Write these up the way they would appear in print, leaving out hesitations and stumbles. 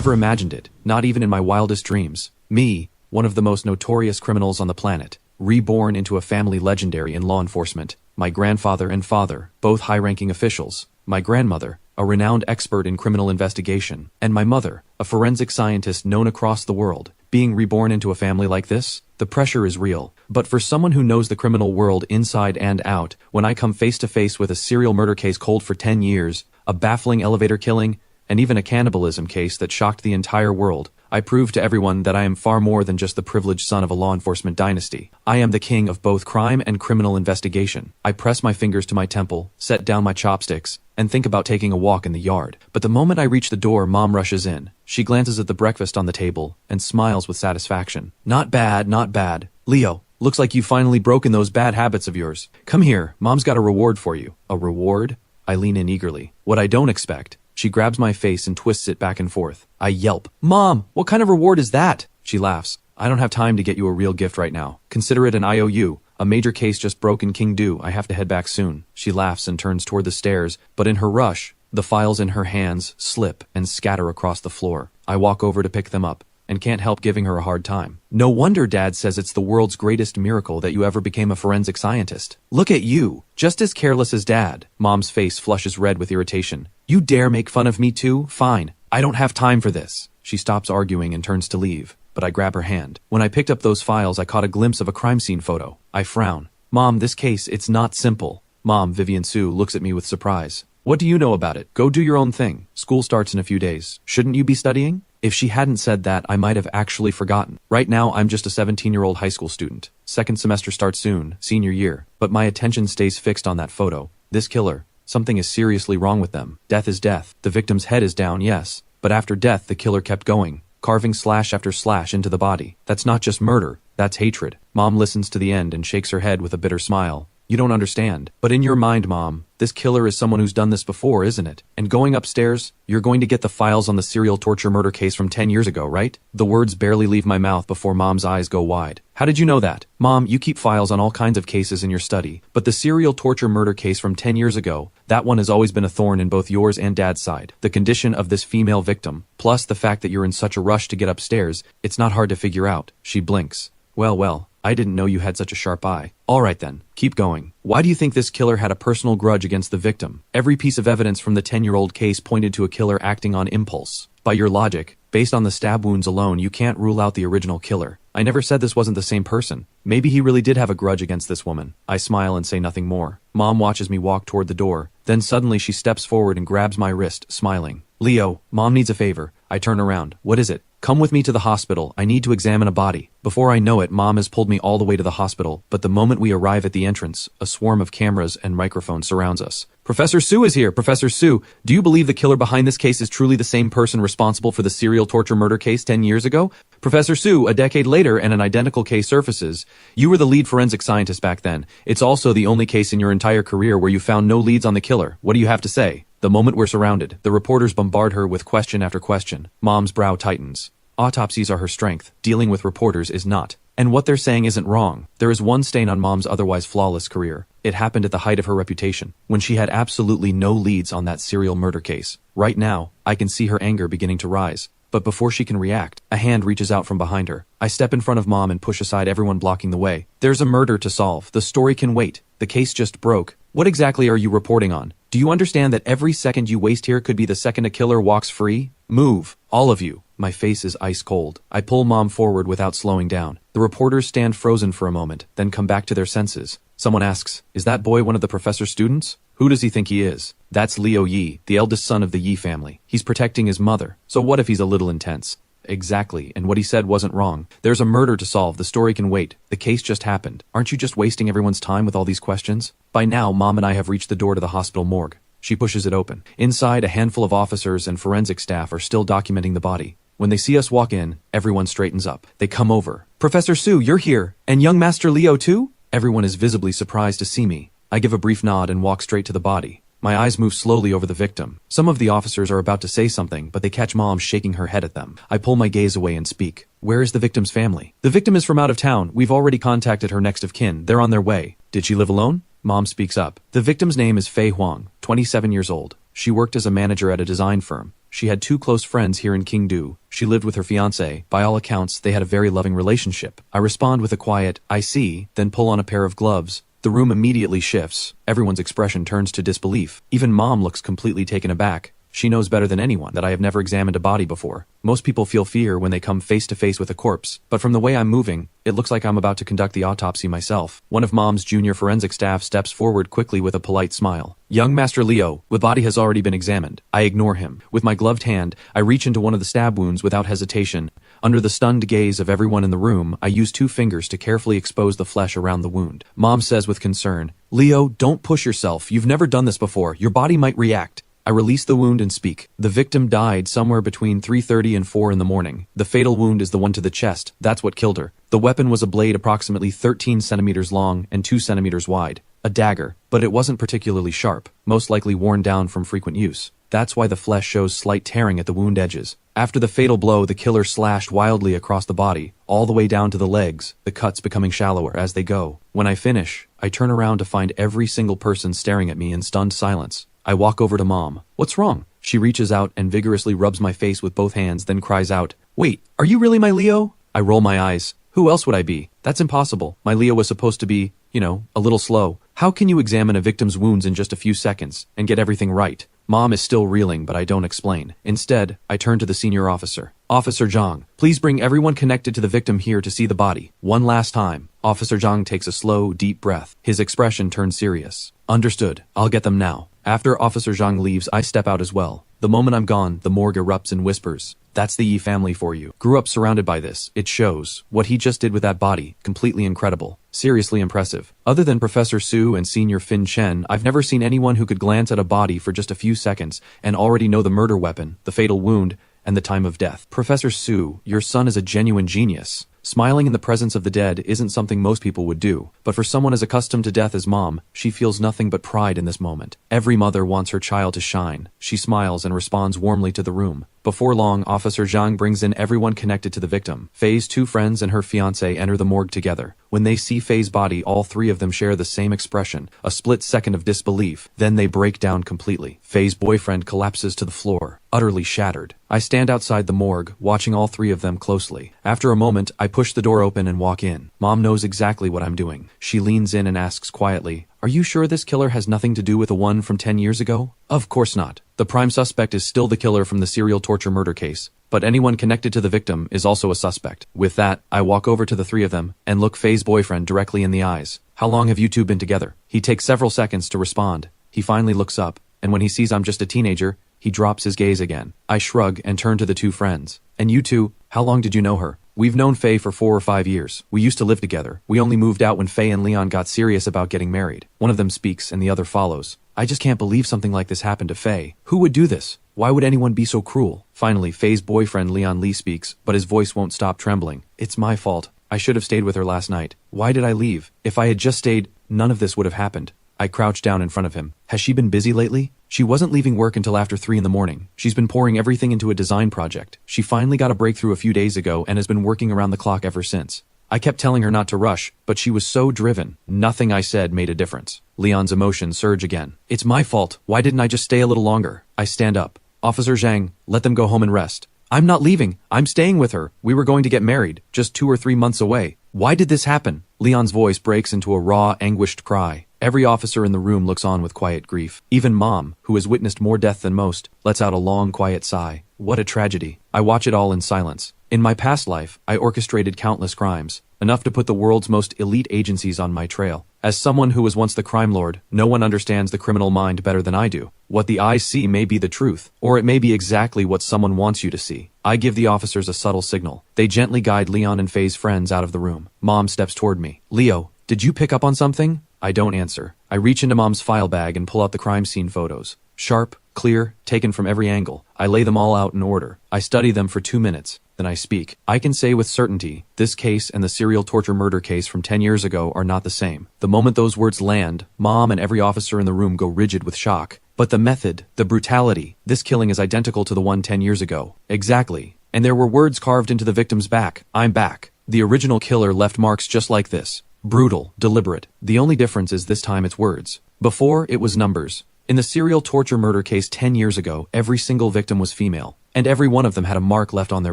never imagined it, not even in my wildest dreams. Me, one of the most notorious criminals on the planet, reborn into a family legendary in law enforcement. My grandfather and father, both high-ranking officials. My grandmother, a renowned expert in criminal investigation. And my mother, a forensic scientist known across the world. Being reborn into a family like this, the pressure is real. But for someone who knows the criminal world inside and out, when I come face to face with a serial murder case cold for 10 years, a baffling elevator killing, and even a cannibalism case that shocked the entire world, I prove to everyone that I am far more than just the privileged son of a law enforcement dynasty. I am the king of both crime and criminal investigation. I press my fingers to my temple, set down my chopsticks, and think about taking a walk in the yard. But the moment I reach the door, Mom rushes in. She glances at the breakfast on the table and smiles with satisfaction. Not bad, not bad. Leo, looks like you've finally broken those bad habits of yours. Come here, Mom's got a reward for you. A reward? I lean in eagerly. What I don't expect. She grabs my face and twists it back and forth. I yelp. Mom, what kind of reward is that? She laughs. I don't have time to get you a real gift right now. Consider it an IOU. A major case just broke in King Do. I have to head back soon. She laughs and turns toward the stairs, but in her rush, the files in her hands slip and scatter across the floor. I walk over to pick them up and can't help giving her a hard time. No wonder Dad says it's the world's greatest miracle that you ever became a forensic scientist. Look at you, just as careless as Dad. Mom's face flushes red with irritation. You dare make fun of me too? Fine. I don't have time for this. She stops arguing and turns to leave, but I grab her hand. When I picked up those files, I caught a glimpse of a crime scene photo. I frown. Mom, this case, it's not simple. Mom, Vivian Sue, looks at me with surprise. What do you know about it? Go do your own thing. School starts in a few days. Shouldn't you be studying? If she hadn't said that, I might have actually forgotten. Right now, I'm just a 17-year-old high school student. Second semester starts soon, senior year. But my attention stays fixed on that photo. This killer. Something is seriously wrong with them. Death is death. The victim's head is down, yes. But after death, the killer kept going, carving slash after slash into the body. That's not just murder. That's hatred. Mom listens to the end and shakes her head with a bitter smile. You don't understand. But in your mind, Mom, this killer is someone who's done this before, isn't it? And going upstairs, you're going to get the files on the serial torture murder case from 10 years ago, right? The words barely leave my mouth before Mom's eyes go wide. How did you know that? Mom, you keep files on all kinds of cases in your study, but the serial torture murder case from 10 years ago, that one has always been a thorn in both yours and Dad's side. The condition of this female victim, plus the fact that you're in such a rush to get upstairs, it's not hard to figure out. She blinks. Well, I didn't know you had such a sharp eye. All right then, keep going. Why do you think this killer had a personal grudge against the victim? Every piece of evidence from the 10-year-old case pointed to a killer acting on impulse. By your logic, based on the stab wounds alone, you can't rule out the original killer. I never said this wasn't the same person. Maybe he really did have a grudge against this woman. I smile and say nothing more. Mom watches me walk toward the door. Then suddenly she steps forward and grabs my wrist, smiling. Leo, Mom needs a favor. I turn around. What is it? Come with me to the hospital. I need to examine a body. Before I know it, Mom has pulled me all the way to the hospital, but the moment we arrive at the entrance, a swarm of cameras and microphones surrounds us. Professor Sue is here! Professor Sue, do you believe the killer behind this case is truly the same person responsible for the serial torture murder case 10 years ago? Professor Sue, a decade later and an identical case surfaces. You were the lead forensic scientist back then. It's also the only case in your entire career where you found no leads on the killer. What do you have to say? The moment we're surrounded, the reporters bombard her with question after question. Mom's brow tightens. Autopsies are her strength. Dealing with reporters is not. And what they're saying isn't wrong. There is one stain on Mom's otherwise flawless career. It happened at the height of her reputation, when she had absolutely no leads on that serial murder case. Right now, I can see her anger beginning to rise. But before she can react, a hand reaches out from behind her. I step in front of Mom and push aside everyone blocking the way. There's a murder to solve. The story can wait. The case just broke. What exactly are you reporting on? Do you understand that every second you waste here could be the second a killer walks free? Move. All of you. My face is ice cold. I pull Mom forward without slowing down. The reporters stand frozen for a moment, then come back to their senses. Someone asks, is that boy one of the professor's students? Who does he think he is? That's Leo Yi, the eldest son of the Yi family. He's protecting his mother. So what if he's a little intense? Exactly, and what he said wasn't wrong. There's a murder to solve. The story can wait. The case just happened. Aren't you just wasting everyone's time with all these questions? By now, Mom and I have reached the door to the hospital morgue. She pushes it open. Inside, a handful of officers and forensic staff are still documenting the body. When they see us walk in, everyone straightens up. They come over. Professor Sue, you're here. And young Master Leo too? Everyone is visibly surprised to see me. I give a brief nod and walk straight to the body. My eyes move slowly over the victim. Some of the officers are about to say something, but they catch Mom shaking her head at them. I pull my gaze away and speak. Where is the victim's family? The victim is from out of town. We've already contacted her next of kin. They're on their way. Did she live alone? Mom speaks up. The victim's name is Fei Huang, 27 years old. She worked as a manager at a design firm. She had 2 close friends here in Kingdu. She lived with her fiancé. By all accounts, they had a very loving relationship. I respond with a quiet, I see, then pull on a pair of gloves. The room immediately shifts. Everyone's expression turns to disbelief. Even Mom looks completely taken aback. She knows better than anyone that I have never examined a body before. Most people feel fear when they come face to face with a corpse, but from the way I'm moving, it looks like I'm about to conduct the autopsy myself. One of Mom's junior forensic staff steps forward quickly with a polite smile. Young Master Leo, the body has already been examined. I ignore him. With my gloved hand, I reach into one of the stab wounds without hesitation. Under the stunned gaze of everyone in the room, I use 2 fingers to carefully expose the flesh around the wound. Mom says with concern, Leo, don't push yourself. You've never done this before. Your body might react. I release the wound and speak. The victim died somewhere between 3:30 and 4 in the morning. The fatal wound is the one to the chest. That's what killed her. The weapon was a blade approximately 13 centimeters long and 2 centimeters wide. A dagger, but it wasn't particularly sharp, most likely worn down from frequent use. That's why the flesh shows slight tearing at the wound edges. After the fatal blow, the killer slashed wildly across the body, all the way down to the legs, the cuts becoming shallower as they go. When I finish, I turn around to find every single person staring at me in stunned silence. I walk over to Mom. What's wrong? She reaches out and vigorously rubs my face with both hands, then cries out, Wait, are you really my Leo? I roll my eyes. Who else would I be? That's impossible. My Leo was supposed to be, a little slow. How can you examine a victim's wounds in just a few seconds and get everything right? Mom is still reeling, but I don't explain. Instead, I turn to the senior officer. Officer Zhang, please bring everyone connected to the victim here to see the body. One last time. Officer Zhang takes a slow, deep breath. His expression turns serious. Understood. I'll get them now. After Officer Zhang leaves, I step out as well. The moment I'm gone, the morgue erupts in whispers. That's the Yi family for you. Grew up surrounded by this. It shows. What he just did with that body, completely incredible. Seriously impressive. Other than Professor Su and Senior Fin Chen, I've never seen anyone who could glance at a body for just a few seconds and already know the murder weapon, the fatal wound, and the time of death. Professor Su, your son is a genuine genius. Smiling in the presence of the dead isn't something most people would do, but for someone as accustomed to death as Mom, she feels nothing but pride in this moment. Every mother wants her child to shine. She smiles and responds warmly to the room. Before long, Officer Zhang brings in everyone connected to the victim. Faye's 2 friends and her fiancé enter the morgue together. When they see Faye's body, all 3 of them share the same expression, a split second of disbelief. Then they break down completely. Faye's boyfriend collapses to the floor, utterly shattered. I stand outside the morgue, watching all 3 of them closely. After a moment, I push the door open and walk in. Mom knows exactly what I'm doing. She leans in and asks quietly, Are you sure this killer has nothing to do with the one from 10 years ago? Of course not. The prime suspect is still the killer from the serial torture murder case, but anyone connected to the victim is also a suspect. With that, I walk over to the 3 of them and look Faye's boyfriend directly in the eyes. How long have you 2 been together? He takes several seconds to respond. He finally looks up, and when he sees I'm just a teenager, he drops his gaze again. I shrug and turn to the 2 friends. And you 2, how long did you know her? We've known Faye for 4 or 5 years. We used to live together. We only moved out when Faye and Leon got serious about getting married. One of them speaks and the other follows. I just can't believe something like this happened to Faye. Who would do this? Why would anyone be so cruel? Finally, Faye's boyfriend Leon Lee speaks, but his voice won't stop trembling. It's my fault. I should have stayed with her last night. Why did I leave? If I had just stayed, none of this would have happened. I crouch down in front of him. Has she been busy lately? She wasn't leaving work until after 3 in the morning. She's been pouring everything into a design project. She finally got a breakthrough a few days ago and has been working around the clock ever since. I kept telling her not to rush, but she was so driven. Nothing I said made a difference. Leon's emotions surge again. It's my fault. Why didn't I just stay a little longer? I stand up. Officer Zhang, let them go home and rest. I'm not leaving. I'm staying with her. We were going to get married, just 2 or 3 months away. Why did this happen? Leon's voice breaks into a raw, anguished cry. Every officer in the room looks on with quiet grief. Even Mom, who has witnessed more death than most, lets out a long, quiet sigh. What a tragedy. I watch it all in silence. In my past life, I orchestrated countless crimes, enough to put the world's most elite agencies on my trail. As someone who was once the crime lord, no one understands the criminal mind better than I do. What the eyes see may be the truth, or it may be exactly what someone wants you to see. I give the officers a subtle signal. They gently guide Leon and Faye's friends out of the room. Mom steps toward me. Leo, did you pick up on something? I don't answer. I reach into Mom's file bag and pull out the crime scene photos. Sharp, clear, taken from every angle. I lay them all out in order. I study them for 2 minutes. Then I speak. I can say with certainty, this case and the serial torture murder case from 10 years ago are not the same. The moment those words land, Mom and every officer in the room go rigid with shock. But the method, the brutality, this killing is identical to the one 10 years ago. Exactly. And there were words carved into the victim's back. I'm back. The original killer left marks just like this. Brutal, deliberate. The only difference is this time it's words. Before, it was numbers. In the serial torture murder case 10 years ago, every single victim was female, and every one of them had a mark left on their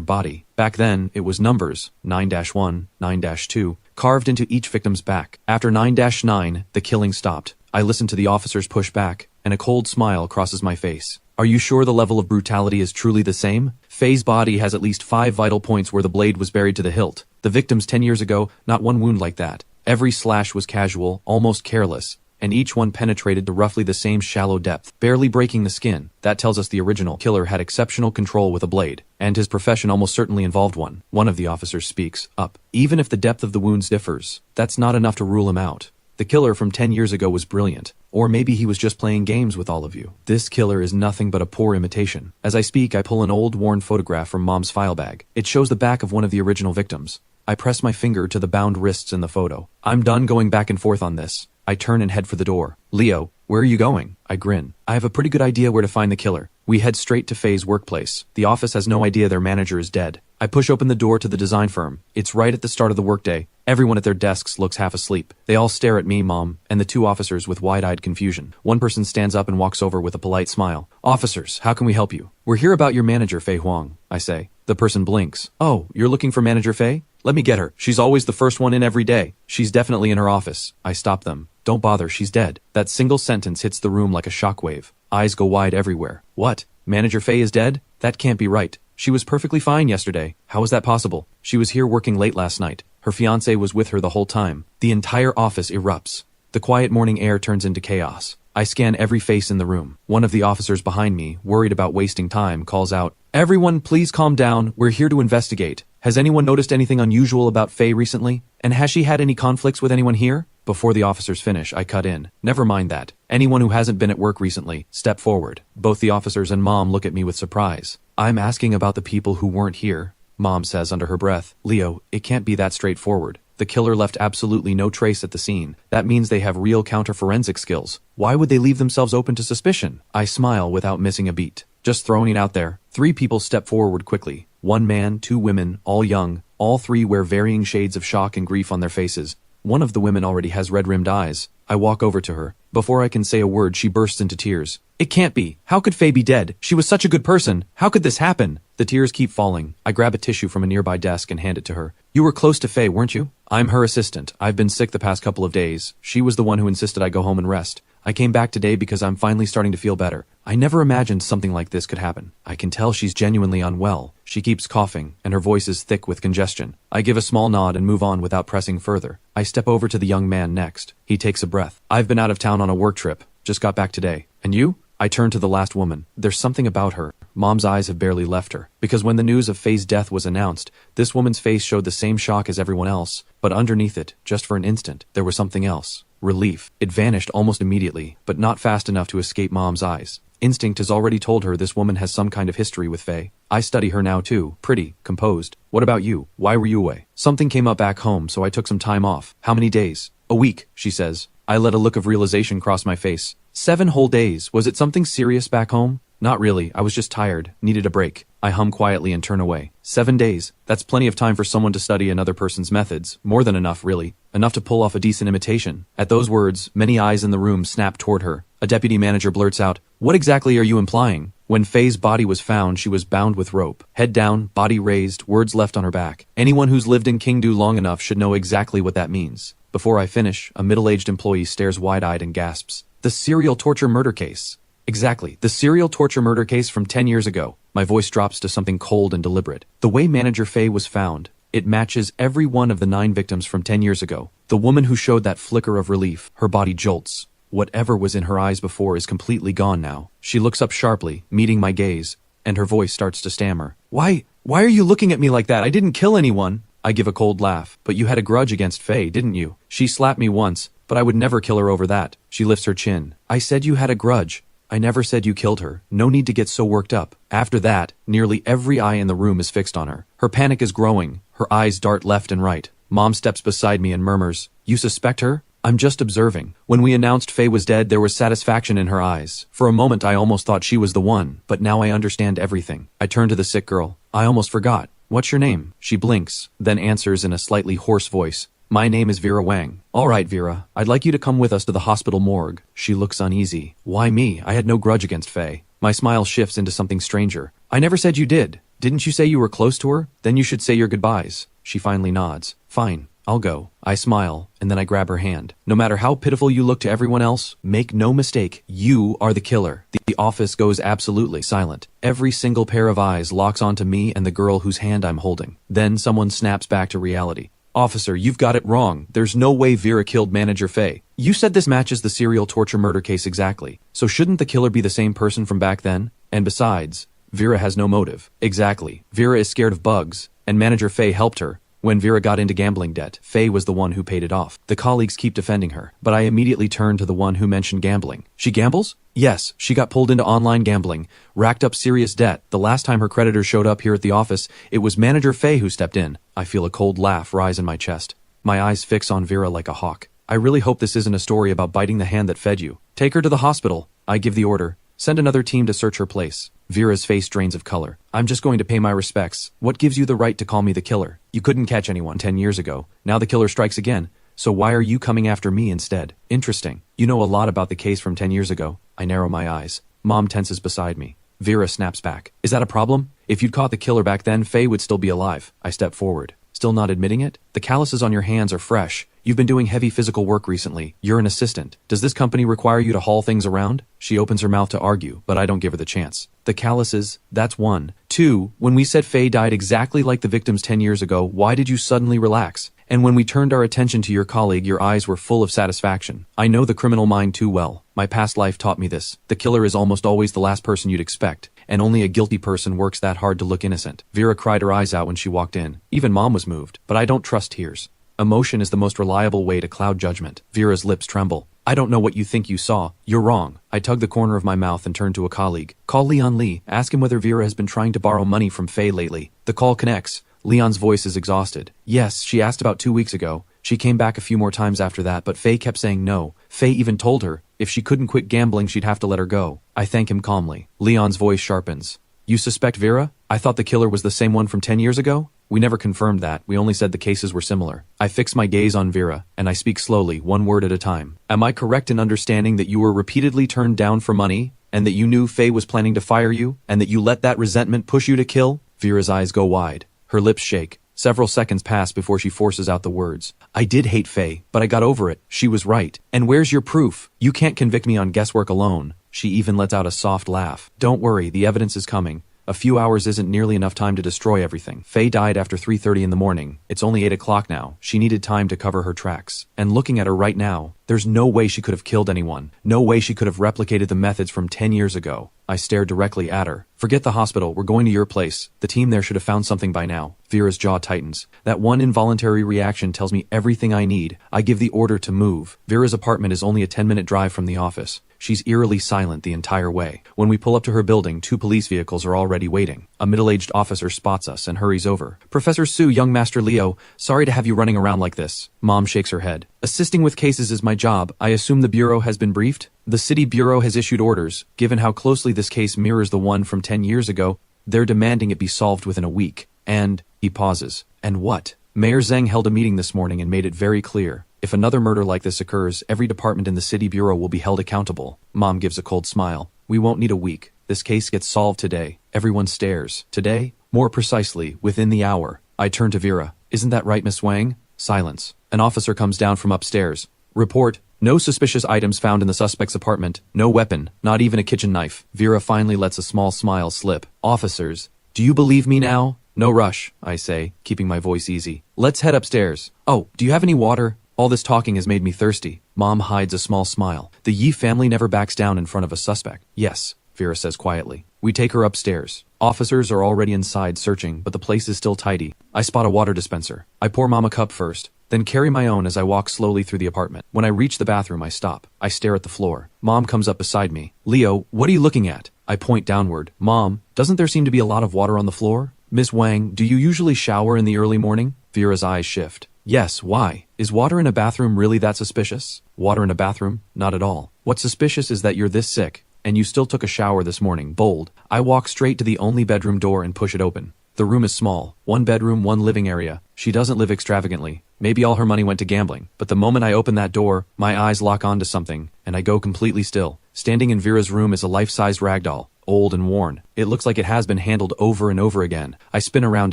body. Back then, it was numbers, 9-1, 9-2, carved into each victim's back. After 9-9, the killing stopped. I listened to the officers push back, and a cold smile crosses my face. Are you sure the level of brutality is truly the same? Faye's body has at least 5 vital points where the blade was buried to the hilt. The victims 10 years ago, not one wound like that. Every slash was casual, almost careless, and each one penetrated to roughly the same shallow depth, barely breaking the skin. That tells us the original killer had exceptional control with a blade, and his profession almost certainly involved one. One of the officers speaks up. Even if the depth of the wounds differs, that's not enough to rule him out. The killer from 10 years ago was brilliant. Or maybe he was just playing games with all of you. This killer is nothing but a poor imitation. As I speak, I pull an old, worn photograph from Mom's file bag. It shows the back of one of the original victims. I press my finger to the bound wrists in the photo. I'm done going back and forth on this. I turn and head for the door. Leo, where are you going? I grin. I have a pretty good idea where to find the killer. We head straight to Faye's workplace. The office has no idea their manager is dead. I push open the door to the design firm. It's right at the start of the workday. Everyone at their desks looks half asleep. They all stare at me, Mom, and the 2 officers with wide-eyed confusion. One person stands up and walks over with a polite smile. Officers, how can we help you? We're here about your manager, Faye Huang, I say. The person blinks. Oh, you're looking for Manager Faye? Let me get her. She's always the first one in every day. She's definitely in her office. I stop them. Don't bother, she's dead. That single sentence hits the room like a shockwave. Eyes go wide everywhere. What? Manager Faye is dead? That can't be right. She was perfectly fine yesterday. How is that possible? She was here working late last night. Her fiancé was with her the whole time. The entire office erupts. The quiet morning air turns into chaos. I scan every face in the room. One of the officers behind me, worried about wasting time, calls out, "Everyone, please calm down. We're here to investigate. Has anyone noticed anything unusual about Faye recently? And has she had any conflicts with anyone here?" Before the officers finish, I cut in. Never mind that. Anyone who hasn't been at work recently, step forward. Both the officers and Mom look at me with surprise. I'm asking about the people who weren't here. Mom says under her breath, Leo, it can't be that straightforward. The killer left absolutely no trace at the scene. That means they have real counter-forensic skills. Why would they leave themselves open to suspicion? I smile without missing a beat. Just throwing it out there. 3 people step forward quickly. 1 man, 2 women, all young. All 3 wear varying shades of shock and grief on their faces. One of the women already has red-rimmed eyes. I walk over to her. Before I can say a word, she bursts into tears. It can't be. How could Faye be dead? She was such a good person. How could this happen? The tears keep falling. I grab a tissue from a nearby desk and hand it to her. You were close to Faye, weren't you? I'm her assistant. I've been sick the past couple of days. She was the one who insisted I go home and rest. I came back today because I'm finally starting to feel better. I never imagined something like this could happen. I can tell she's genuinely unwell. She keeps coughing, and her voice is thick with congestion. I give a small nod and move on without pressing further. I step over to the young man next. He takes a breath. I've been out of town on a work trip. Just got back today. And you? I turn to the last woman. There's something about her. Mom's eyes have barely left her. Because when the news of Faye's death was announced, this woman's face showed the same shock as everyone else. But underneath it, just for an instant, there was something else. Relief. It vanished almost immediately, but not fast enough to escape Mom's eyes. Instinct has already told her this woman has some kind of history with Faye. I study her now too. Pretty, composed. What about you? Why were you away? Something came up back home, so I took some time off. How many days? A week, she says. I let a look of realization cross my face. 7 whole days. Was it something serious back home? Not really. I was just tired. Needed a break. I hum quietly and turn away. 7 days. That's plenty of time for someone to study another person's methods. More than enough, really. Enough to pull off a decent imitation. At those words, many eyes in the room snap toward her. A deputy manager blurts out, "What exactly are you implying?" When Faye's body was found, she was bound with rope. Head down, body raised, words left on her back. Anyone who's lived in Kingdu long enough should know exactly what that means. Before I finish, a middle-aged employee stares wide-eyed and gasps. The serial torture murder case. Exactly, the serial torture murder case from 10 years ago. My voice drops to something cold and deliberate. The way Manager Faye was found, it matches every one of the 9 victims from 10 years ago. The woman who showed that flicker of relief, her body jolts. Whatever was in her eyes before is completely gone now. She looks up sharply, meeting my gaze, and her voice starts to stammer. Why are you looking at me like that? I didn't kill anyone. I give a cold laugh. But you had a grudge against Faye, didn't you? She slapped me once, but I would never kill her over that. She lifts her chin. I said you had a grudge. I never said you killed her. No need to get so worked up. After that, nearly every eye in the room is fixed on her. Her panic is growing. Her eyes dart left and right. Mom steps beside me and murmurs, "You suspect her?" I'm just observing. When we announced Faye was dead, there was satisfaction in her eyes. For a moment, I almost thought she was the one, but now I understand everything. I turn to the sick girl. I almost forgot. What's your name? She blinks, then answers in a slightly hoarse voice. My name is Vera Wang. Alright, Vera, I'd like you to come with us to the hospital morgue. She looks uneasy. Why me? I had no grudge against Faye. My smile shifts into something stranger. I never said you did. Didn't you say you were close to her? Then you should say your goodbyes. She finally nods. Fine, I'll go. I smile, and then I grab her hand. No matter how pitiful you look to everyone else, make no mistake, you are the killer. The office goes absolutely silent. Every single pair of eyes locks onto me and the girl whose hand I'm holding. Then someone snaps back to reality. Officer, you've got it wrong. There's no way Vera killed Manager Faye. You said this matches the serial torture murder case exactly. So shouldn't the killer be the same person from back then? And besides, Vera has no motive. Exactly. Vera is scared of bugs, and Manager Faye helped her. When Vera got into gambling debt, Faye was the one who paid it off. The colleagues keep defending her, but I immediately turn to the one who mentioned gambling. She gambles? Yes, she got pulled into online gambling, racked up serious debt. The last time her creditors showed up here at the office, it was Manager Faye who stepped in. I feel a cold laugh rise in my chest. My eyes fix on Vera like a hawk. I really hope this isn't a story about biting the hand that fed you. Take her to the hospital. I give the order. Send another team to search her place. Vera's face drains of color. I'm just going to pay my respects. What gives you the right to call me the killer? You couldn't catch anyone 10 years ago. Now the killer strikes again. So why are you coming after me instead? Interesting. You know a lot about the case from 10 years ago. I narrow my eyes. Mom tenses beside me. Vera snaps back. Is that a problem? If you'd caught the killer back then, Faye would still be alive. I step forward. Still not admitting it? The calluses on your hands are fresh. You've been doing heavy physical work recently. You're an assistant. Does this company require you to haul things around? She opens her mouth to argue, but I don't give her the chance. The calluses, that's one. Two, when we said Faye died exactly like the victims 10 years ago, why did you suddenly relax? And when we turned our attention to your colleague, your eyes were full of satisfaction. I know the criminal mind too well. My past life taught me this. The killer is almost always the last person you'd expect, and only a guilty person works that hard to look innocent. Vera cried her eyes out when she walked in. Even Mom was moved, but I don't trust tears. Emotion is the most reliable way to cloud judgment. Vera's lips tremble. I don't know what you think you saw. You're wrong. I tug the corner of my mouth and turn to a colleague. Call Leon Lee. Ask him whether Vera has been trying to borrow money from Faye lately. The call connects. Leon's voice is exhausted. Yes, she asked about 2 weeks ago. She came back a few more times after that, but Faye kept saying no. Faye even told her, if she couldn't quit gambling, she'd have to let her go. I thank him calmly. Leon's voice sharpens. You suspect Vera? I thought the killer was the same one from 10 years ago? We never confirmed that. We only said the cases were similar. I fix my gaze on Vera, and I speak slowly, one word at a time. Am I correct in understanding that you were repeatedly turned down for money, and that you knew Faye was planning to fire you, and that you let that resentment push you to kill? Vera's eyes go wide. Her lips shake. Several seconds pass before she forces out the words. I did hate Faye, but I got over it. She was right. And where's your proof? You can't convict me on guesswork alone. She even lets out a soft laugh. Don't worry, the evidence is coming. A few hours isn't nearly enough time to destroy everything. Faye died after 3:30 in the morning. It's only 8 o'clock now. She needed time to cover her tracks. And looking at her right now, there's no way she could have killed anyone. No way she could have replicated the methods from 10 years ago. I stare directly at her. Forget the hospital. We're going to your place. The team there should have found something by now. Vera's jaw tightens. That one involuntary reaction tells me everything I need. I give the order to move. Vera's apartment is only a 10-minute drive from the office. She's eerily silent the entire way. When we pull up to her building, 2 police vehicles are already waiting. A middle-aged officer spots us and hurries over. Professor Sue, young Master Leo, sorry to have you running around like this. Mom shakes her head. Assisting with cases is my job. I assume the Bureau has been briefed? The City Bureau has issued orders. Given how closely this case mirrors the one from 10 years ago, they're demanding it be solved within a week. And, he pauses. And what? Mayor Zheng held a meeting this morning and made it very clear. If another murder like this occurs, every department in the City Bureau will be held accountable. Mom gives a cold smile. We won't need a week. This case gets solved today. Everyone stares. Today? More precisely, within the hour. I turn to Vera. Isn't that right, Miss Wang? Silence. An officer comes down from upstairs. Report. No suspicious items found in the suspect's apartment. No weapon. Not even a kitchen knife. Vera finally lets a small smile slip. Officers. Do you believe me now? No rush, I say, keeping my voice easy. Let's head upstairs. Oh, do you have any water? All this talking has made me thirsty. Mom hides a small smile. The Yi family never backs down in front of a suspect. Yes, Vera says quietly. We take her upstairs. Officers are already inside searching, but the place is still tidy. I spot a water dispenser. I pour Mom a cup first, then carry my own as I walk slowly through the apartment. When I reach the bathroom, I stop. I stare at the floor. Mom comes up beside me. Leo, what are you looking at? I point downward. Mom, doesn't there seem to be a lot of water on the floor? Miss Wang, do you usually shower in the early morning? Vera's eyes shift. Yes, why? Is water in a bathroom really that suspicious? Water in a bathroom? Not at all. What's suspicious is that you're this sick, and you still took a shower this morning. Bold. I walk straight to the only bedroom door and push it open. The room is small, 1 bedroom, 1 living area. She doesn't live extravagantly. Maybe all her money went to gambling. But the moment I open that door, my eyes lock onto something, and I go completely still. Standing in Vera's room is a life-sized ragdoll, old and worn. It looks like it has been handled over and over again. I spin around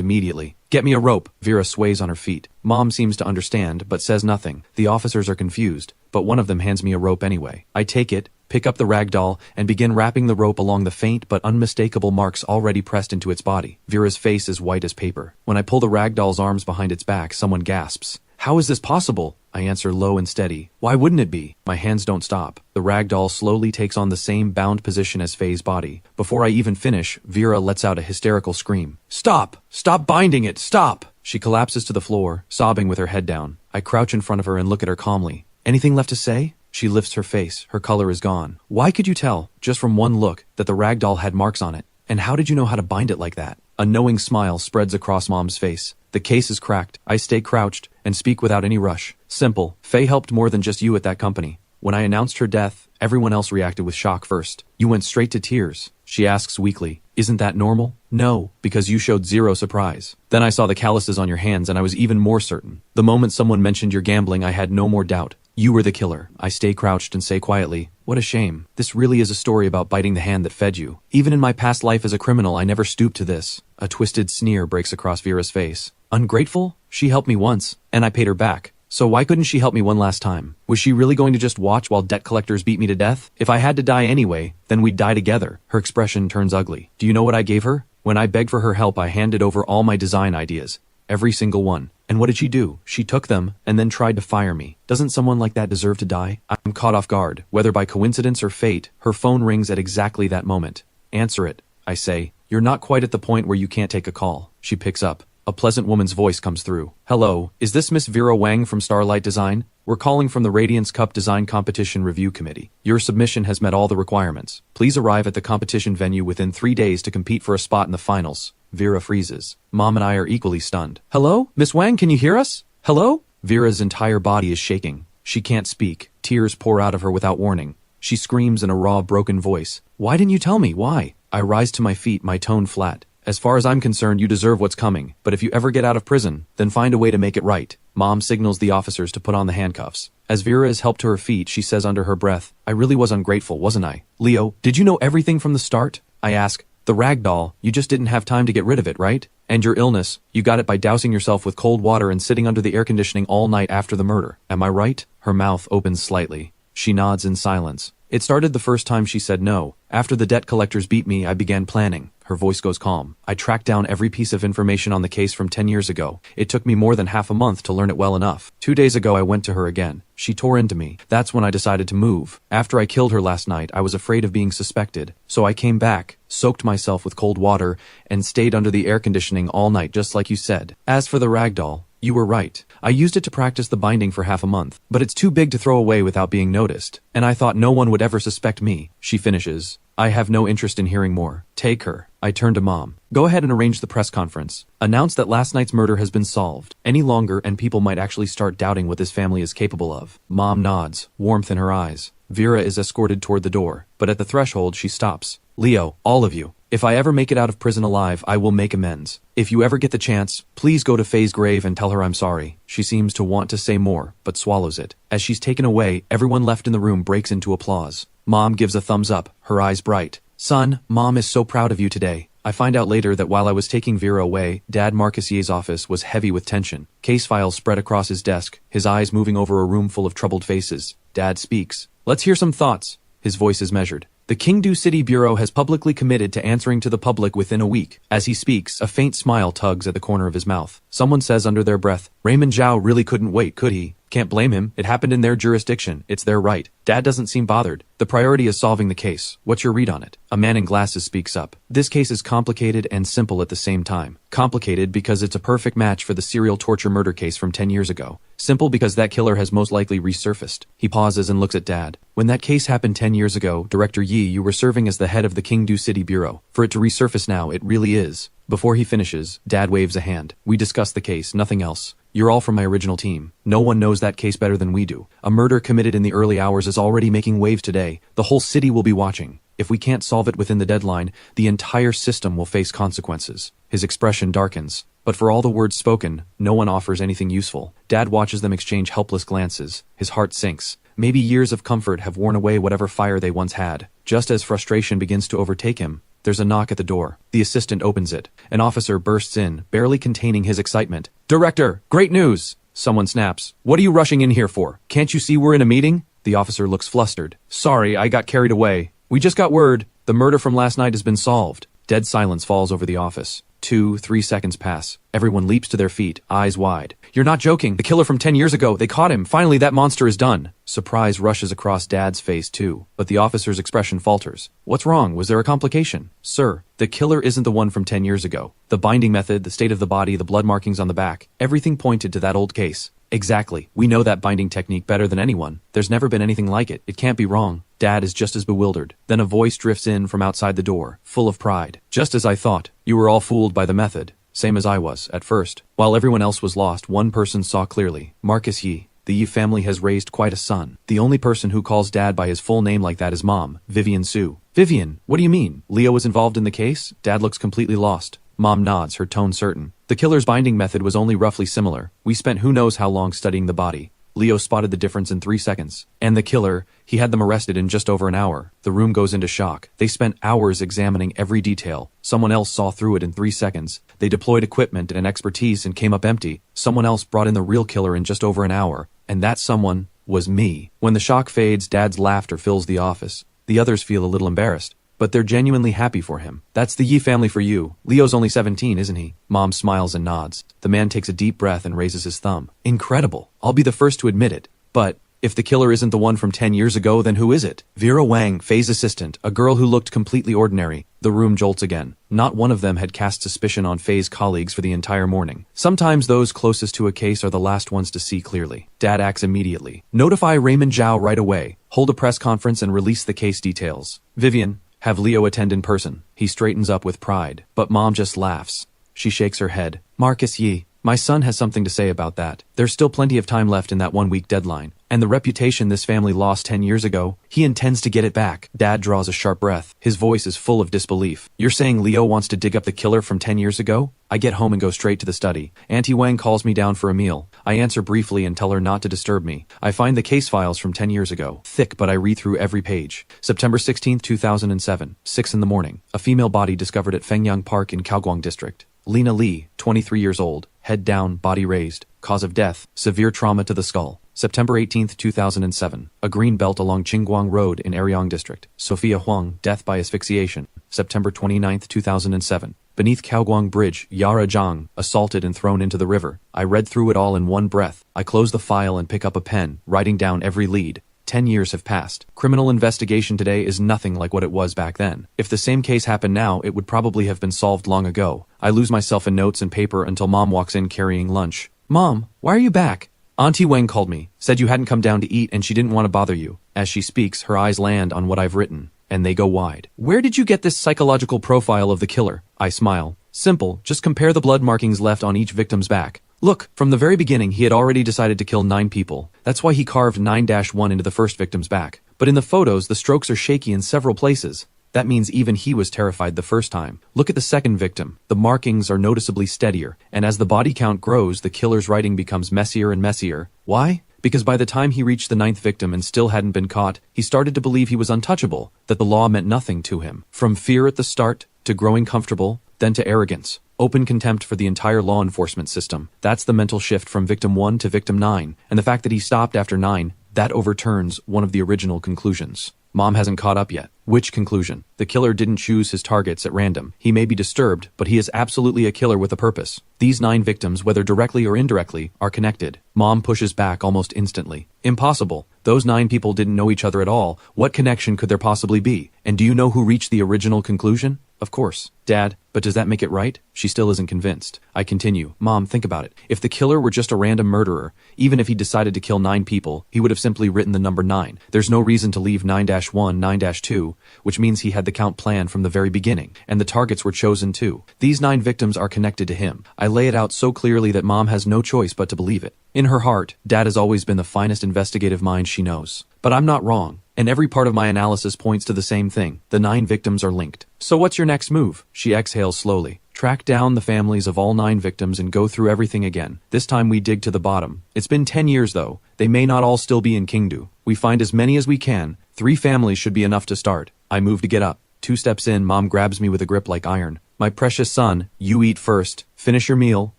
immediately. Get me a rope. Vera sways on her feet. Mom seems to understand, but says nothing. The officers are confused, but one of them hands me a rope anyway. I take it, pick up the ragdoll, and begin wrapping the rope along the faint but unmistakable marks already pressed into its body. Vera's face is white as paper. When I pull the ragdoll's arms behind its back, someone gasps. How is this possible? I answer low and steady. Why wouldn't it be? My hands don't stop. The ragdoll slowly takes on the same bound position as Faye's body. Before I even finish, Vera lets out a hysterical scream. Stop! Stop binding it! Stop! She collapses to the floor, sobbing with her head down. I crouch in front of her and look at her calmly. Anything left to say? She lifts her face. Her color is gone. Why could you tell, just from one look, that the ragdoll had marks on it? And how did you know how to bind it like that? A knowing smile spreads across Mom's face. The case is cracked. I stay crouched and speak without any rush. Simple. Faye helped more than just you at that company. When I announced her death, everyone else reacted with shock first. You went straight to tears. She asks weakly. Isn't that normal? No, because you showed zero surprise. Then I saw the calluses on your hands and I was even more certain. The moment someone mentioned your gambling, I had no more doubt. You were the killer. I stay crouched and say quietly, what a shame. This really is a story about biting the hand that fed you. Even in my past life as a criminal, I never stooped to this. A twisted sneer breaks across Vera's face. Ungrateful? She helped me once, and I paid her back. So why couldn't she help me one last time? Was she really going to just watch while debt collectors beat me to death? If I had to die anyway, then we'd die together. Her expression turns ugly. Do you know what I gave her? When I begged for her help, I handed over all my design ideas. Every single one. And what did she do? She took them and then tried to fire me. Doesn't someone like that deserve to die? I'm caught off guard. Whether by coincidence or fate, her phone rings at exactly that moment. Answer it, I say. You're not quite at the point where you can't take a call. She picks up. A pleasant woman's voice comes through. Hello, is this Miss Vera Wang from Starlight Design? We're calling from the Radiance Cup Design Competition Review Committee. Your submission has met all the requirements. Please arrive at the competition venue within 3 days to compete for a spot in the finals. Vera freezes. Mom and I are equally stunned. Hello? Miss Wang, can you hear us? Hello? Vera's entire body is shaking. She can't speak. Tears pour out of her without warning. She screams in a raw, broken voice. Why didn't you tell me? Why? I rise to my feet, my tone flat. As far as I'm concerned, you deserve what's coming, but if you ever get out of prison, then find a way to make it right. Mom signals the officers to put on the handcuffs. As Vera is helped to her feet, she says under her breath, I really was ungrateful, wasn't I? Leo, did you know everything from the start? I ask. The rag doll, you just didn't have time to get rid of it, right? And your illness, you got it by dousing yourself with cold water and sitting under the air conditioning all night after the murder. Am I right? Her mouth opens slightly. She nods in silence. It started the first time she said no. After the debt collectors beat me, I began planning. Her voice goes calm. I tracked down every piece of information on the case from 10 years ago. It took me more than half a month to learn it well enough. 2 days ago, I went to her again. She tore into me. That's when I decided to move. After I killed her last night, I was afraid of being suspected. So I came back, soaked myself with cold water, and stayed under the air conditioning all night, just like you said. As for the ragdoll, you were right. I used it to practice the binding for half a month, but it's too big to throw away without being noticed. And I thought no one would ever suspect me. She finishes. I have no interest in hearing more. Take her. I turn to Mom. Go ahead and arrange the press conference. Announce that last night's murder has been solved. Any longer and people might actually start doubting what this family is capable of. Mom nods, warmth in her eyes. Vera is escorted toward the door, but at the threshold she stops. Leo, all of you. If I ever make it out of prison alive, I will make amends. If you ever get the chance, please go to Faye's grave and tell her I'm sorry. She seems to want to say more, but swallows it. As she's taken away, everyone left in the room breaks into applause. Mom gives a thumbs up, her eyes bright. Son, Mom is so proud of you today. I find out later that while I was taking Vera away, Dad Marcassier's office was heavy with tension. Case files spread across his desk, his eyes moving over a room full of troubled faces. Dad speaks. Let's hear some thoughts. His voice is measured. The Kingdu City Bureau has publicly committed to answering to the public within a week. As he speaks, a faint smile tugs at the corner of his mouth. Someone says under their breath, Raymond Zhao really couldn't wait, could he? Can't blame him. It happened in their jurisdiction. It's their right. Dad doesn't seem bothered. The priority is solving the case. What's your read on it? A man in glasses speaks up. This case is complicated and simple at the same time. Complicated because it's a perfect match for the serial torture murder case from 10 years ago. Simple because that killer has most likely resurfaced. He pauses and looks at Dad. When that case happened 10 years ago, Director Yi, you were serving as the head of the Kingdu City Bureau. For it to resurface now, it really is. Before he finishes, Dad waves a hand. We discuss the case, nothing else. You're all from my original team. No one knows that case better than we do. A murder committed in the early hours is already making waves today. The whole city will be watching. If we can't solve it within the deadline, the entire system will face consequences. His expression darkens. But for all the words spoken, no one offers anything useful. Dad watches them exchange helpless glances. His heart sinks. Maybe years of comfort have worn away whatever fire they once had. Just as frustration begins to overtake him, there's a knock at the door. The assistant opens it. An officer bursts in, barely containing his excitement. "Director, great news!" Someone snaps. "What are you rushing in here for? Can't you see we're in a meeting?" The officer looks flustered. "Sorry, I got carried away. We just got word. The murder from last night has been solved." Dead silence falls over the office. 2-3 seconds pass. Everyone leaps to their feet, eyes wide. "You're not joking. The killer from 10 years ago. They caught him. Finally, that monster is done." Surprise rushes across Dad's face too, but the officer's expression falters. "What's wrong? Was there a complication?" "Sir, the killer isn't the one from 10 years ago. The binding method, the state of the body, the blood markings on the back, everything pointed to that old case." "Exactly. We know that binding technique better than anyone. There's never been anything like it. It can't be wrong." Dad is just as bewildered. Then a voice drifts in from outside the door, full of pride. "Just as I thought. You were all fooled by the method. Same as I was, at first. While everyone else was lost, one person saw clearly. Marcus Yi. The Yi family has raised quite a son. The only person who calls Dad by his full name like that is Mom, Vivian Su." "Vivian, what do you mean? Leo was involved in the case?" Dad looks completely lost. Mom nods, her tone certain. "The killer's binding method was only roughly similar. We spent who knows how long studying the body. Leo spotted the difference in 3 seconds. And the killer, he had them arrested in just over an hour. The room goes into shock. They spent hours examining every detail. Someone else saw through it in 3 seconds. They deployed equipment and expertise and came up empty. Someone else brought in the real killer in just over an hour. And that someone was me." When the shock fades, Dad's laughter fills the office. The others feel a little embarrassed, but they're genuinely happy for him. "That's the Yi family for you. Leo's only 17, isn't he?" Mom smiles and nods. The man takes a deep breath and raises his thumb. "Incredible. I'll be the first to admit it. But if the killer isn't the one from 10 years ago, then who is it?" Vera Wang, Faye's assistant, a girl who looked completely ordinary. The room jolts again. Not one of them had cast suspicion on Faye's colleagues for the entire morning. Sometimes those closest to a case are the last ones to see clearly. Dad acts immediately. "Notify Raymond Zhao right away. Hold a press conference and release the case details. Vivian, have Leo attend in person." He straightens up with pride, but Mom just laughs. She shakes her head. "Marcus Yi, my son has something to say about that. There's still plenty of time left in that 1-week deadline. And the reputation this family lost 10 years ago, he intends to get it back." Dad draws a sharp breath. His voice is full of disbelief. "You're saying Leo wants to dig up the killer from 10 years ago?" I get home and go straight to the study. Auntie Wang calls me down for a meal. I answer briefly and tell her not to disturb me. I find the case files from 10 years ago. Thick, but I read through every page. September 16, 2007, 6 in the morning. A female body discovered at Fengyang Park in Kaoguang District. Lena Lee, 23 years old, head down, body raised. Cause of death, severe trauma to the skull. September 18, 2007, a green belt along Qingguang Road in Aryong District. Sophia Huang, death by asphyxiation. September 29, 2007, beneath Kaoguang Bridge, Yara Zhang, assaulted and thrown into the river. I read through it all in one breath. I close the file and pick up a pen, writing down every lead. 10 years have passed. Criminal investigation today is nothing like what it was back then. If the same case happened now, it would probably have been solved long ago. I lose myself in notes and paper until Mom walks in carrying lunch. "Mom, why are you back?" "Auntie Wang called me, said you hadn't come down to eat and she didn't want to bother you." As she speaks, her eyes land on what I've written, and they go wide. "Where did you get this psychological profile of the killer?" I smile. "Simple, just compare the blood markings left on each victim's back. Look, from the very beginning he had already decided to kill 9 people. That's why he carved 9-1 into the first victim's back. But in the photos, the strokes are shaky in several places. That means even he was terrified the first time. Look at the second victim. The markings are noticeably steadier, and as the body count grows, the killer's writing becomes messier and messier. Why? Because by the time he reached the 9th victim and still hadn't been caught, he started to believe he was untouchable, that the law meant nothing to him. From fear at the start, to growing comfortable, then to arrogance. Open contempt for the entire law enforcement system. That's the mental shift from victim 1 to victim 9, and the fact that he stopped after 9, that overturns one of the original conclusions. Mom hasn't caught up yet. Which conclusion? The killer didn't choose his targets at random. He may be disturbed, but he is absolutely a killer with a purpose. These 9 victims, whether directly or indirectly, are connected. Mom pushes back almost instantly. Impossible. Those 9 people didn't know each other at all. What connection could there possibly be? And do you know who reached the original conclusion? Of course. Dad, but does that make it right? She still isn't convinced. I continue. Mom, think about it. If the killer were just a random murderer, even if he decided to kill 9 people, he would have simply written the number 9. There's no reason to leave 9-1, 9-2, which means he had the count planned from the very beginning, and the targets were chosen too. These 9 victims are connected to him. I lay it out so clearly that Mom has no choice but to believe it. In her heart, Dad has always been the finest investigative mind she knows. But I'm not wrong. And every part of my analysis points to the same thing. The 9 victims are linked. So what's your next move? She exhales slowly. Track down the families of all 9 victims and go through everything again. This time we dig to the bottom. It's been 10 years though. They may not all still be in Kingdu. We find as many as we can. 3 families should be enough to start. I move to get up. 2 steps in, Mom grabs me with a grip like iron. My precious son, you eat first. Finish your meal,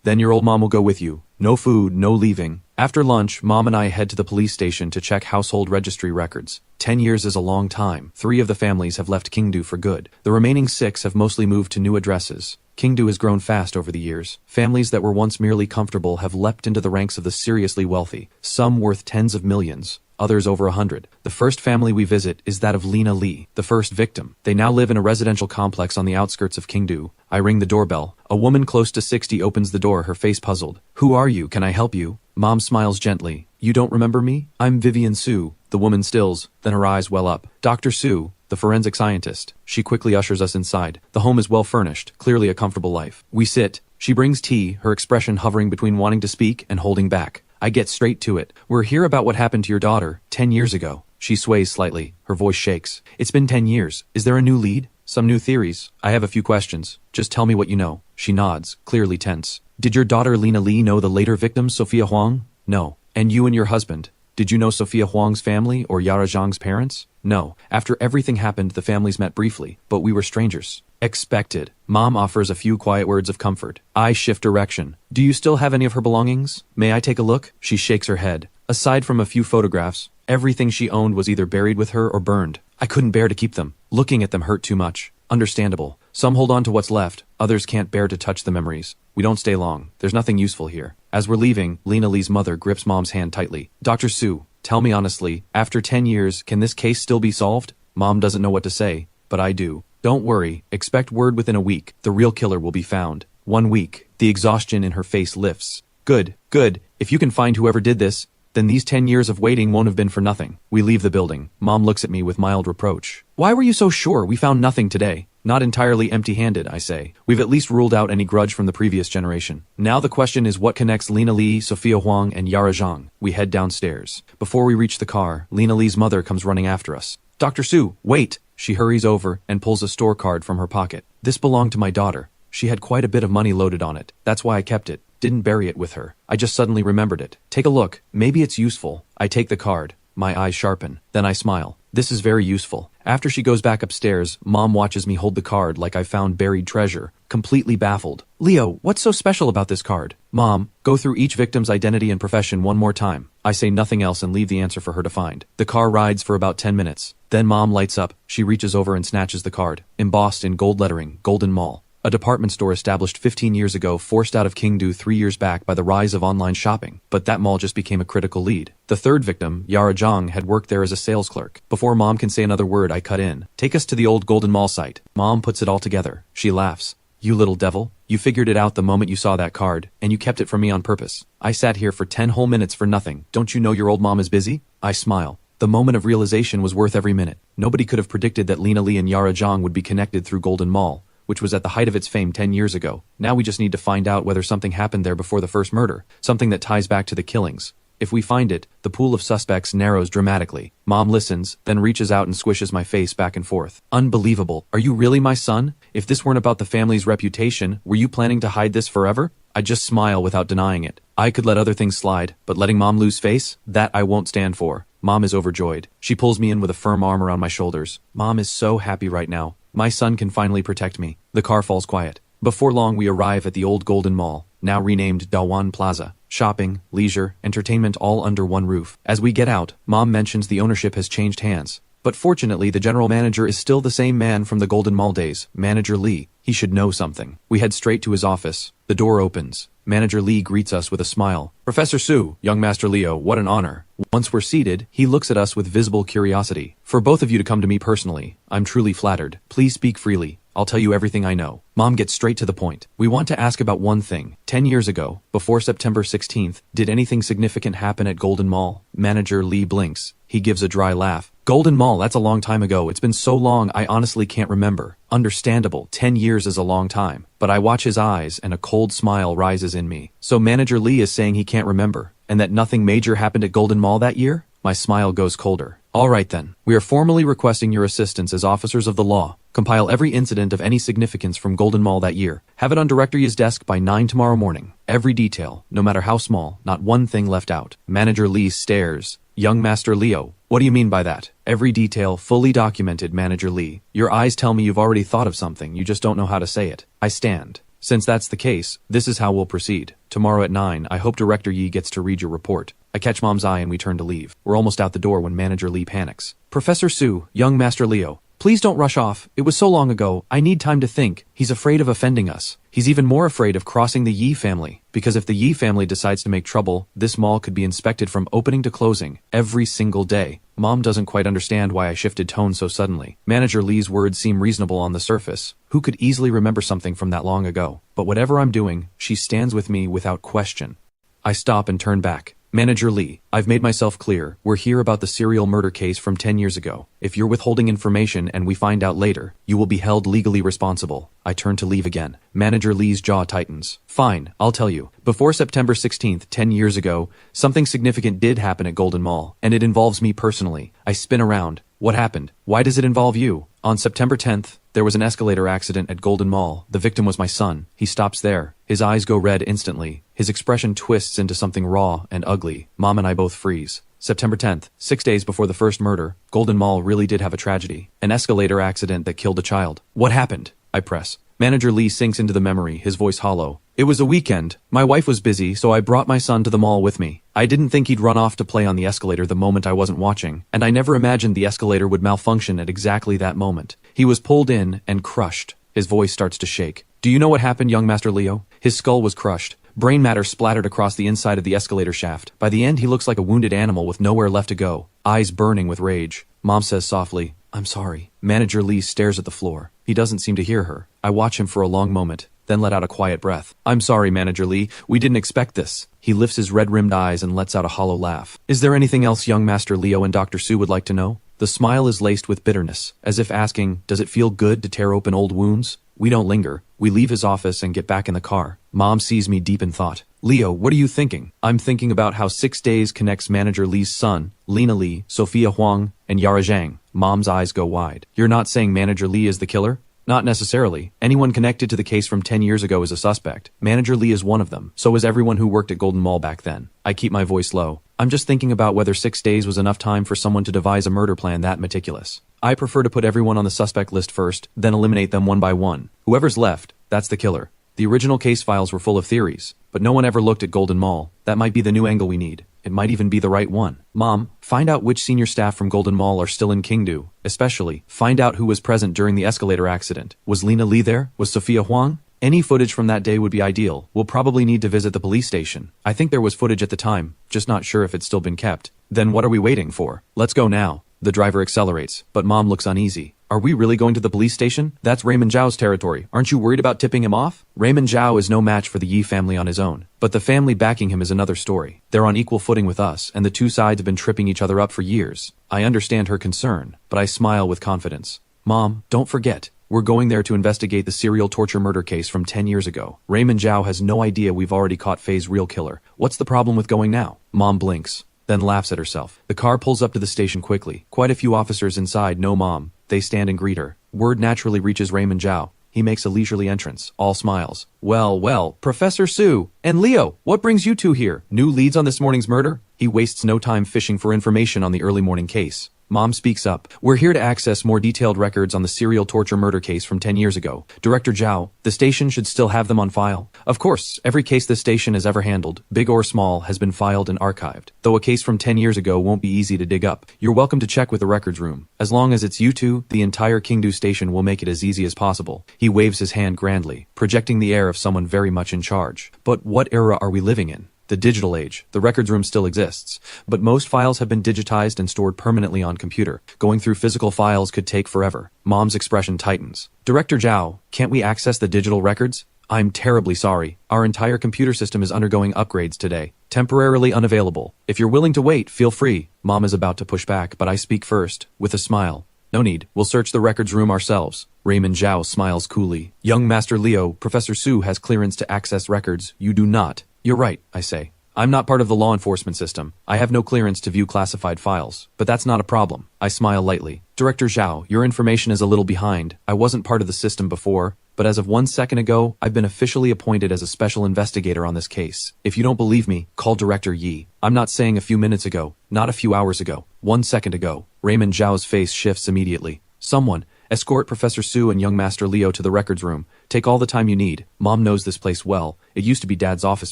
then your old mom will go with you. No food, no leaving. After lunch, Mom and I head to the police station to check household registry records. 10 years is a long time. 3 of the families have left Kingdu for good. The remaining 6 have mostly moved to new addresses. Kingdu has grown fast over the years. Families that were once merely comfortable have leapt into the ranks of the seriously wealthy, some worth tens of millions, others over 100. The first family we visit is that of Lena Lee, the first victim. They now live in a residential complex on the outskirts of Kingdu. I ring the doorbell. A woman close to 60 opens the door, her face puzzled. Who are you? Can I help you? Mom smiles gently. You don't remember me? I'm Vivian Su. The woman stills, then her eyes well up. Dr. Su, the forensic scientist. She quickly ushers us inside. The home is well furnished, clearly a comfortable life. We sit. She brings tea, her expression hovering between wanting to speak and holding back. I get straight to it. We're here about what happened to your daughter 10 years ago. She sways slightly. Her voice shakes. It's been 10 years. Is there a new lead? Some new theories? I have a few questions. Just tell me what you know. She nods, clearly tense. Did your daughter Lena Lee know the later victim, Sophia Huang? No. And you and your husband? Did you know Sophia Huang's family or Yara Zhang's parents? No. After everything happened, the families met briefly, but we were strangers. Expected. Mom offers a few quiet words of comfort. I shift direction. Do you still have any of her belongings? May I take a look? She shakes her head. Aside from a few photographs, everything she owned was either buried with her or burned. I couldn't bear to keep them. Looking at them hurt too much. Understandable. Some hold on to what's left. Others can't bear to touch the memories. We don't stay long. There's nothing useful here. As we're leaving, Lena Lee's mother grips Mom's hand tightly. Dr. Su, tell me honestly, after 10 years, can this case still be solved? Mom doesn't know what to say, but I do. Don't worry. Expect word within a week. The real killer will be found. 1 week. The exhaustion in her face lifts. Good, good. If you can find whoever did this, then these 10 years of waiting won't have been for nothing. We leave the building. Mom looks at me with mild reproach. Why were you so sure we found nothing today? Not entirely empty-handed, I say. We've at least ruled out any grudge from the previous generation. Now the question is what connects Lena Lee, Sophia Huang, and Yara Zhang. We head downstairs. Before we reach the car, Lena Lee's mother comes running after us. Dr. Su, wait! She hurries over and pulls a store card from her pocket. This belonged to my daughter. She had quite a bit of money loaded on it. That's why I kept it. Didn't bury it with her. I just suddenly remembered it. Take a look. Maybe it's useful. I take the card. My eyes sharpen. Then I smile. This is very useful. After she goes back upstairs, Mom watches me hold the card like I found buried treasure, completely baffled. Leo, what's so special about this card? Mom, go through each victim's identity and profession one more time. I say nothing else and leave the answer for her to find. The car rides for about 10 minutes. Then Mom lights up. She reaches over and snatches the card. Embossed in gold lettering, Golden Mall. A department store established 15 years ago, forced out of Kingdu 3 years back by the rise of online shopping. But that mall just became a critical lead. The third victim, Yara Zhang, had worked there as a sales clerk. Before Mom can say another word, I cut in. Take us to the old Golden Mall site. Mom puts it all together. She laughs. You little devil. You figured it out the moment you saw that card, and you kept it from me on purpose. I sat here for 10 whole minutes for nothing. Don't you know your old mom is busy? I smile. The moment of realization was worth every minute. Nobody could have predicted that Lena Lee and Yara Zhang would be connected through Golden Mall, which was at the height of its fame 10 years ago. Now we just need to find out whether something happened there before the first murder, something that ties back to the killings. If we find it, the pool of suspects narrows dramatically. Mom listens, then reaches out and squishes my face back and forth. Unbelievable. Are you really my son? If this weren't about the family's reputation, were you planning to hide this forever? I just smile without denying it. I could let other things slide, but letting Mom lose face? That I won't stand for. Mom is overjoyed. She pulls me in with a firm arm around my shoulders. Mom is so happy right now. My son can finally protect me. The car falls quiet. Before long we arrive at the old Golden Mall, now renamed Dawan Plaza. Shopping, leisure, entertainment all under one roof. As we get out, Mom mentions the ownership has changed hands. But fortunately the general manager is still the same man from the Golden Mall days, Manager Lee. He should know something. We head straight to his office. The door opens. Manager Lee greets us with a smile. Professor Su, young Master Leo, what an honor. Once we're seated, he looks at us with visible curiosity. For both of you to come to me personally, I'm truly flattered. Please speak freely. I'll tell you everything I know. Mom gets straight to the point. We want to ask about one thing. 10 years ago, before September 16th, did anything significant happen at Golden Mall? Manager Lee blinks. He gives a dry laugh. Golden Mall, that's a long time ago. It's been so long I honestly can't remember. Understandable, 10 years is a long time. But I watch his eyes and a cold smile rises in me. So Manager Lee is saying he can't remember, and that nothing major happened at Golden Mall that year? My smile goes colder. Alright then. We are formally requesting your assistance as officers of the law. Compile every incident of any significance from Golden Mall that year. Have it on Director Yi's desk by 9 tomorrow morning. Every detail, no matter how small, not one thing left out. Manager Lee stares. Young Master Leo, what do you mean by that? Every detail, fully documented, Manager Lee. Your eyes tell me you've already thought of something, you just don't know how to say it. I stand. Since that's the case, this is how we'll proceed. Tomorrow at 9, I hope Director Yi gets to read your report. I catch Mom's eye and we turn to leave. We're almost out the door when Manager Lee panics. Professor Su, young Master Leo, please don't rush off. It was so long ago, I need time to think. He's afraid of offending us. He's even more afraid of crossing the Yi family. Because if the Yi family decides to make trouble, this mall could be inspected from opening to closing, every single day. Mom doesn't quite understand why I shifted tone so suddenly. Manager Lee's words seem reasonable on the surface. Who could easily remember something from that long ago? But whatever I'm doing, she stands with me without question. I stop and turn back. Manager Lee, I've made myself clear. We're here about the serial murder case from 10 years ago. If you're withholding information and we find out later, you will be held legally responsible. I turn to leave again. Manager Lee's jaw tightens. Fine, I'll tell you. Before September 16th, 10 years ago, something significant did happen at Golden Mall, and it involves me personally. I spin around. What happened? Why does it involve you? On September 10th, there was an escalator accident at Golden Mall. The victim was my son. He stops there. His eyes go red instantly. His expression twists into something raw and ugly. Mom and I both freeze. September 10th, 6 days before the first murder, Golden Mall really did have a tragedy. An escalator accident that killed a child. What happened? I press. Manager Lee sinks into the memory, his voice hollow. It was a weekend. My wife was busy, so I brought my son to the mall with me. I didn't think he'd run off to play on the escalator the moment I wasn't watching, and I never imagined the escalator would malfunction at exactly that moment. He was pulled in and crushed. His voice starts to shake. Do you know what happened, young Master Leo? His skull was crushed. Brain matter splattered across the inside of the escalator shaft. By the end, he looks like a wounded animal with nowhere left to go, eyes burning with rage. Mom says softly, I'm sorry. Manager Lee stares at the floor. He doesn't seem to hear her. I watch him for a long moment, then let out a quiet breath. I'm sorry, Manager Lee. We didn't expect this. He lifts his red-rimmed eyes and lets out a hollow laugh. Is there anything else young Master Leo and Dr. Su would like to know? The smile is laced with bitterness, as if asking, does it feel good to tear open old wounds? We don't linger. We leave his office and get back in the car. Mom sees me deep in thought. Leo, what are you thinking? I'm thinking about how 6 days connects Manager Lee's son, Lena Lee, Sophia Huang, and Yara Zhang. Mom's eyes go wide. You're not saying Manager Lee is the killer? Not necessarily. Anyone connected to the case from 10 years ago is a suspect. Manager Lee is one of them. So is everyone who worked at Golden Mall back then. I keep my voice low. I'm just thinking about whether 6 days was enough time for someone to devise a murder plan that meticulous. I prefer to put everyone on the suspect list first, then eliminate them one by one. Whoever's left, that's the killer. The original case files were full of theories, but no one ever looked at Golden Mall. That might be the new angle we need. It might even be the right one. Mom, find out which senior staff from Golden Mall are still in Kingdo. Especially, find out who was present during the escalator accident. Was Lena Lee there? Was Sophia Huang? Any footage from that day would be ideal. We'll probably need to visit the police station. I think there was footage at the time, just not sure if it's still been kept. Then what are we waiting for? Let's go now. The driver accelerates, but Mom looks uneasy. Are we really going to the police station? That's Raymond Zhao's territory. Aren't you worried about tipping him off? Raymond Zhao is no match for the Yi family on his own. But the family backing him is another story. They're on equal footing with us, and the two sides have been tripping each other up for years. I understand her concern, but I smile with confidence. Mom, don't forget. We're going there to investigate the serial torture murder case from 10 years ago. Raymond Zhao has no idea we've already caught Faye's real killer. What's the problem with going now? Mom blinks, then laughs at herself. The car pulls up to the station quickly. Quite a few officers inside know Mom. They stand and greet her. Word naturally reaches Raymond Zhao. He makes a leisurely entrance, all smiles. Well, Professor Su and Leo, what brings you two here? New leads on this morning's murder? He wastes no time fishing for information on the early morning case. Mom speaks up. We're here to access more detailed records on the serial torture murder case from 10 years ago. Director Zhao, the station should still have them on file. Of course, every case this station has ever handled, big or small, has been filed and archived. Though a case from 10 years ago won't be easy to dig up. You're welcome to check with the records room. As long as it's you two, the entire Kingdo station will make it as easy as possible. He waves his hand grandly, projecting the air of someone very much in charge. But what era are we living in? The digital age. The records room still exists, but most files have been digitized and stored permanently on computer. Going through physical files could take forever. Mom's expression tightens. Director Zhao, can't we access the digital records? I'm terribly sorry. Our entire computer system is undergoing upgrades today. Temporarily unavailable. If you're willing to wait, feel free. Mom is about to push back, but I speak first, with a smile. No need. We'll search the records room ourselves. Raymond Zhao smiles coolly. Young Master Leo, Professor Su has clearance to access records. You do not. You're right, I say. I'm not part of the law enforcement system. I have no clearance to view classified files. But that's not a problem. I smile lightly. Director Zhao, your information is a little behind. I wasn't part of the system before, but as of 1 second ago, I've been officially appointed as a special investigator on this case. If you don't believe me, call Director Yi. I'm not saying a few minutes ago, not a few hours ago, 1 second ago. Raymond Zhao's face shifts immediately. Someone, escort Professor Su and young Master Leo to the records room. Take all the time you need. Mom knows this place well. It used to be Dad's office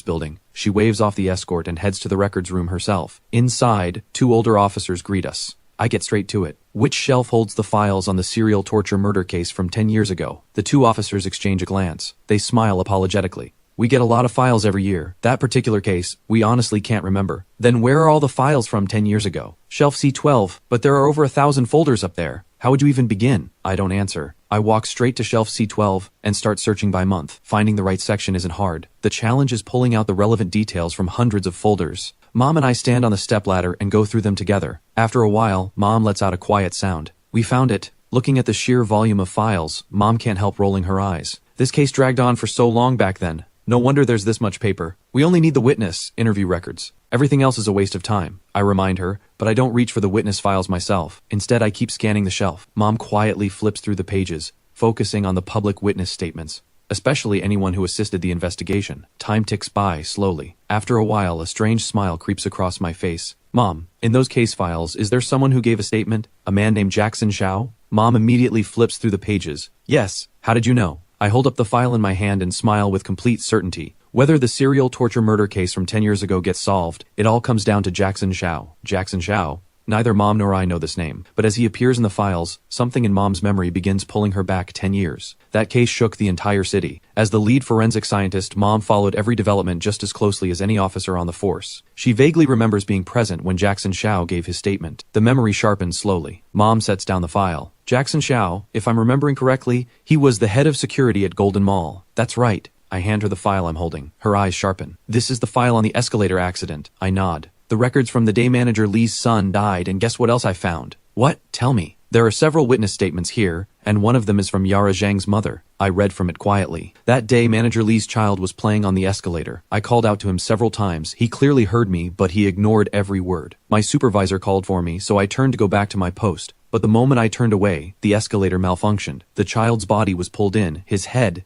building. She waves off the escort and heads to the records room herself. Inside, 2 older officers greet us. I get straight to it. Which shelf holds the files on the serial torture murder case from 10 years ago? The 2 officers exchange a glance. They smile apologetically. We get a lot of files every year. That particular case, we honestly can't remember. Then where are all the files from 10 years ago? Shelf C12, but there are over 1,000 folders up there. How would you even begin? I don't answer. I walk straight to shelf C12 and start searching by month. Finding the right section isn't hard. The challenge is pulling out the relevant details from hundreds of folders. Mom and I stand on the stepladder and go through them together. After a while, Mom lets out a quiet sound. We found it. Looking at the sheer volume of files, Mom can't help rolling her eyes. This case dragged on for so long back then. No wonder there's this much paper. We only need the witness, interview records. Everything else is a waste of time. I remind her, but I don't reach for the witness files myself. Instead, I keep scanning the shelf. Mom quietly flips through the pages, focusing on the public witness statements, especially anyone who assisted the investigation. Time ticks by slowly. After a while, a strange smile creeps across my face. Mom, in those case files, is there someone who gave a statement? A man named Jackson Xiao? Mom immediately flips through the pages. Yes. How did you know? I hold up the file in my hand and smile with complete certainty. Whether the serial torture murder case from 10 years ago gets solved, it all comes down to Jackson Xiao. Jackson Xiao? Neither Mom nor I know this name, but as he appears in the files, something in Mom's memory begins pulling her back 10 years. That case shook the entire city. As the lead forensic scientist, Mom followed every development just as closely as any officer on the force. She vaguely remembers being present when Jackson Xiao gave his statement. The memory sharpens slowly. Mom sets down the file. Jackson Xiao, if I'm remembering correctly, he was the head of security at Golden Mall. That's right. I hand her the file I'm holding. Her eyes sharpen. This is the file on the escalator accident. I nod. The records from the day manager Lee's son died, and guess what else I found? What? Tell me. There are several witness statements here, and one of them is from Yara Zhang's mother. I read from it quietly. That day, Manager Lee's child was playing on the escalator. I called out to him several times. He clearly heard me, but he ignored every word. My supervisor called for me, so I turned to go back to my post. But the moment I turned away, the escalator malfunctioned. The child's body was pulled in. His head,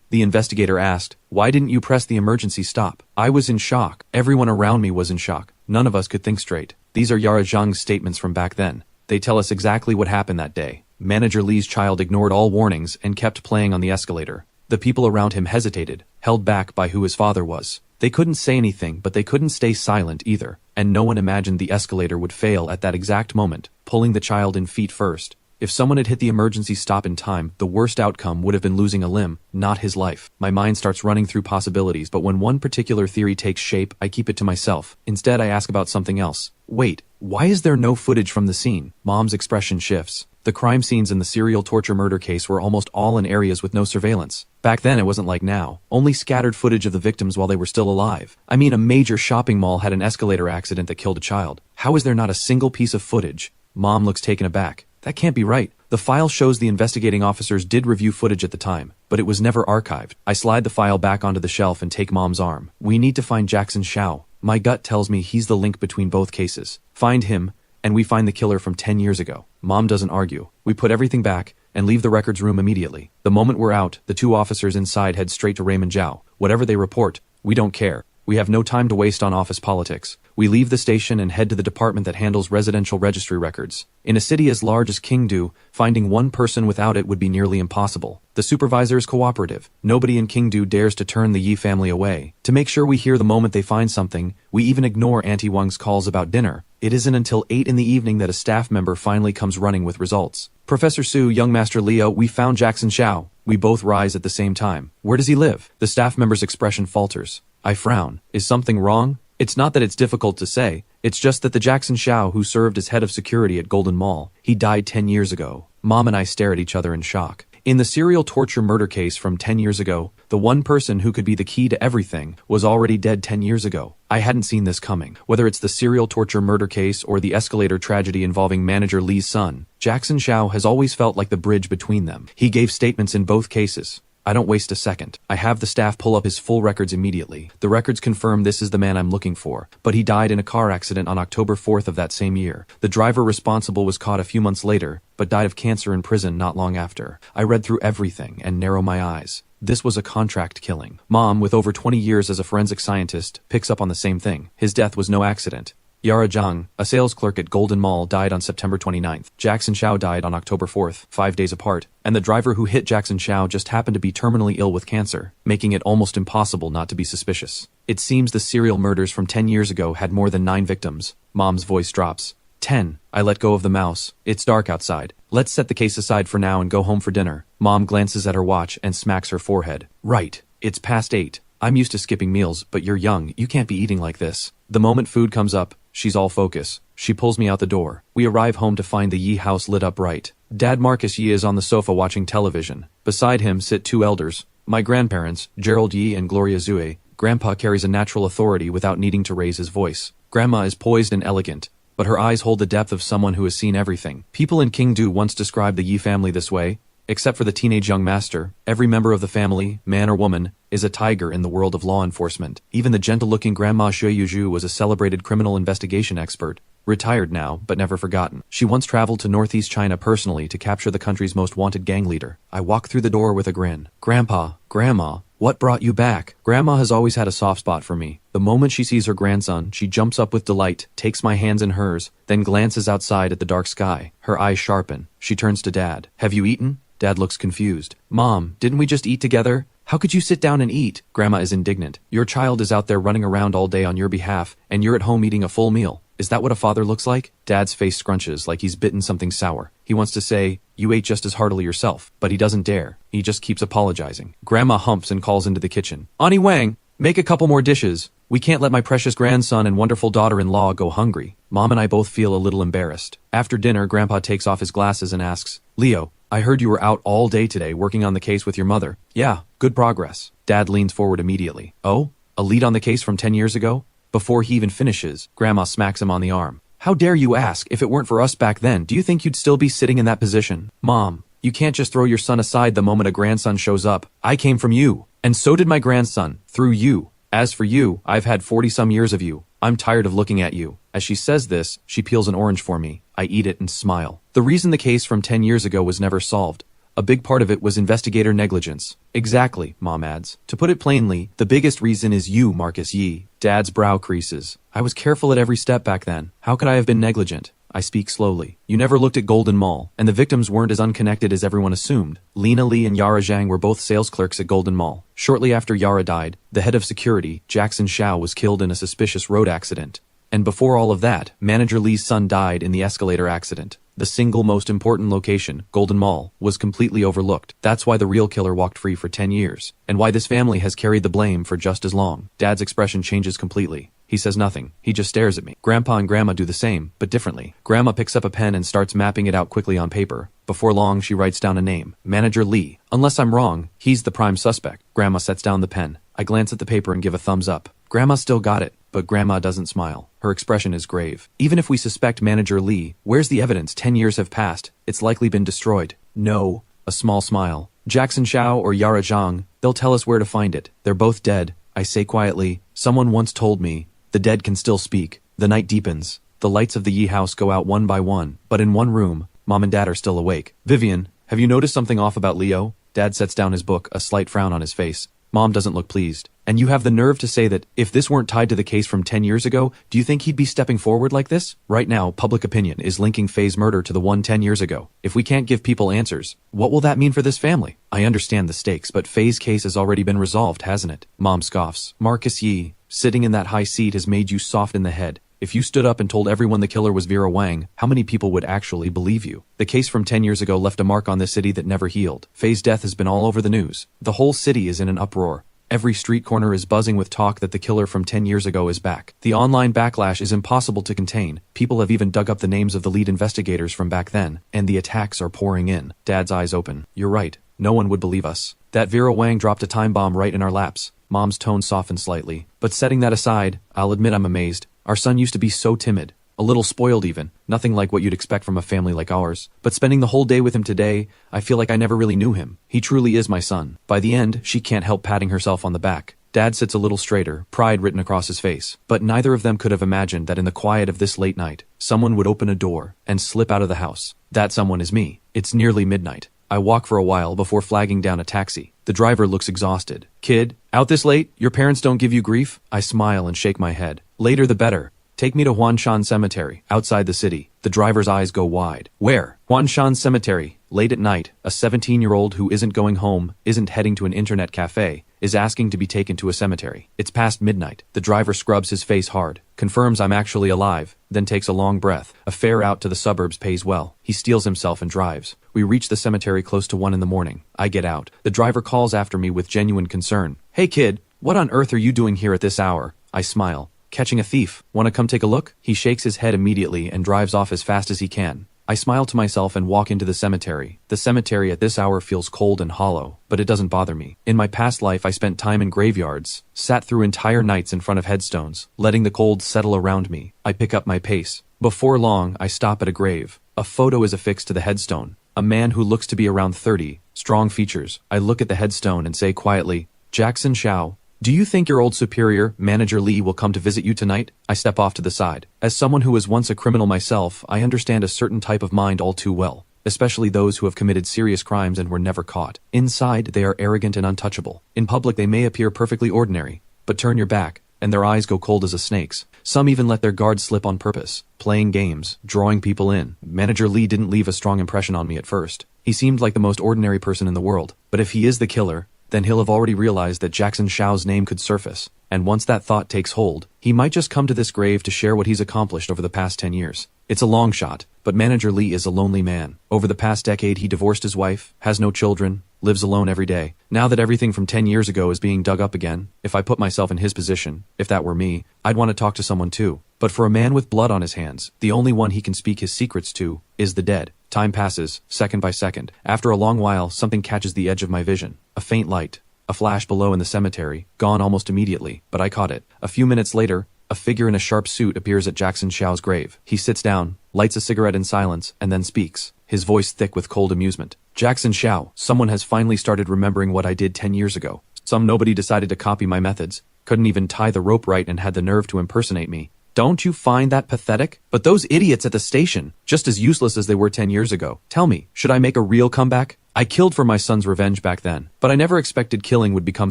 the investigator asked, "Why didn't you press the emergency stop?" I was in shock. Everyone around me was in shock. None of us could think straight. These are Yara Zhang's statements from back then. They tell us exactly what happened that day. Manager Lee's child ignored all warnings and kept playing on the escalator. The people around him hesitated, held back by who his father was. They couldn't say anything, but they couldn't stay silent either, and no one imagined the escalator would fail at that exact moment, pulling the child in feet first. If someone had hit the emergency stop in time, the worst outcome would have been losing a limb, not his life. My mind starts running through possibilities, but when one particular theory takes shape, I keep it to myself. Instead, I ask about something else. Wait, why is there no footage from the scene? Mom's expression shifts. The crime scenes in the serial torture murder case were almost all in areas with no surveillance. Back then, it wasn't like now. Only scattered footage of the victims while they were still alive. I mean, a major shopping mall had an escalator accident that killed a child. How is there not a single piece of footage? Mom looks taken aback. That can't be right. The file shows the investigating officers did review footage at the time, but it was never archived. I slide the file back onto the shelf and take Mom's arm. We need to find Jackson Xiao. My gut tells me he's the link between both cases. Find him, and we find the killer from 10 years ago. Mom doesn't argue. We put everything back and leave the records room immediately. The moment we're out, the 2 officers inside head straight to Raymond Zhao. Whatever they report, we don't care. We have no time to waste on office politics. We leave the station and head to the department that handles residential registry records. In a city as large as Qingdu, finding one person without it would be nearly impossible. The supervisor is cooperative. Nobody in Qingdu dares to turn the Yi family away. To make sure we hear the moment they find something, we even ignore Auntie Wang's calls about dinner. It isn't until 8 in the evening that a staff member finally comes running with results. Professor Su, young Master Leo, we found Jackson Xiao. We both rise at the same time. Where does he live? The staff member's expression falters. I frown. Is something wrong? It's not that it's difficult to say. It's just that the Jackson Xiao who served as head of security at Golden Mall, he died 10 years ago. Mom and I stare at each other in shock. In the serial torture murder case from 10 years ago, the one person who could be the key to everything was already dead 10 years ago. I hadn't seen this coming. Whether it's the serial torture murder case or the escalator tragedy involving Manager Lee's son, Jackson Xiao has always felt like the bridge between them. He gave statements in both cases. I don't waste a second. I have the staff pull up his full records immediately. The records confirm this is the man I'm looking for, but he died in a car accident on October 4th of that same year. The driver responsible was caught a few months later, but died of cancer in prison not long after. I read through everything and narrowed my eyes. This was a contract killing. Mom, with over 20 years as a forensic scientist, picks up on the same thing. His death was no accident. Yara Zhang, a sales clerk at Golden Mall, died on September 29th. Jackson Xiao died on October 4th, 5 days apart, and the driver who hit Jackson Xiao just happened to be terminally ill with cancer, making it almost impossible not to be suspicious. It seems the serial murders from 10 years ago had more than 9 victims. Mom's voice drops. 10. I let go of the mouse. It's dark outside. Let's set the case aside for now and go home for dinner. Mom glances at her watch and smacks her forehead. Right. It's past 8. I'm used to skipping meals, but you're young. You can't be eating like this. The moment food comes up, she's all focus. She pulls me out the door. We arrive home to find the Yi house lit up bright. Dad Marcus Yi is on the sofa watching television. Beside him sit 2 elders. My grandparents, Gerald Yi and Gloria Zue. Grandpa carries a natural authority without needing to raise his voice. Grandma is poised and elegant, but her eyes hold the depth of someone who has seen everything. People in Kingdu once described the Yi family this way. Except for the teenage young master, every member of the family, man or woman, is a tiger in the world of law enforcement. Even the gentle-looking Grandma Xue Yuzhu was a celebrated criminal investigation expert, retired now, but never forgotten. She once traveled to northeast China personally to capture the country's most wanted gang leader. I walk through the door with a grin. Grandpa, Grandma, what brought you back? Grandma has always had a soft spot for me. The moment she sees her grandson, she jumps up with delight, takes my hands in hers, then glances outside at the dark sky. Her eyes sharpen. She turns to Dad. Have you eaten? Dad looks confused. Mom, didn't we just eat together? How could you sit down and eat? Grandma is indignant. Your child is out there running around all day on your behalf, and you're at home eating a full meal. Is that what a father looks like? Dad's face scrunches like he's bitten something sour. He wants to say, you ate just as heartily yourself, but he doesn't dare. He just keeps apologizing. Grandma humps and calls into the kitchen. Auntie Wang, make a couple more dishes. We can't let my precious grandson and wonderful daughter-in-law go hungry. Mom and I both feel a little embarrassed. After dinner, Grandpa takes off his glasses and asks, Leo, I heard you were out all day today working on the case with your mother. Yeah, good progress. Dad leans forward immediately. Oh, a lead on the case from 10 years ago? Before he even finishes, Grandma smacks him on the arm. How dare you ask? If it weren't for us back then, do you think you'd still be sitting in that position? Mom, you can't just throw your son aside the moment a grandson shows up. I came from you, and so did my grandson, through you. As for you, I've had 40-some years of you. I'm tired of looking at you. As she says this, she peels an orange for me. I eat it and smile. The reason the case from 10 years ago was never solved. A big part of it was investigator negligence. Exactly, Mom adds. To put it plainly, the biggest reason is you, Marcus Yi. Dad's brow creases. I was careful at every step back then. How could I have been negligent? I speak slowly. You never looked at Golden Mall, and the victims weren't as unconnected as everyone assumed. Lena Li and Yara Zhang were both sales clerks at Golden Mall. Shortly after Yara died, the head of security, Jackson Xiao, was killed in a suspicious road accident. And before all of that, Manager Li's son died in the escalator accident. The single most important location, Golden Mall, was completely overlooked. That's why the real killer walked free for 10 years, and why this family has carried the blame for just as long. Dad's expression changes completely. He says nothing. He just stares at me. Grandpa and Grandma do the same, but differently. Grandma picks up a pen and starts mapping it out quickly on paper. Before long, she writes down a name. Manager Li. Unless I'm wrong, he's the prime suspect. Grandma sets down the pen. I glance at the paper and give a thumbs up. Grandma still got it, but Grandma doesn't smile. Her expression is grave. Even if we suspect Manager Li, where's the evidence? 10 years have passed. It's likely been destroyed. No. A small smile. Jackson Xiao or Yara Zhang, they'll tell us where to find it. They're both dead. I say quietly, someone once told me, the dead can still speak. The night deepens. The lights of the Yi house go out one by one, but in one room, Mom and Dad are still awake. Vivian, have you noticed something off about Leo? Dad sets down his book, a slight frown on his face. Mom doesn't look pleased. And you have the nerve to say that if this weren't tied to the case from 10 years ago, do you think he'd be stepping forward like this? Right now, public opinion is linking Faye's murder to the one 10 years ago. If we can't give people answers, what will that mean for this family? I understand the stakes, but Faye's case has already been resolved, hasn't it? Mom scoffs. Marcus Yi, sitting in that high seat has made you soft in the head. If you stood up and told everyone the killer was Vera Wang, how many people would actually believe you? The case from 10 years ago left a mark on this city that never healed. Faye's death has been all over the news. The whole city is in an uproar. Every street corner is buzzing with talk that the killer from 10 years ago is back. The online backlash is impossible to contain. People have even dug up the names of the lead investigators from back then, and the attacks are pouring in. Dad's eyes open. You're right. No one would believe us. That Vera Wang dropped a time bomb right in our laps. Mom's tone softens slightly. But setting that aside, I'll admit I'm amazed. Our son used to be so timid. A little spoiled even, nothing like what you'd expect from a family like ours. But spending the whole day with him today, I feel like I never really knew him. He truly is my son. By the end, she can't help patting herself on the back. Dad sits a little straighter, pride written across his face. But neither of them could have imagined that in the quiet of this late night, someone would open a door and slip out of the house. That someone is me. It's nearly midnight. I walk for a while before flagging down a taxi. The driver looks exhausted. Kid, out this late? Your parents don't give you grief? I smile and shake my head. Later the better. Take me to Huanshan Cemetery, outside the city. The driver's eyes go wide. Where? Huanshan Cemetery. Late at night, a 17-year-old who isn't going home, isn't heading to an internet cafe, is asking to be taken to a cemetery. It's past midnight. The driver scrubs his face hard, confirms I'm actually alive, then takes a long breath. A fare out to the suburbs pays well. He steels himself and drives. We reach the cemetery close to 1 in the morning. I get out. The driver calls after me with genuine concern. Hey kid, what on earth are you doing here at this hour? I smile. Catching a thief. Wanna come take a look? He shakes his head immediately and drives off as fast as he can. I smile to myself and walk into the cemetery. The cemetery at this hour feels cold and hollow, but it doesn't bother me. In my past life I spent time in graveyards, sat through entire nights in front of headstones, letting the cold settle around me. I pick up my pace. Before long, I stop at a grave. A photo is affixed to the headstone. A man who looks to be around 30, strong features. I look at the headstone and say quietly, Jackson Xiao. Do you think your old superior, Manager Lee, will come to visit you tonight? I step off to the side. As someone who was once a criminal myself, I understand a certain type of mind all too well, especially those who have committed serious crimes and were never caught. Inside, they are arrogant and untouchable. In public, they may appear perfectly ordinary, but turn your back, and their eyes go cold as a snake's. Some even let their guard slip on purpose, playing games, drawing people in. Manager Lee didn't leave a strong impression on me at first. He seemed like the most ordinary person in the world, but if he is the killer, then he'll have already realized that Jackson Xiao's name could surface. And once that thought takes hold, he might just come to this grave to share what he's accomplished over the past 10 years. It's a long shot, but Manager Lee is a lonely man. Over the past decade, he divorced his wife, has no children, lives alone every day. Now that everything from 10 years ago is being dug up again, if I put myself in his position, if that were me, I'd want to talk to someone too. But for a man with blood on his hands, the only one he can speak his secrets to is the dead. Time passes, second by second. After a long while, something catches the edge of my vision. A faint light. A flash below in the cemetery, gone almost immediately, but I caught it. A few minutes later, a figure in a sharp suit appears at Jackson Xiao's grave. He sits down, lights a cigarette in silence, and then speaks, his voice thick with cold amusement. Jackson Xiao, someone has finally started remembering what I did 10 years ago. Some nobody decided to copy my methods, couldn't even tie the rope right and had the nerve to impersonate me. Don't you find that pathetic? But those idiots at the station, just as useless as they were 10 years ago. Tell me, should I make a real comeback? I killed for my son's revenge back then, but I never expected killing would become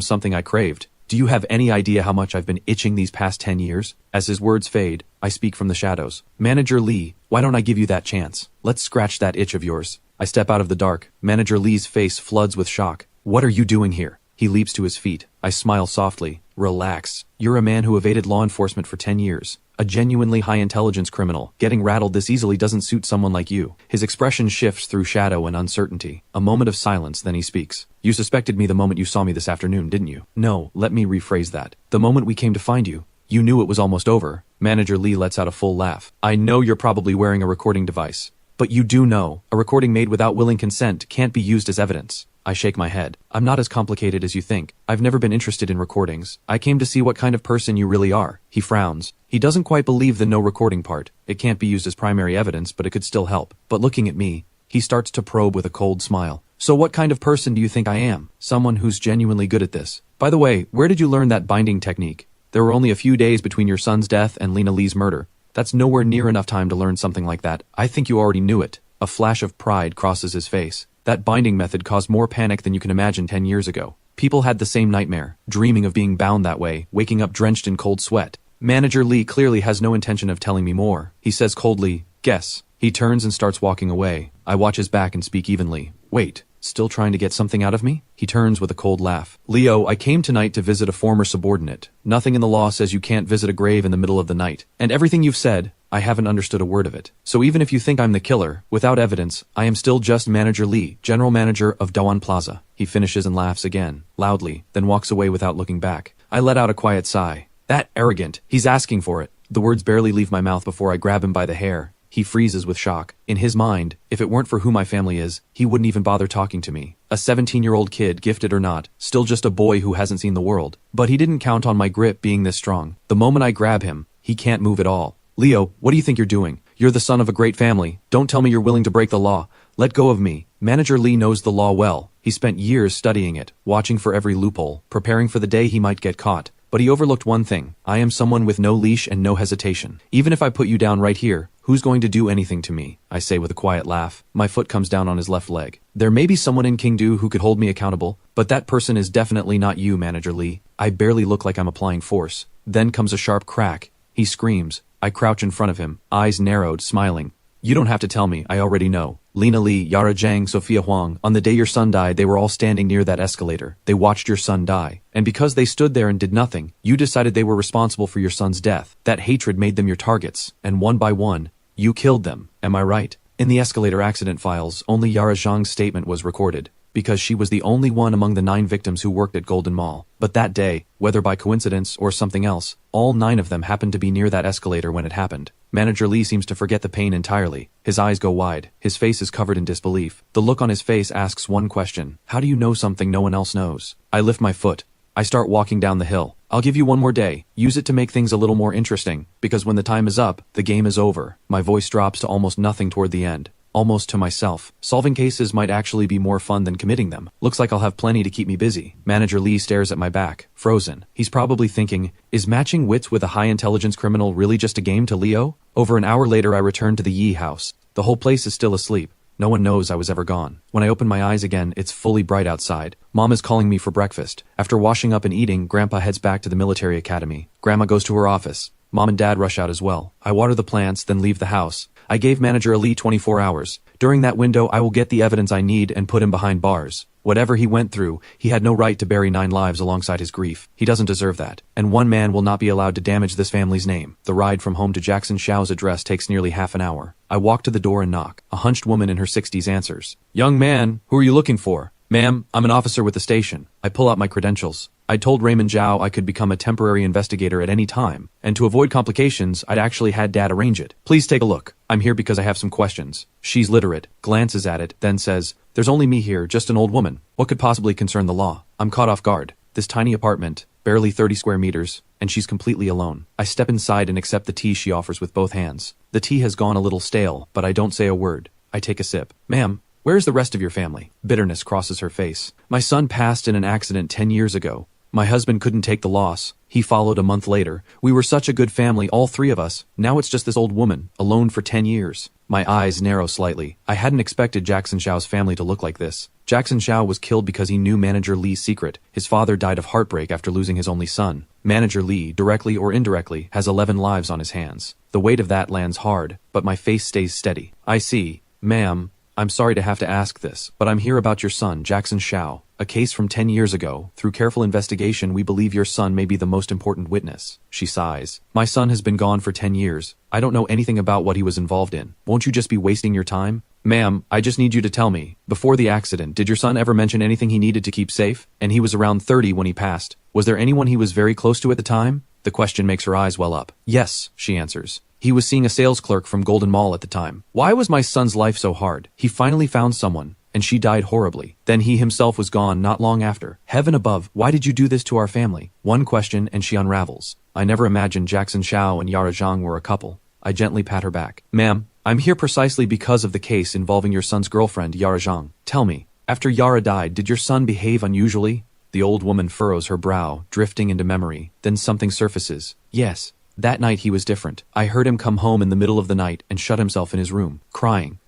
something I craved. Do you have any idea how much I've been itching these past 10 years? As his words fade, I speak from the shadows. Manager Lee, why don't I give you that chance? Let's scratch that itch of yours. I step out of the dark. Manager Lee's face floods with shock. What are you doing here? He leaps to his feet. I smile softly. Relax. You're a man who evaded law enforcement for 10 years. A genuinely high-intelligence criminal. Getting rattled this easily doesn't suit someone like you. His expression shifts through shadow and uncertainty. A moment of silence, then he speaks. You suspected me the moment you saw me this afternoon, didn't you? No, let me rephrase that. The moment we came to find you, you knew it was almost over. Manager Lee lets out a full laugh. I know you're probably wearing a recording device. But you do know, a recording made without willing consent can't be used as evidence. I shake my head. I'm not as complicated as you think. I've never been interested in recordings. I came to see what kind of person you really are. He frowns. He doesn't quite believe the no recording part. It can't be used as primary evidence, but it could still help. But looking at me, he starts to probe with a cold smile. So what kind of person do you think I am? Someone who's genuinely good at this. By the way, where did you learn that binding technique? There were only a few days between your son's death and Lena Lee's murder. That's nowhere near enough time to learn something like that. I think you already knew it. A flash of pride crosses his face. That binding method caused more panic than you can imagine 10 years ago. People had the same nightmare, dreaming of being bound that way, waking up drenched in cold sweat. Manager Lee clearly has no intention of telling me more. He says coldly, guess. He turns and starts walking away. I watch his back and speak evenly. Wait, still trying to get something out of me? He turns with a cold laugh. Leo, I came tonight to visit a former subordinate. Nothing in the law says you can't visit a grave in the middle of the night. And everything you've said, I haven't understood a word of it. So even if you think I'm the killer, without evidence, I am still just Manager Lee, General Manager of Dawan Plaza. He finishes and laughs again, loudly, then walks away without looking back. I let out a quiet sigh. That arrogant. He's asking for it. The words barely leave my mouth before I grab him by the hair. He freezes with shock. In his mind, if it weren't for who my family is, he wouldn't even bother talking to me. A 17-year-old kid, gifted or not, still just a boy who hasn't seen the world. But he didn't count on my grip being this strong. The moment I grab him, he can't move at all. Leo, what do you think you're doing? You're the son of a great family. Don't tell me you're willing to break the law. Let go of me. Manager Lee knows the law well. He spent years studying it, watching for every loophole, preparing for the day he might get caught. But he overlooked one thing. I am someone with no leash and no hesitation. Even if I put you down right here, who's going to do anything to me? I say with a quiet laugh. My foot comes down on his left leg. There may be someone in Kingdu who could hold me accountable, but that person is definitely not you, Manager Lee. I barely look like I'm applying force. Then comes a sharp crack. He screams. I crouch in front of him, eyes narrowed, smiling. You don't have to tell me, I already know. Lena Lee, Yara Zhang, Sophia Huang, on the day your son died, they were all standing near that escalator. They watched your son die. And because they stood there and did nothing, you decided they were responsible for your son's death. That hatred made them your targets, and one by one, you killed them. Am I right? In the escalator accident files, only Yara Zhang's statement was recorded, because she was the only one among the 9 victims who worked at Golden Mall. But that day, whether by coincidence or something else, all 9 of them happened to be near that escalator when it happened. Manager Lee seems to forget the pain entirely. His eyes go wide. His face is covered in disbelief. The look on his face asks one question. How do you know something no one else knows? I lift my foot. I start walking down the hill. I'll give you one more day. Use it to make things a little more interesting, because when the time is up, the game is over. My voice drops to almost nothing toward the end. Almost to myself. Solving cases might actually be more fun than committing them. Looks like I'll have plenty to keep me busy. Manager Lee stares at my back, frozen. He's probably thinking, is matching wits with a high-intelligence criminal really just a game to Leo? Over an hour later I return to the Yi house. The whole place is still asleep. No one knows I was ever gone. When I open my eyes again, it's fully bright outside. Mom is calling me for breakfast. After washing up and eating, Grandpa heads back to the military academy. Grandma goes to her office. Mom and Dad rush out as well. I water the plants, then leave the house. I gave Manager Ali 24 hours. During that window, I will get the evidence I need and put him behind bars. Whatever he went through, he had no right to bury 9 lives alongside his grief. He doesn't deserve that. And one man will not be allowed to damage this family's name. The ride from home to Jackson Xiao's address takes nearly half an hour. I walk to the door and knock. A hunched woman in her 60s answers. Young man, who are you looking for? Ma'am, I'm an officer with the station. I pull out my credentials. I told Raymond Zhao I could become a temporary investigator at any time, and to avoid complications, I'd actually had Dad arrange it. Please take a look. I'm here because I have some questions. She's literate, glances at it, then says, there's only me here, just an old woman. What could possibly concern the law? I'm caught off guard. This tiny apartment, barely 30 square meters, and she's completely alone. I step inside and accept the tea she offers with both hands. The tea has gone a little stale, but I don't say a word. I take a sip. Ma'am, where is the rest of your family? Bitterness crosses her face. My son passed in an accident 10 years ago. My husband couldn't take the loss. He followed a month later. We were such a good family, all 3 of us. Now it's just this old woman, alone for 10 years. My eyes narrow slightly. I hadn't expected Jackson Xiao's family to look like this. Jackson Xiao was killed because he knew Manager Lee's secret. His father died of heartbreak after losing his only son. Manager Lee, directly or indirectly, has 11 lives on his hands. The weight of that lands hard, but my face stays steady. I see. Ma'am, I'm sorry to have to ask this, but I'm here about your son, Jackson Xiao. A case from 10 years ago. Through careful investigation, we believe your son may be the most important witness. She sighs. My son has been gone for 10 years. I don't know anything about what he was involved in. Won't you just be wasting your time? Ma'am, I just need you to tell me. Before the accident, did your son ever mention anything he needed to keep safe? And he was around 30 when he passed. Was there anyone he was very close to at the time? The question makes her eyes well up. Yes, she answers. He was seeing a sales clerk from Golden Mall at the time. Why was my son's life so hard? He finally found someone, and she died horribly. Then he himself was gone not long after. Heaven above, why did you do this to our family? One question and she unravels. I never imagined Jackson Xiao and Yara Zhang were a couple. I gently pat her back. Ma'am, I'm here precisely because of the case involving your son's girlfriend, Yara Zhang. Tell me, after Yara died, did your son behave unusually? The old woman furrows her brow, drifting into memory. Then something surfaces. Yes. That night he was different. I heard him come home in the middle of the night and shut himself in his room, crying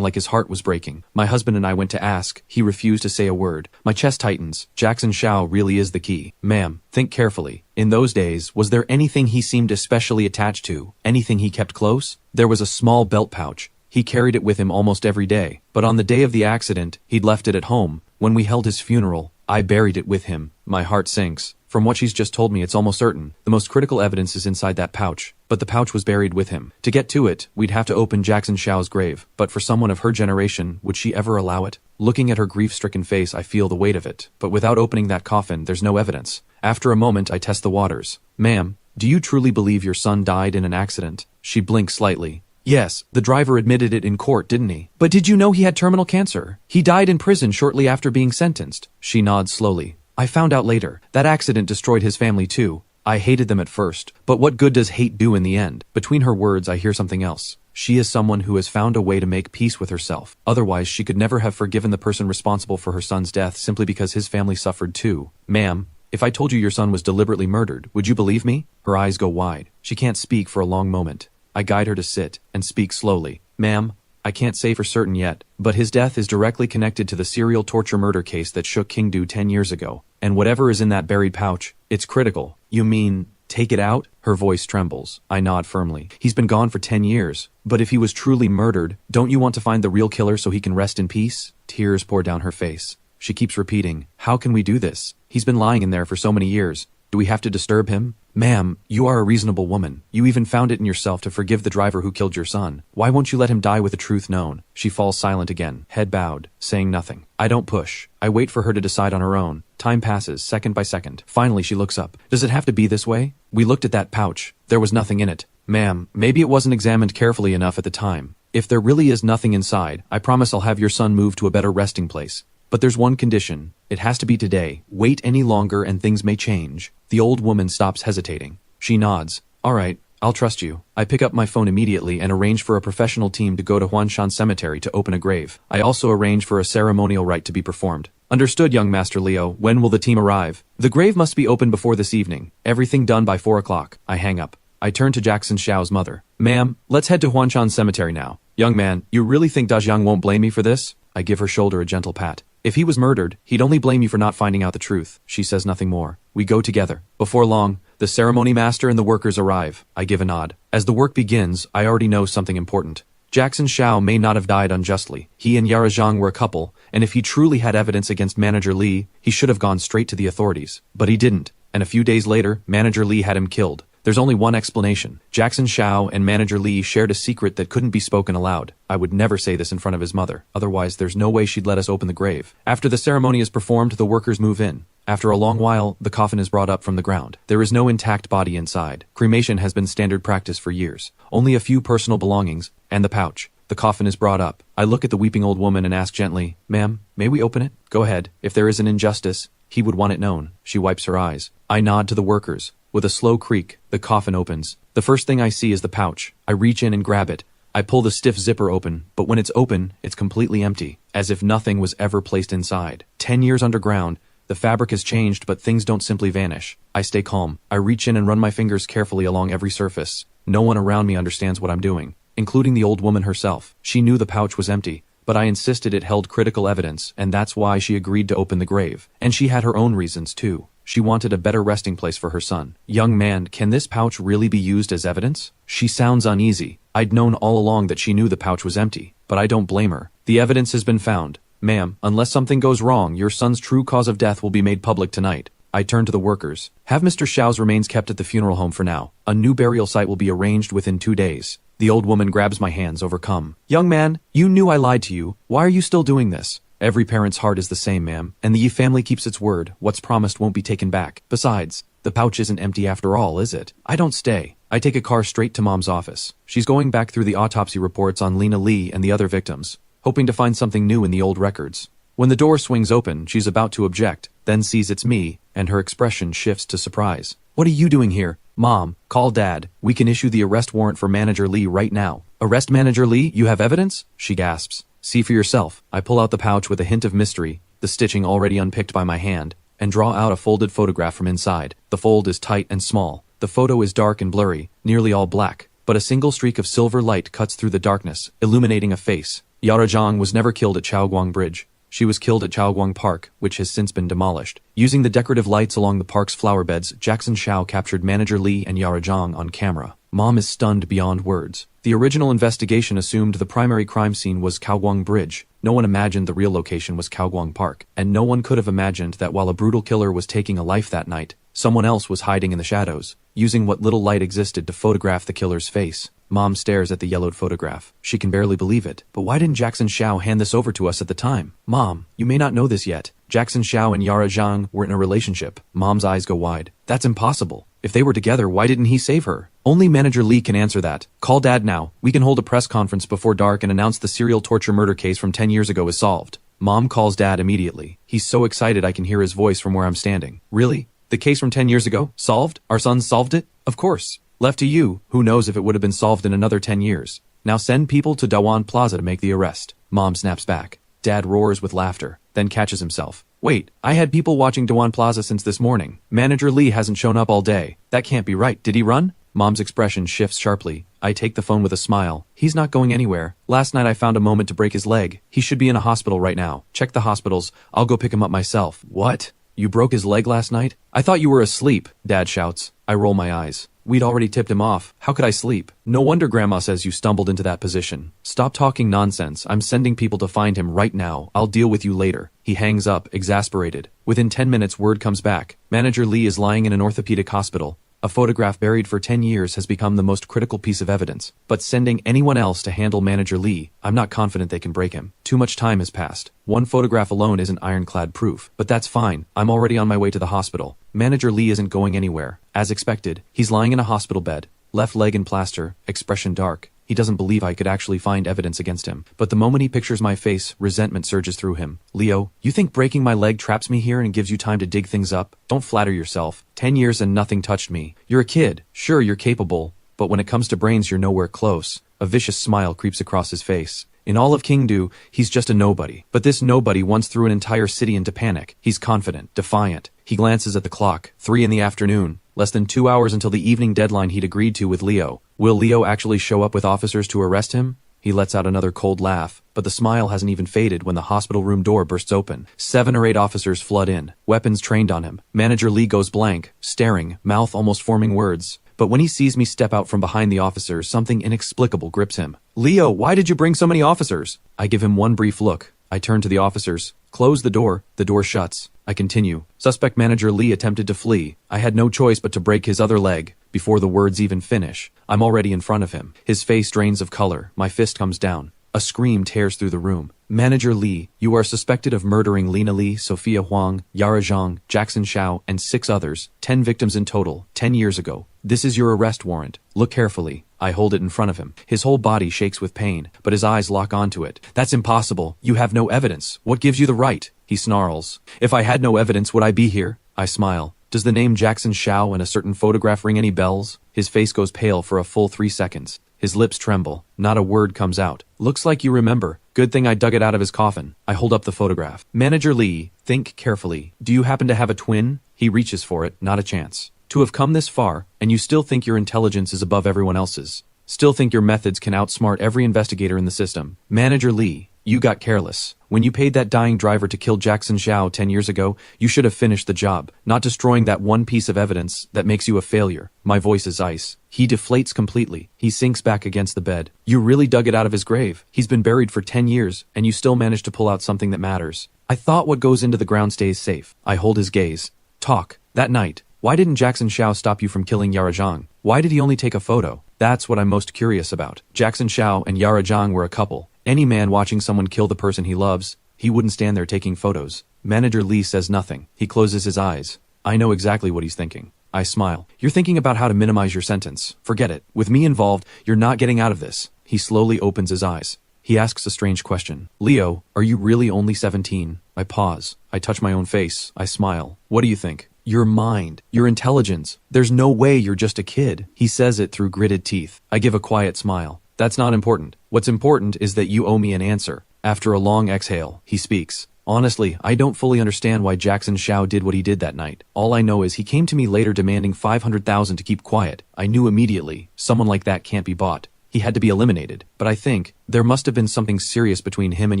like his heart was breaking. My husband and I went to ask. He refused to say a word. My chest tightens. Jackson Xiao really is the key. Ma'am, think carefully. In those days, was there anything he seemed especially attached to? Anything he kept close? There was a small belt pouch. He carried it with him almost every day. But on the day of the accident, he'd left it at home. When we held his funeral, I buried it with him. My heart sinks. From what she's just told me, it's almost certain. The most critical evidence is inside that pouch. But the pouch was buried with him. To get to it, we'd have to open Jackson Xiao's grave. But for someone of her generation, would she ever allow it? Looking at her grief-stricken face, I feel the weight of it. But without opening that coffin, there's no evidence. After a moment, I test the waters. Ma'am, do you truly believe your son died in an accident? She blinks slightly. Yes, the driver admitted it in court, didn't he? But did you know he had terminal cancer? He died in prison shortly after being sentenced. She nods slowly. I found out later. That accident destroyed his family too. I hated them at first, but what good does hate do in the end? Between her words I hear something else. She is someone who has found a way to make peace with herself. Otherwise, she could never have forgiven the person responsible for her son's death simply because his family suffered too. Ma'am, if I told you your son was deliberately murdered, would you believe me? Her eyes go wide. She can't speak for a long moment. I guide her to sit and speak slowly. Ma'am, I can't say for certain yet, but his death is directly connected to the serial torture murder case that shook Kingdo 10 years ago. And whatever is in that buried pouch, it's critical. You mean, take it out? Her voice trembles. I nod firmly. He's been gone for 10 years. But if he was truly murdered, don't you want to find the real killer so he can rest in peace? Tears pour down her face. She keeps repeating, how can we do this? He's been lying in there for so many years. Do we have to disturb him? Ma'am, you are a reasonable woman. You even found it in yourself to forgive the driver who killed your son. Why won't you let him die with the truth known? She falls silent again, head bowed, saying nothing. I don't push. I wait for her to decide on her own. Time passes, second by second. Finally, she looks up. Does it have to be this way? We looked at that pouch. There was nothing in it. Ma'am, maybe it wasn't examined carefully enough at the time. If there really is nothing inside, I promise I'll have your son moved to a better resting place. But there's one condition. It has to be today. Wait any longer and things may change. The old woman stops hesitating. She nods. All right, I'll trust you. I pick up my phone immediately and arrange for a professional team to go to Huanshan Cemetery to open a grave. I also arrange for a ceremonial rite to be performed. Understood, young Master Leo. When will the team arrive? The grave must be open before this evening. Everything done by 4 o'clock. I hang up. I turn to Jackson Xiao's mother. Ma'am, let's head to Huanshan Cemetery now. Young man, you really think Dajiang won't blame me for this? I give her shoulder a gentle pat. If he was murdered, he'd only blame you for not finding out the truth. She says nothing more. We go together. Before long, the ceremony master and the workers arrive. I give a nod. As the work begins, I already know something important. Jackson Xiao may not have died unjustly. He and Yara Zhang were a couple, and if he truly had evidence against Manager Li, he should have gone straight to the authorities. But he didn't, and a few days later, Manager Li had him killed. There's only one explanation. Jackson Xiao and Manager Li shared a secret that couldn't be spoken aloud. I would never say this in front of his mother, otherwise there's no way she'd let us open the grave. After the ceremony is performed, the workers move in. After a long while, the coffin is brought up from the ground. There is no intact body inside. Cremation has been standard practice for years. Only a few personal belongings, and the pouch. The coffin is brought up. I look at the weeping old woman and ask gently, Ma'am, may we open it? Go ahead. If there is an injustice, he would want it known. She wipes her eyes. I nod to the workers. With a slow creak, the coffin opens. The first thing I see is the pouch. I reach in and grab it. I pull the stiff zipper open, but when it's open, it's completely empty, as if nothing was ever placed inside. 10 years underground, the fabric has changed, but things don't simply vanish. I stay calm. I reach in and run my fingers carefully along every surface. No one around me understands what I'm doing, including the old woman herself. She knew the pouch was empty, but I insisted it held critical evidence, and that's why she agreed to open the grave. And she had her own reasons, too. She wanted a better resting place for her son. Young man, can this pouch really be used as evidence? She sounds uneasy. I'd known all along that she knew the pouch was empty, but I don't blame her. The evidence has been found. Ma'am, unless something goes wrong, your son's true cause of death will be made public tonight. I turn to the workers. Have Mr. Xiao's remains kept at the funeral home for now. A new burial site will be arranged within 2 days. The old woman grabs my hands, overcome. Young man, you knew I lied to you. Why are you still doing this? Every parent's heart is the same, ma'am, and the Yi family keeps its word. What's promised won't be taken back. Besides, the pouch isn't empty after all, is it? I don't stay. I take a car straight to Mom's office. She's going back through the autopsy reports on Lena Lee and the other victims, hoping to find something new in the old records. When the door swings open, she's about to object, then sees it's me, and her expression shifts to surprise. What are you doing here? Mom, call Dad. We can issue the arrest warrant for Manager Lee right now. Arrest Manager Lee? You have evidence? She gasps. See for yourself. I pull out the pouch with a hint of mystery, the stitching already unpicked by my hand, and draw out a folded photograph from inside. The fold is tight and small. The photo is dark and blurry, nearly all black, but a single streak of silver light cuts through the darkness, illuminating a face. Yara Zhang was never killed at Chaoguang Bridge. She was killed at Chaoguang Park, which has since been demolished. Using the decorative lights along the park's flower beds, Jackson Xiao captured Manager Lee and Yara Zhang on camera. Mom is stunned beyond words. The original investigation assumed the primary crime scene was Chaoguang Bridge. No one imagined the real location was Chaoguang Park, and no one could have imagined that while a brutal killer was taking a life that night, someone else was hiding in the shadows, using what little light existed to photograph the killer's face. Mom stares at the yellowed photograph. She can barely believe it. But why didn't Jackson Xiao hand this over to us at the time? Mom, you may not know this yet. Jackson Xiao and Yara Zhang were in a relationship. Mom's eyes go wide. That's impossible. If they were together, why didn't he save her? Only Manager Lee can answer that. Call Dad now. We can hold a press conference before dark and announce the serial torture murder case from 10 years ago is solved. Mom calls Dad immediately. He's so excited I can hear his voice from where I'm standing. Really? The case from 10 years ago? Solved? Our sons solved it? Of course. Left to you, who knows if it would have been solved in another 10 years. Now send people to Dawan Plaza to make the arrest. Mom snaps back. Dad roars with laughter, then catches himself. Wait, I had people watching Dawan Plaza since this morning. Manager Lee hasn't shown up all day. That can't be right. Did he run? Mom's expression shifts sharply. I take the phone with a smile. He's not going anywhere. Last night I found a moment to break his leg. He should be in a hospital right now. Check the hospitals. I'll go pick him up myself. What? You broke his leg last night? I thought you were asleep, Dad shouts. I roll my eyes. We'd already tipped him off. How could I sleep? No wonder Grandma says you stumbled into that position. Stop talking nonsense. I'm sending people to find him right now. I'll deal with you later. He hangs up, exasperated. Within 10 minutes, word comes back. Manager Lee is lying in an orthopedic hospital. A photograph buried for 10 years has become the most critical piece of evidence. But sending anyone else to handle Manager Lee, I'm not confident they can break him. Too much time has passed. One photograph alone isn't ironclad proof. But that's fine. I'm already on my way to the hospital. Manager Lee isn't going anywhere. As expected, he's lying in a hospital bed. Left leg in plaster, expression dark. He doesn't believe I could actually find evidence against him. But the moment he pictures my face, resentment surges through him. Leo, you think breaking my leg traps me here and gives you time to dig things up? Don't flatter yourself. 10 years and nothing touched me. You're a kid. Sure, you're capable. But when it comes to brains, you're nowhere close. A vicious smile creeps across his face. In all of Kingdu, he's just a nobody. But this nobody once threw an entire city into panic. He's confident, defiant. He glances at the clock. 3 in the afternoon. Less than 2 hours until the evening deadline he'd agreed to with Leo. Will Leo actually show up with officers to arrest him? He lets out another cold laugh, but the smile hasn't even faded when the hospital room door bursts open. 7 or 8 officers flood in, weapons trained on him. Manager Lee goes blank, staring, mouth almost forming words. But when he sees me step out from behind the officers, something inexplicable grips him. Leo, why did you bring so many officers? I give him one brief look. I turn to the officers. Close the door shuts. I continue. Suspect Manager Lee attempted to flee. I had no choice but to break his other leg. Before the words even finish, I'm already in front of him. His face drains of color. My fist comes down. A scream tears through the room. Manager Lee, you are suspected of murdering Lena Lee, Sophia Huang, Yara Zhang, Jackson Xiao, and 6 others, 10 victims in total, 10 years ago. This is your arrest warrant. Look carefully. I hold it in front of him. His whole body shakes with pain, but his eyes lock onto it. That's impossible. You have no evidence. What gives you the right? He snarls. If I had no evidence, would I be here? I smile. Does the name Jackson Xiao and a certain photograph ring any bells? His face goes pale for a full 3 seconds. His lips tremble. Not a word comes out. Looks like you remember. Good thing I dug it out of his coffin. I hold up the photograph. Manager Lee, think carefully. Do you happen to have a twin? He reaches for it. Not a chance. To have come this far, and you still think your intelligence is above everyone else's. Still think your methods can outsmart every investigator in the system. Manager Lee, you got careless. When you paid that dying driver to kill Jackson Xiao 10 years ago, you should have finished the job, not destroying that one piece of evidence that makes you a failure. My voice is ice. He deflates completely. He sinks back against the bed. You really dug it out of his grave. He's been buried for 10 years, and you still managed to pull out something that matters. I thought what goes into the ground stays safe. I hold his gaze. Talk. That night. Why didn't Jackson Xiao stop you from killing Yara Zhang? Why did he only take a photo? That's what I'm most curious about. Jackson Xiao and Yara Zhang were a couple. Any man watching someone kill the person he loves, he wouldn't stand there taking photos. Manager Lee says nothing. He closes his eyes. I know exactly what he's thinking. I smile. You're thinking about how to minimize your sentence. Forget it. With me involved, you're not getting out of this. He slowly opens his eyes. He asks a strange question. Leo, are you really only 17? I pause. I touch my own face. I smile. What do you think? Your mind, your intelligence. There's no way you're just a kid. He says it through gritted teeth. I give a quiet smile. That's not important. What's important is that you owe me an answer. After a long exhale, he speaks. Honestly, I don't fully understand why Jackson Xiao did what he did that night. All I know is he came to me later demanding 500,000 to keep quiet. I knew immediately, someone like that can't be bought. He had to be eliminated. But I think there must have been something serious between him and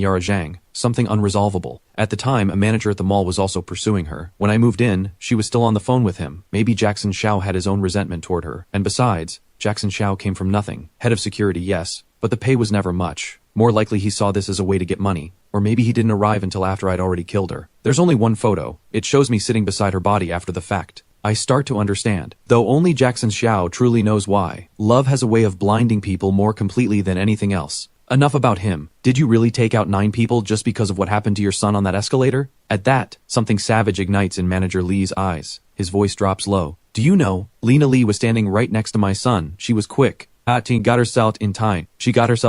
Yara Zhang, something unresolvable. At the time, a manager at the mall was also pursuing her. When I moved in, she was still on the phone with him. Maybe Jackson Xiao had his own resentment toward her. And besides, Jackson Xiao came from nothing. Head of security, yes, but the pay was never much. More likely he saw this as a way to get money. Or maybe he didn't arrive until after I'd already killed her. There's only one photo. It shows me sitting beside her body after the fact. I start to understand. Though only Jackson Xiao truly knows why. Love has a way of blinding people more completely than anything else. Enough about him. Did you really take out 9 people just because of what happened to your son on that escalator? At that, something savage ignites in Manager Lee's eyes. His voice drops low. Do you know, Lena Lee was standing right next to my son. She was quick. She got herself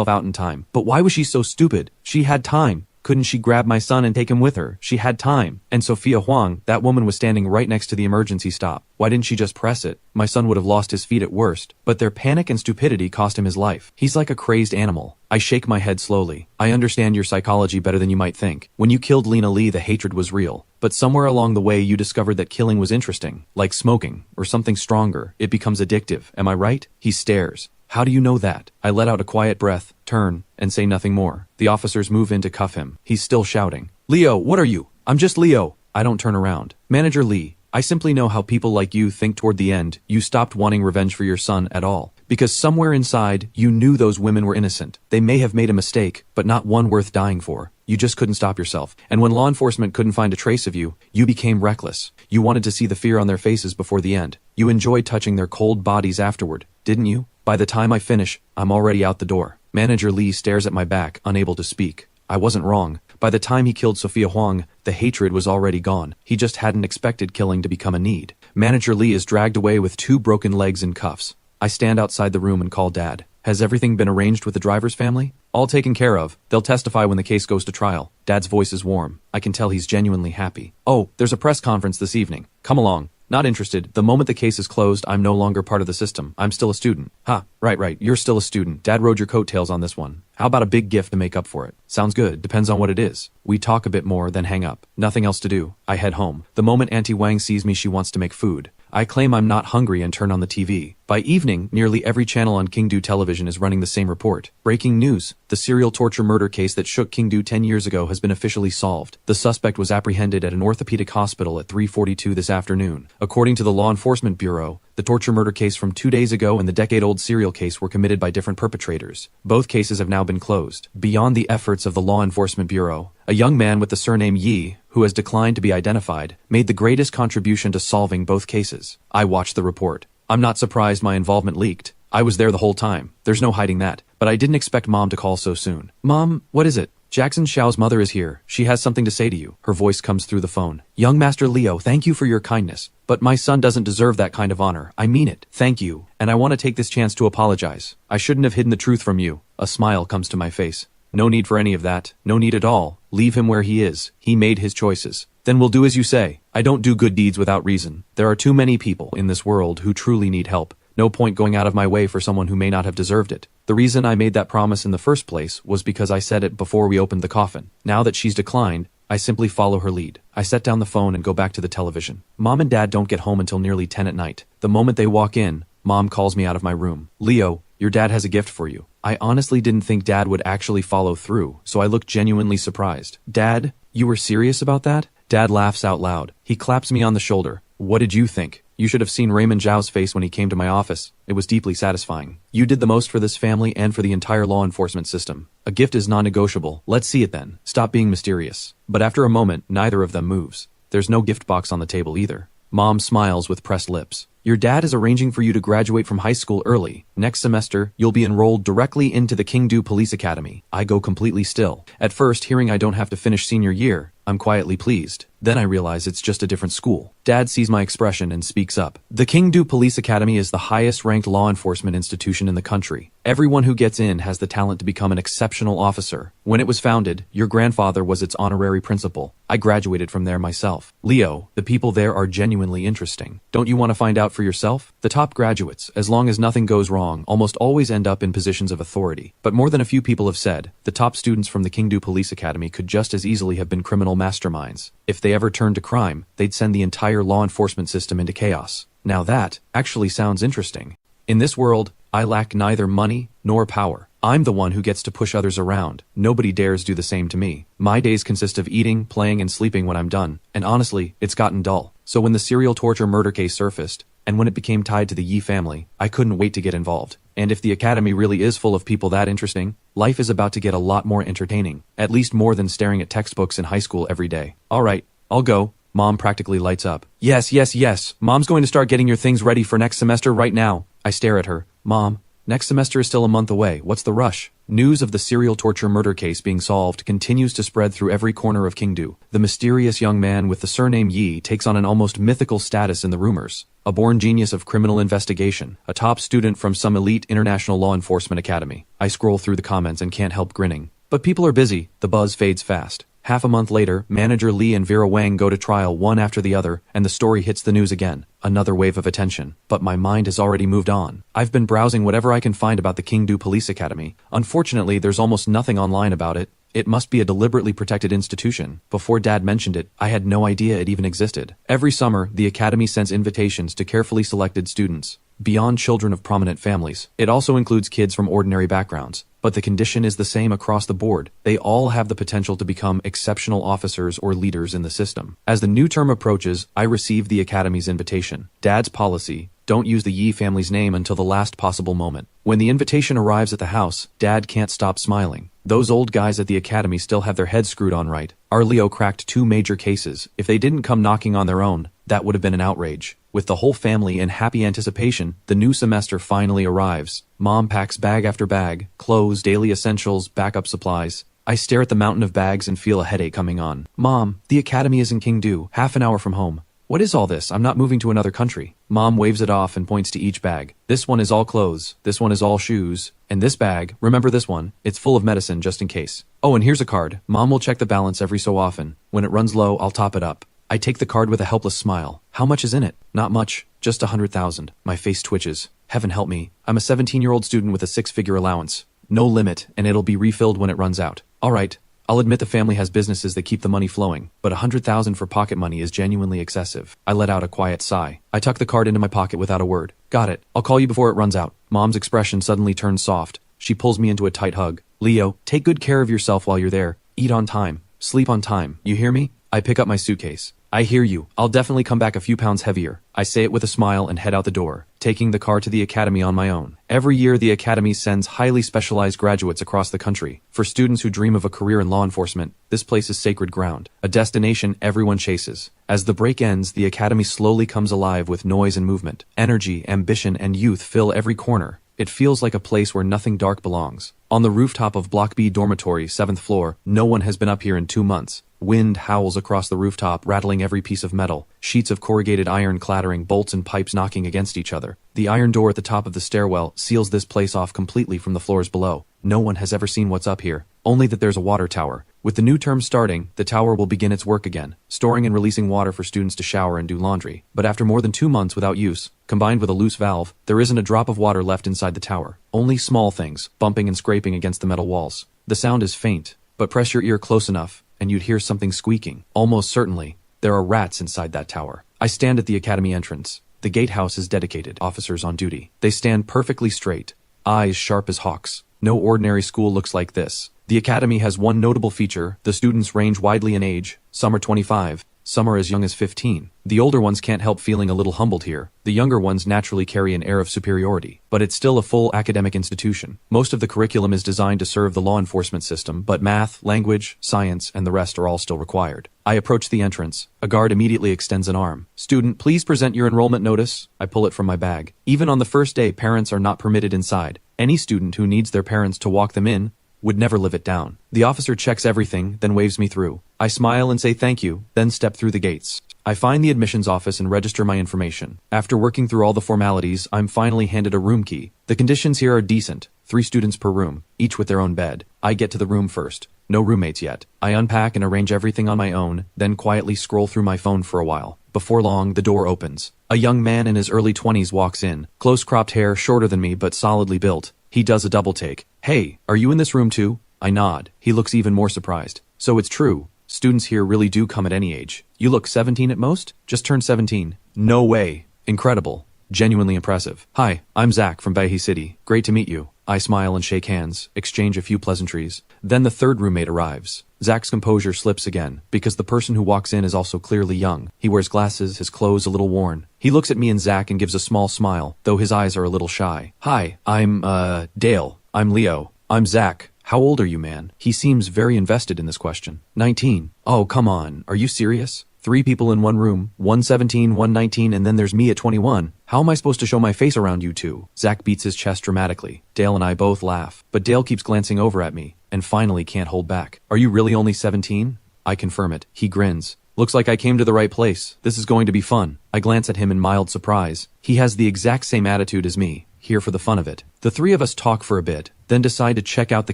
out in time. But why was she so stupid? She had time. Couldn't she grab my son and take him with her? She had time. And Sophia Huang, that woman was standing right next to the emergency stop. Why didn't she just press it? My son would have lost his feet at worst. But their panic and stupidity cost him his life. He's like a crazed animal. I shake my head slowly. I understand your psychology better than you might think. When you killed Lena Lee, the hatred was real. But somewhere along the way you discovered that killing was interesting. Like smoking, or something stronger. It becomes addictive. Am I right? He stares. How do you know that? I let out a quiet breath, turn, and say nothing more. The officers move in to cuff him. He's still shouting. Leo, what are you? I'm just Leo. I don't turn around. Manager Lee, I simply know how people like you think toward the end. You stopped wanting revenge for your son at all. Because somewhere inside, you knew those women were innocent. They may have made a mistake, but not one worth dying for. You just couldn't stop yourself. And when law enforcement couldn't find a trace of you, you became reckless. You wanted to see the fear on their faces before the end. You enjoyed touching their cold bodies afterward, didn't you? By the time I finish, I'm already out the door. Manager Lee stares at my back, unable to speak. I wasn't wrong. By the time he killed Sophia Huang, the hatred was already gone. He just hadn't expected killing to become a need. Manager Lee is dragged away with 2 broken legs and cuffs. I stand outside the room and call Dad. Has everything been arranged with the driver's family? All taken care of. They'll testify when the case goes to trial. Dad's voice is warm. I can tell he's genuinely happy. Oh, there's a press conference this evening. Come along. Not interested. The moment the case is closed, I'm no longer part of the system. I'm still a student. Right. You're still a student. Dad rode your coattails on this one. How about a big gift to make up for it? Sounds good. Depends on what it is. We talk a bit more, then hang up. Nothing else to do. I head home. The moment Auntie Wang sees me, she wants to make food. I claim I'm not hungry and turn on the TV. By evening, nearly every channel on Kingdo television is running the same report. Breaking news. The serial torture murder case that shook Kingdo 10 years ago has been officially solved. The suspect was apprehended at an orthopedic hospital at 3:42 this afternoon. According to the Law Enforcement Bureau, the torture murder case from 2 days ago and the decade-old serial case were committed by different perpetrators. Both cases have now been closed. Beyond the efforts of the Law Enforcement Bureau, a young man with the surname Yi, who has declined to be identified, made the greatest contribution to solving both cases. I watched the report. I'm not surprised my involvement leaked. I was there the whole time. There's no hiding that. But I didn't expect Mom to call so soon. Mom, what is it? Jackson Xiao's mother is here. She has something to say to you. Her voice comes through the phone. Young Master Leo, thank you for your kindness. But my son doesn't deserve that kind of honor. I mean it. Thank you. And I want to take this chance to apologize. I shouldn't have hidden the truth from you. A smile comes to my face. No need for any of that. No need at all. Leave him where he is. He made his choices. Then we'll do as you say. I don't do good deeds without reason. There are too many people in this world who truly need help. No point going out of my way for someone who may not have deserved it. The reason I made that promise in the first place was because I said it before we opened the coffin. Now that she's declined, I simply follow her lead. I set down the phone and go back to the television. Mom and Dad don't get home until nearly 10 at night. The moment they walk in, Mom calls me out of my room. Leo, your dad has a gift for you. I honestly didn't think Dad would actually follow through, so I looked genuinely surprised. Dad, you were serious about that? Dad laughs out loud. He claps me on the shoulder. What did you think? You should have seen Raymond Zhao's face when he came to my office. It was deeply satisfying. You did the most for this family and for the entire law enforcement system. A gift is non-negotiable. Let's see it then. Stop being mysterious. But after a moment, neither of them moves. There's no gift box on the table either. Mom smiles with pressed lips. Your dad is arranging for you to graduate from high school early. Next semester, you'll be enrolled directly into the Kingdo Police Academy. I go completely still. At first, hearing I don't have to finish senior year, I'm quietly pleased. Then I realize it's just a different school. Dad sees my expression and speaks up. The Kingdo Police Academy is the highest-ranked law enforcement institution in the country. Everyone who gets in has the talent to become an exceptional officer. When it was founded, your grandfather was its honorary principal. I graduated from there myself. Leo, the people there are genuinely interesting. Don't you want to find out for yourself? The top graduates, as long as nothing goes wrong, almost always end up in positions of authority. But more than a few people have said, the top students from the Kingdo Police Academy could just as easily have been criminal masterminds. If they ever turned to crime, they'd send the entire law enforcement system into chaos. Now that actually sounds interesting. In this world, I lack neither money nor power. I'm the one who gets to push others around. Nobody dares do the same to me. My days consist of eating, playing, and sleeping when I'm done. And honestly, it's gotten dull. So when the serial torture murder case surfaced, and when it became tied to the Yi family, I couldn't wait to get involved. And if the academy really is full of people that interesting, life is about to get a lot more entertaining. At least more than staring at textbooks in high school every day. Alright, I'll go. Mom practically lights up. Yes. Mom's going to start getting your things ready for next semester right now. I stare at her. Mom, next semester is still a month away. What's the rush? News of the serial torture murder case being solved continues to spread through every corner of Kingdo. The mysterious young man with the surname Yi takes on an almost mythical status in the rumors. A born genius of criminal investigation, a top student from some elite international law enforcement academy. I scroll through the comments and can't help grinning. But people are busy, the buzz fades fast. Half a month later, manager Lee and Vera Wang go to trial one after the other, and the story hits the news again. Another wave of attention. But my mind has already moved on. I've been browsing whatever I can find about the Kingdo Police Academy. Unfortunately, there's almost nothing online about it. It must be a deliberately protected institution. Before Dad mentioned it, I had no idea it even existed. Every summer, the academy sends invitations to carefully selected students. Beyond children of prominent families, it also includes kids from ordinary backgrounds. But the condition is the same across the board. They all have the potential to become exceptional officers or leaders in the system. As the new term approaches, I receive the Academy's invitation. Dad's policy: don't use the Yi family's name until the last possible moment. When the invitation arrives at the house, Dad can't stop smiling. Those old guys at the Academy still have their heads screwed on right. Our Leo cracked 2 major cases. If they didn't come knocking on their own, that would have been an outrage. With the whole family in happy anticipation, the new semester finally arrives. Mom packs bag after bag, clothes, daily essentials, backup supplies. I stare at the mountain of bags and feel a headache coming on. Mom, the academy is in Kingdo, half an hour from home. What is all this? I'm not moving to another country. Mom waves it off and points to each bag. This one is all clothes, this one is all shoes, and this bag, remember this one, it's full of medicine just in case. Oh, and here's a card. Mom will check the balance every so often. When it runs low, I'll top it up. I take the card with a helpless smile. How much is in it? Not much, just 100,000. My face twitches. Heaven help me. I'm a 17-year-old student with a 6-figure allowance. No limit, and it'll be refilled when it runs out. All right, I'll admit the family has businesses that keep the money flowing, but 100,000 for pocket money is genuinely excessive. I let out a quiet sigh. I tuck the card into my pocket without a word. Got it. I'll call you before it runs out. Mom's expression suddenly turns soft. She pulls me into a tight hug. Leo, take good care of yourself while you're there. Eat on time. Sleep on time. You hear me? I pick up my suitcase. I hear you. I'll definitely come back a few pounds heavier. I say it with a smile and head out the door, taking the car to the academy on my own. Every year, the academy sends highly specialized graduates across the country. For students who dream of a career in law enforcement, this place is sacred ground, a destination everyone chases. As the break ends, the academy slowly comes alive with noise and movement. Energy, ambition, and youth fill every corner. It feels like a place where nothing dark belongs. On the rooftop of Block B dormitory, 7th floor, no one has been up here in 2 months. Wind howls across the rooftop, rattling every piece of metal, sheets of corrugated iron clattering, bolts and pipes knocking against each other. The iron door at the top of the stairwell seals this place off completely from the floors below. No one has ever seen what's up here, only that there's a water tower. With the new term starting, the tower will begin its work again, storing and releasing water for students to shower and do laundry. But after more than 2 months without use, combined with a loose valve, there isn't a drop of water left inside the tower. Only small things, bumping and scraping against the metal walls. The sound is faint, but press your ear close enough, and you'd hear something squeaking. Almost certainly, there are rats inside that tower. I stand at the academy entrance. The gatehouse is dedicated, officers on duty. They stand perfectly straight, eyes sharp as hawks. No ordinary school looks like this. The academy has one notable feature: the students range widely in age. Some are 25, some are as young as 15. The older ones can't help feeling a little humbled here. The younger ones naturally carry an air of superiority. But it's still a full academic institution. Most of the curriculum is designed to serve the law enforcement system, but math, language, science, and the rest are all still required. I approach the entrance. A guard immediately extends an arm. Student, please present your enrollment notice. I pull it from my bag. Even on the first day, parents are not permitted inside. Any student who needs their parents to walk them in would never live it down. The officer checks everything, then waves me through. I smile and say thank you, then step through the gates. I find the admissions office and register my information. After working through all the formalities, I'm finally handed a room key. The conditions here are decent. 3 students per room, each with their own bed. I get to the room first. No roommates yet. I unpack and arrange everything on my own, then quietly scroll through my phone for a while. Before long, the door opens. A young man in his early 20s walks in. Close-cropped hair, shorter than me, but solidly built. He does a double take. Hey, are you in this room too? I nod. He looks even more surprised. So it's true. Students here really do come at any age. You look 17 at most? Just turned 17. No way. Incredible. Genuinely impressive. Hi, I'm Zach from Bahi City. Great to meet you. I smile and shake hands, exchange a few pleasantries. Then the third roommate arrives. Zach's composure slips again, because the person who walks in is also clearly young. He wears glasses, his clothes a little worn. He looks at me and Zach and gives a small smile, though his eyes are a little shy. Hi, I'm, Dale. I'm Leo. I'm Zach. How old are you, man? He seems very invested in this question. 19. Oh, come on. Are you serious? 3 people in one room, one 17, one 19, and then there's me at 21. How am I supposed to show my face around you two? Zach beats his chest dramatically. Dale and I both laugh, but Dale keeps glancing over at me, and finally can't hold back. Are you really only 17? I confirm it. He grins. Looks like I came to the right place. This is going to be fun. I glance at him in mild surprise. He has the exact same attitude as me. here for the fun of it. The three of us talk for a bit, then decide to check out the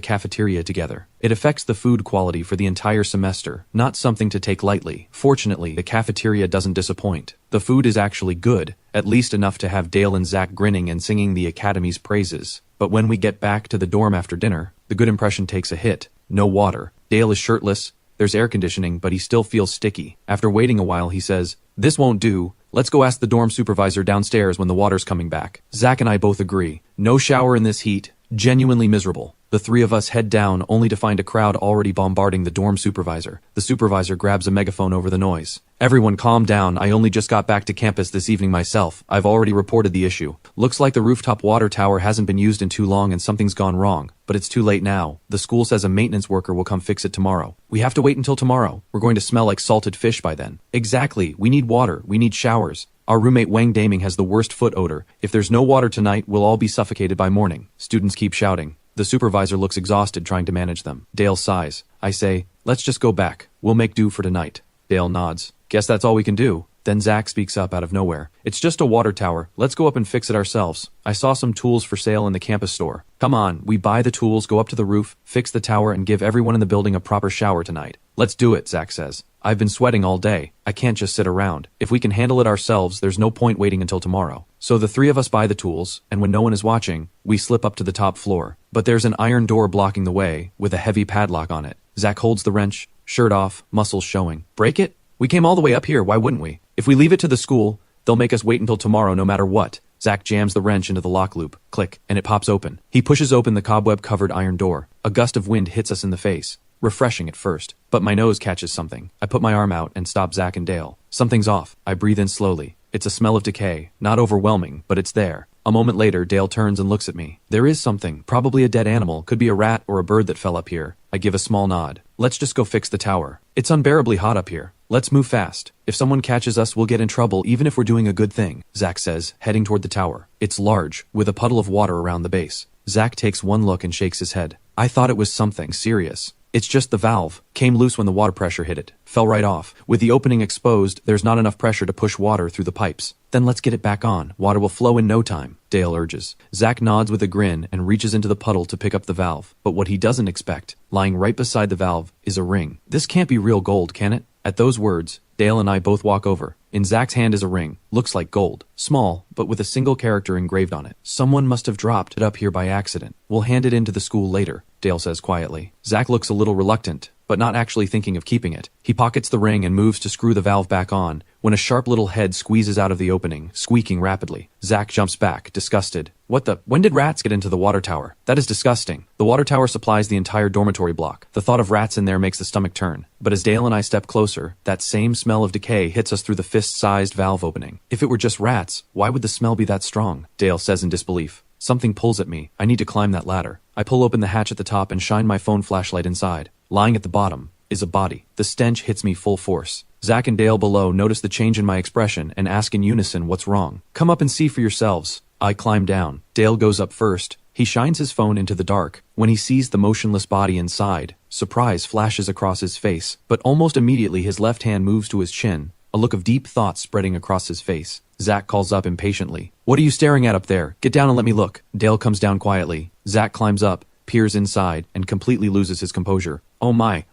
cafeteria together. It affects the food quality for the entire semester, not something to take lightly. Fortunately, the cafeteria doesn't disappoint. The food is actually good, at least enough to have Dale and Zach grinning and singing the academy's praises. But when we get back to the dorm after dinner, the good impression takes a hit. No water. Dale is shirtless. There's air conditioning, but he still feels sticky. After waiting a while, he says, "This won't do. Let's go ask the dorm supervisor downstairs when the water's coming back." Zach and I both agree. No shower in this heat. Genuinely miserable. The three of us head down only to find a crowd already bombarding the dorm supervisor. The supervisor grabs a megaphone over the noise. "Everyone calm down. I only just got back to campus this evening myself. I've already reported the issue. Looks like the rooftop water tower hasn't been used in too long and something's gone wrong. But it's too late now. The school says a maintenance worker will come fix it tomorrow. We have to wait until tomorrow. We're going to smell like salted fish by then." "Exactly. We need water. We need showers. Our roommate Wang Daming has the worst foot odor. If there's no water tonight, we'll all be suffocated by morning." Students keep shouting. The supervisor looks exhausted trying to manage them. Dale sighs. I say, "Let's just go back. We'll make do for tonight." Dale nods. "Guess that's all we can do." Then Zach speaks up out of nowhere. "It's just a water tower. Let's go up and fix it ourselves. I saw some tools for sale in the campus store. Come on, we buy the tools, go up to the roof, fix the tower, and give everyone in the building a proper shower tonight." "Let's do it," Zach says. "I've been sweating all day. I can't just sit around. If we can handle it ourselves, there's no point waiting until tomorrow." So the three of us buy the tools, and when no one is watching, we slip up to the top floor. But there's an iron door blocking the way, with a heavy padlock on it. Zach holds the wrench, shirt off, muscles showing. "Break it? We came all the way up here, why wouldn't we? If we leave it to the school, they'll make us wait until tomorrow no matter what." Zach jams the wrench into the lock loop. Click, and it pops open. He pushes open the cobweb-covered iron door. A gust of wind hits us in the face. Refreshing at first, but my nose catches something. I put my arm out and stop Zach and Dale. Something's off. I breathe in slowly. It's a smell of decay. Not overwhelming, but it's there. A moment later, Dale turns and looks at me. "There is something, probably a dead animal, could be a rat or a bird that fell up here." I give a small nod. "Let's just go fix the tower. It's unbearably hot up here. Let's move fast. If someone catches us, we'll get in trouble even if we're doing a good thing," Zach says, heading toward the tower. It's large, with a puddle of water around the base. Zach takes one look and shakes his head. "I thought it was something serious." "It's just the valve. Came loose when the water pressure hit it. Fell right off. With the opening exposed, there's not enough pressure to push water through the pipes." "Then let's get it back on. Water will flow in no time," Dale urges. Zach nods with a grin and reaches into the puddle to pick up the valve. But what he doesn't expect, lying right beside the valve, is a ring. "This can't be real gold, can it?" At those words, Dale and I both walk over. In Zach's hand is a ring. Looks like gold. Small, but with a single character engraved on it. "Someone must have dropped it up here by accident. We'll hand it in to the school later," Dale says quietly. Zach looks a little reluctant, but not actually thinking of keeping it. He pockets the ring and moves to screw the valve back on, when a sharp little head squeezes out of the opening, squeaking rapidly. Zach jumps back, disgusted. When did rats get into the water tower? That is disgusting. The water tower supplies the entire dormitory block. The thought of rats in there makes the stomach turn. But as Dale and I step closer, that same smell of decay hits us through the fist-sized valve opening. If it were just rats, why would the smell be that strong? Dale says in disbelief. Something pulls at me. I need to climb that ladder. I pull open the hatch at the top and shine my phone flashlight inside. Lying at the bottom is a body. The stench hits me full force. Zach and Dale below notice the change in my expression and ask in unison what's wrong. "Come up and see for yourselves." I climb down. Dale goes up first. He shines his phone into the dark. When he sees the motionless body inside, surprise flashes across his face, but almost immediately his left hand moves to his chin, a look of deep thought spreading across his face. Zach calls up impatiently. "What are you staring at up there? Get down and let me look." Dale comes down quietly. Zach climbs up, peers inside, and completely loses his composure. Oh my,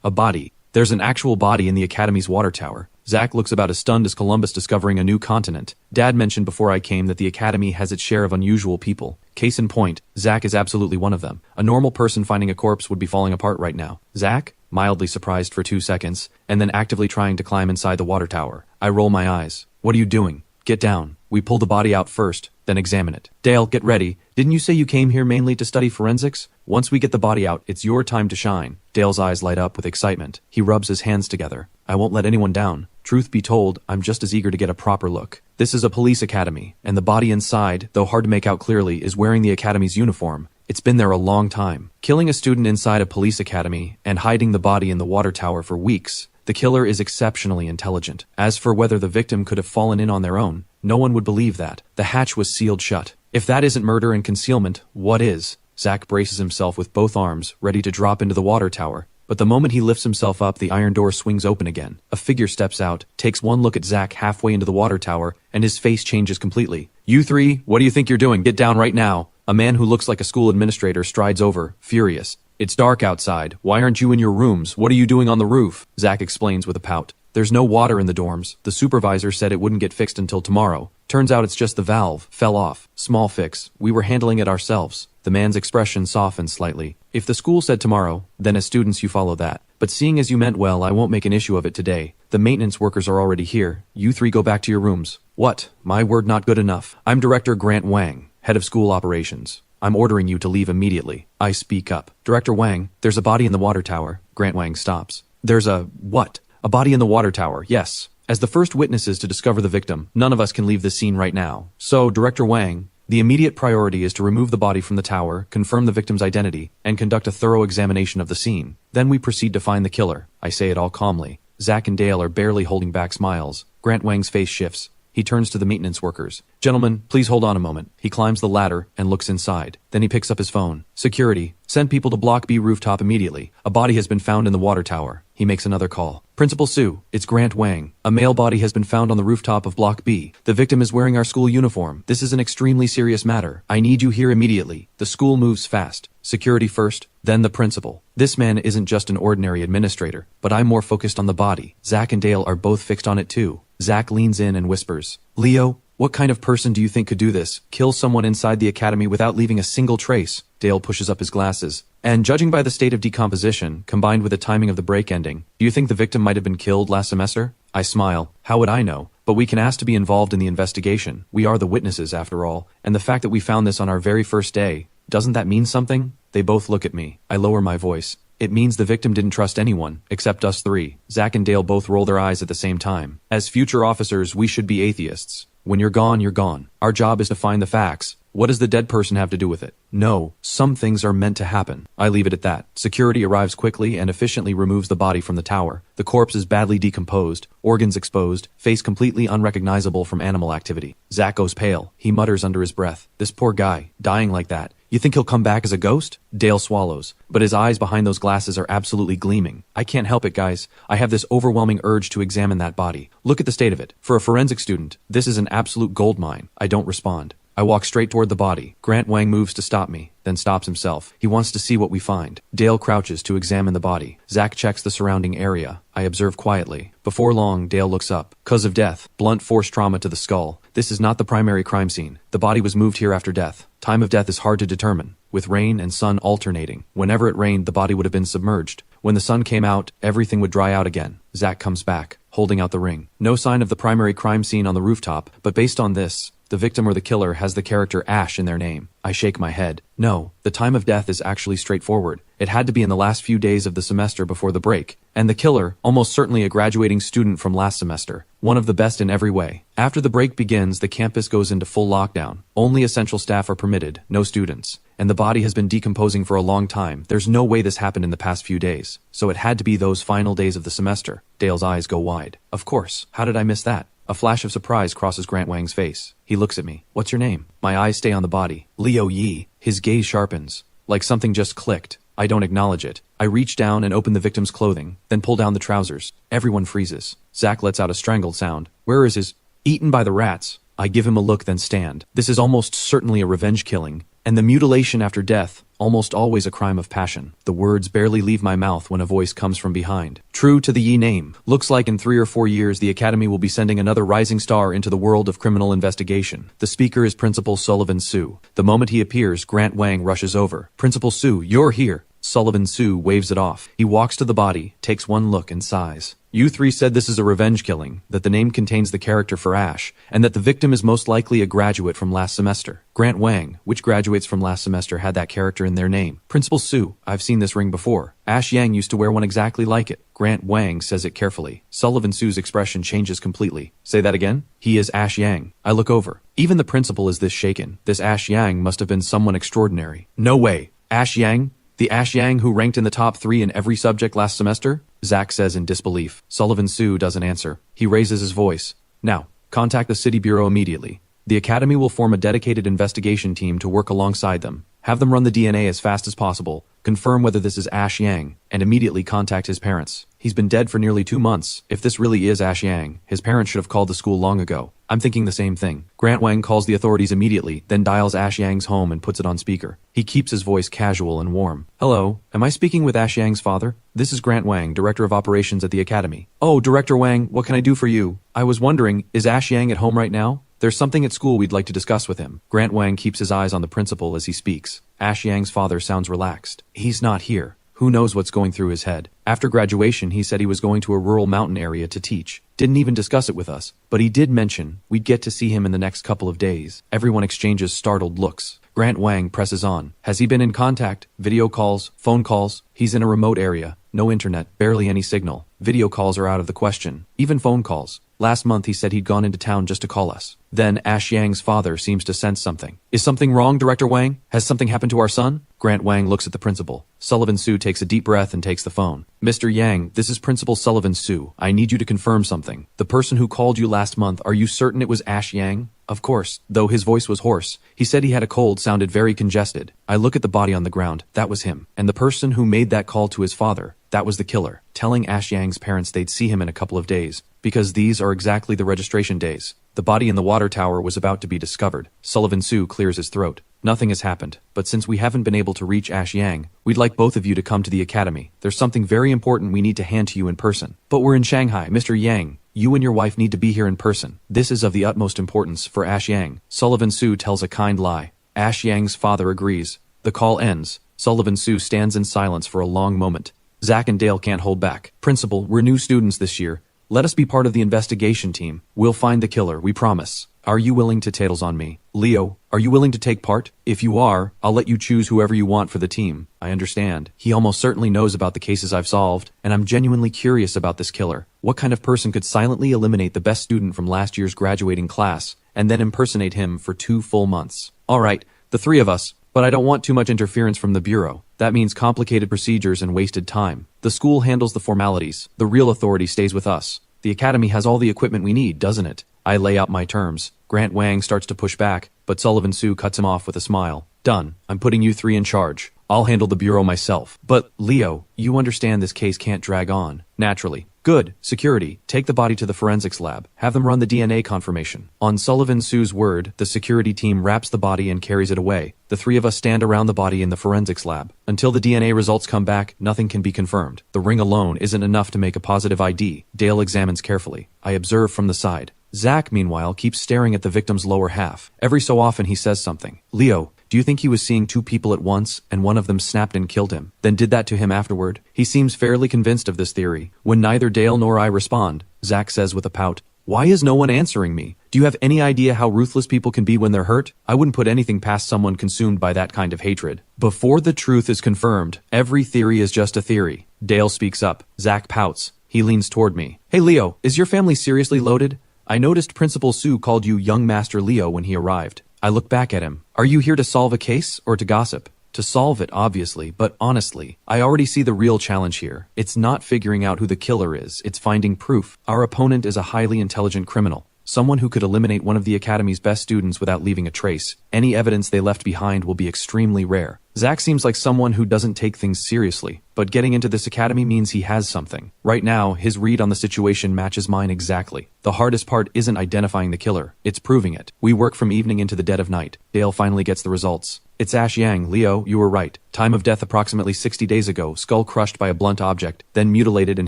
a body. There's an actual body in the Academy's water tower. Zach looks about as stunned as Columbus discovering a new continent. Dad mentioned before I came that the Academy has its share of unusual people. Case in point, Zach is absolutely one of them. A normal person finding a corpse would be falling apart right now. Zach? Mildly surprised for 2 seconds, and then actively trying to climb inside the water tower. I roll my eyes. "What are you doing?" "Get down. We pull the body out first, then examine it." "Dale, get ready. Didn't you say you came here mainly to study forensics? Once we get the body out, it's your time to shine." Dale's eyes light up with excitement. He rubs his hands together. "I won't let anyone down. Truth be told, I'm just as eager to get a proper look. This is a police academy, and the body inside, though hard to make out clearly, is wearing the academy's uniform. It's been there a long time. Killing a student inside a police academy and hiding the body in the water tower for weeks. The killer is exceptionally intelligent. As for whether the victim could have fallen in on their own, no one would believe that. The hatch was sealed shut. If that isn't murder and concealment, what is?" Zach braces himself with both arms, ready to drop into the water tower. But the moment he lifts himself up, the iron door swings open again. A figure steps out, takes one look at Zack halfway into the water tower, and his face changes completely. "You three, what do you think you're doing? Get down right now." A man who looks like a school administrator strides over, furious. "It's dark outside. Why aren't you in your rooms? What are you doing on the roof?" Zack explains with a pout. "There's no water in the dorms. The supervisor said it wouldn't get fixed until tomorrow. Turns out it's just the valve. Fell off. Small fix. We were handling it ourselves." The man's expression softens slightly. "If the school said tomorrow, then as students you follow that. But seeing as you meant well, I won't make an issue of it today. The maintenance workers are already here. You three go back to your rooms." "What? My word not good enough. I'm Director Grant Wang, head of school operations. I'm ordering you to leave immediately." I speak up. "Director Wang, there's a body in the water tower." Grant Wang stops. "There's a what?" "A body in the water tower, yes. As the first witnesses to discover the victim, none of us can leave this scene right now. So, Director Wang, the immediate priority is to remove the body from the tower, confirm the victim's identity, and conduct a thorough examination of the scene. Then we proceed to find the killer." I say it all calmly. Zack and Dale are barely holding back smiles. Grant Wang's face shifts. He turns to the maintenance workers. "Gentlemen, please hold on a moment." He climbs the ladder and looks inside. Then he picks up his phone. "Security, send people to Block B rooftop immediately. A body has been found in the water tower." He makes another call. "Principal Sue, it's Grant Wang. A male body has been found on the rooftop of Block B. The victim is wearing our school uniform. This is an extremely serious matter. I need you here immediately. The school moves fast. Security first, then the principal." This man isn't just an ordinary administrator, but I'm more focused on the body. Zack and Dale are both fixed on it too. Zack leans in and whispers, "Leo, what kind of person do you think could do this? Kill someone inside the academy without leaving a single trace?" Dale pushes up his glasses. "And judging by the state of decomposition, combined with the timing of the break ending, do you think the victim might have been killed last semester?" I smile. "How would I know? But we can ask to be involved in the investigation. We are the witnesses, after all. And the fact that we found this on our very first day, doesn't that mean something?" They both look at me. I lower my voice. "It means the victim didn't trust anyone, except us three." Zack and Dale both roll their eyes at the same time. "As future officers, we should be atheists. When you're gone, you're gone. Our job is to find the facts. What does the dead person have to do with it? No, some things are meant to happen." I leave it at that. Security arrives quickly and efficiently removes the body from the tower. The corpse is badly decomposed, organs exposed, face completely unrecognizable from animal activity. Zack goes pale. He mutters under his breath, "This poor guy, dying like that. You think he'll come back as a ghost?" Dale swallows, but his eyes behind those glasses are absolutely gleaming. "I can't help it, guys. I have this overwhelming urge to examine that body. Look at the state of it. For a forensic student, this is an absolute goldmine." I don't respond. I walk straight toward the body. Grant Wang moves to stop me, then stops himself. He wants to see what we find. Dale crouches to examine the body. Zack checks the surrounding area. I observe quietly. Before long, Dale looks up. "Cause of death. Blunt force trauma to the skull. This is not the primary crime scene. The body was moved here after death. Time of death is hard to determine, with rain and sun alternating. Whenever it rained, the body would have been submerged. When the sun came out, everything would dry out again." Zack comes back, holding out the ring. "No sign of the primary crime scene on the rooftop, but based on this, the victim or the killer has the character Ash in their name." I shake my head. "No, the time of death is actually straightforward. It had to be in the last few days of the semester before the break. And the killer, almost certainly a graduating student from last semester. One of the best in every way. After the break begins, the campus goes into full lockdown. Only essential staff are permitted, no students. And the body has been decomposing for a long time. There's no way this happened in the past few days. So it had to be those final days of the semester." Dale's eyes go wide. "Of course. How did I miss that?" A flash of surprise crosses Grant Wang's face. He looks at me. "What's your name?" My eyes stay on the body. "Leo Yi." His gaze sharpens. Like something just clicked. I don't acknowledge it. I reach down and open the victim's clothing, then pull down the trousers. Everyone freezes. Zack lets out a strangled sound. "Where is his—" "Eaten by the rats." I give him a look, then stand. This is almost certainly a revenge killing. And the mutilation after death, almost always a crime of passion. The words barely leave my mouth when a voice comes from behind. "True to the Yi name, looks like in 3 or 4 years the Academy will be sending another rising star into the world of criminal investigation. The speaker is Principal Sullivan Sue." The moment he appears, Grant Wang rushes over. "Principal Sue, you're here." Sullivan Sue waves it off. He walks to the body, takes one look, and sighs. "You three said this is a revenge killing, that the name contains the character for Ash, and that the victim is most likely a graduate from last semester. Grant Wang, which graduates from last semester had that character in their name?" "Principal Sue, I've seen this ring before. Ash Yang used to wear one exactly like it." Grant Wang says it carefully. Sullivan Sue's expression changes completely. "Say that again?" "He is Ash Yang." I look over. Even the principal is this shaken. This Ash Yang must have been someone extraordinary. "No way. Ash Yang? The Ash Yang who ranked in the top 3 in every subject last semester?" Zack says in disbelief. Sullivan Sue doesn't answer. He raises his voice. "Now, contact the City Bureau immediately. The Academy will form a dedicated investigation team to work alongside them. Have them run the DNA as fast as possible. confirm whether this is Ash Yang, and immediately contact his parents. He's been dead for nearly 2 months. If this really is Ash Yang, his parents should have called the school long ago. I'm thinking the same thing. Grant Wang calls the authorities immediately, then dials Ash Yang's home and puts it on speaker. He keeps his voice casual and warm. Hello, am I speaking with Ash Yang's father? This is Grant Wang, Director of Operations at the Academy. Oh, Director Wang, what can I do for you? I was wondering, is Ash Yang at home right now? There's something at school we'd like to discuss with him. Grant Wang keeps his eyes on the principal as he speaks. Ash Yang's father sounds relaxed. He's not here. Who knows what's going through his head? After graduation, he said he was going to a rural mountain area to teach. Didn't even discuss it with us, but he did mention we'd get to see him in the next couple of days. Everyone exchanges startled looks. Grant Wang presses on. Has he been in contact? Video calls, phone calls? He's in a remote area. No internet, barely any signal. Video calls are out of the question. Even phone calls. Last month he said he'd gone into town just to call us. Then Ash Yang's father seems to sense something. Is something wrong, Director Wang? Has something happened to our son? Grant Wang looks at the principal. Sullivan Su takes a deep breath and takes the phone. Mr. Yang, this is Principal Sullivan Su. I need you to confirm something. The person who called you last month, are you certain it was Ash Yang? Of course, though his voice was hoarse. He said he had a cold, sounded very congested. I look at the body on the ground. That was him. And the person who made that call to his father, that was the killer, telling Ash Yang's parents they'd see him in a couple of days, because these are exactly the registration days. The body in the water tower was about to be discovered. Sullivan Su clears his throat. Nothing has happened, but since we haven't been able to reach Ash Yang, we'd like both of you to come to the academy. There's something very important we need to hand to you in person. But we're in Shanghai, Mr. Yang. You and your wife need to be here in person. This is of the utmost importance for Ash Yang. Sullivan Su tells a kind lie. Ash Yang's father agrees. The call ends. Sullivan Su stands in silence for a long moment. Zach and Dale can't hold back. Principal, we're new students this year. Let us be part of the investigation team. We'll find the killer, we promise. Are you willing to tattles on me? Leo, are you willing to take part? If you are, I'll let you choose whoever you want for the team. I understand. He almost certainly knows about the cases I've solved, and I'm genuinely curious about this killer. What kind of person could silently eliminate the best student from last year's graduating class, and then impersonate him for 2 full months? Alright, the 3 of us. But I don't want too much interference from the Bureau. That means complicated procedures and wasted time. The school handles the formalities. The real authority stays with us. The academy has all the equipment we need, doesn't it? I lay out my terms. Grant Wang starts to push back, but Sullivan Su cuts him off with a smile. Done. I'm putting you 3 in charge. I'll handle the Bureau myself. But, Leo, you understand this case can't drag on. Naturally. Good. Security. Take the body to the forensics lab. Have them run the DNA confirmation. On Sullivan Su's word, the security team wraps the body and carries it away. The 3 of us stand around the body in the forensics lab. Until the DNA results come back, nothing can be confirmed. The ring alone isn't enough to make a positive ID. Dale examines carefully. I observe from the side. Zach, meanwhile, keeps staring at the victim's lower half. Every so often he says something. Leo, do you think he was seeing 2 people at once, and one of them snapped and killed him, then did that to him afterward? He seems fairly convinced of this theory. When neither Dale nor I respond, Zach says with a pout, why is no one answering me? Do you have any idea how ruthless people can be when they're hurt? I wouldn't put anything past someone consumed by that kind of hatred. Before the truth is confirmed, every theory is just a theory. Dale speaks up. Zach pouts. He leans toward me. Hey Leo, is your family seriously loaded? I noticed Principal Su called you young Master Leo when he arrived. I look back at him. Are you here to solve a case or to gossip? To solve it, obviously, but honestly, I already see the real challenge here. It's not figuring out who the killer is, it's finding proof. Our opponent is a highly intelligent criminal. Someone who could eliminate one of the Academy's best students without leaving a trace. Any evidence they left behind will be extremely rare. Zach seems like someone who doesn't take things seriously, but getting into this academy means he has something. Right now, his read on the situation matches mine exactly. The hardest part isn't identifying the killer, it's proving it. We work from evening into the dead of night. Dale finally gets the results. It's Ash Yang. Leo, you were right. Time of death approximately 60 days ago, skull crushed by a blunt object, then mutilated and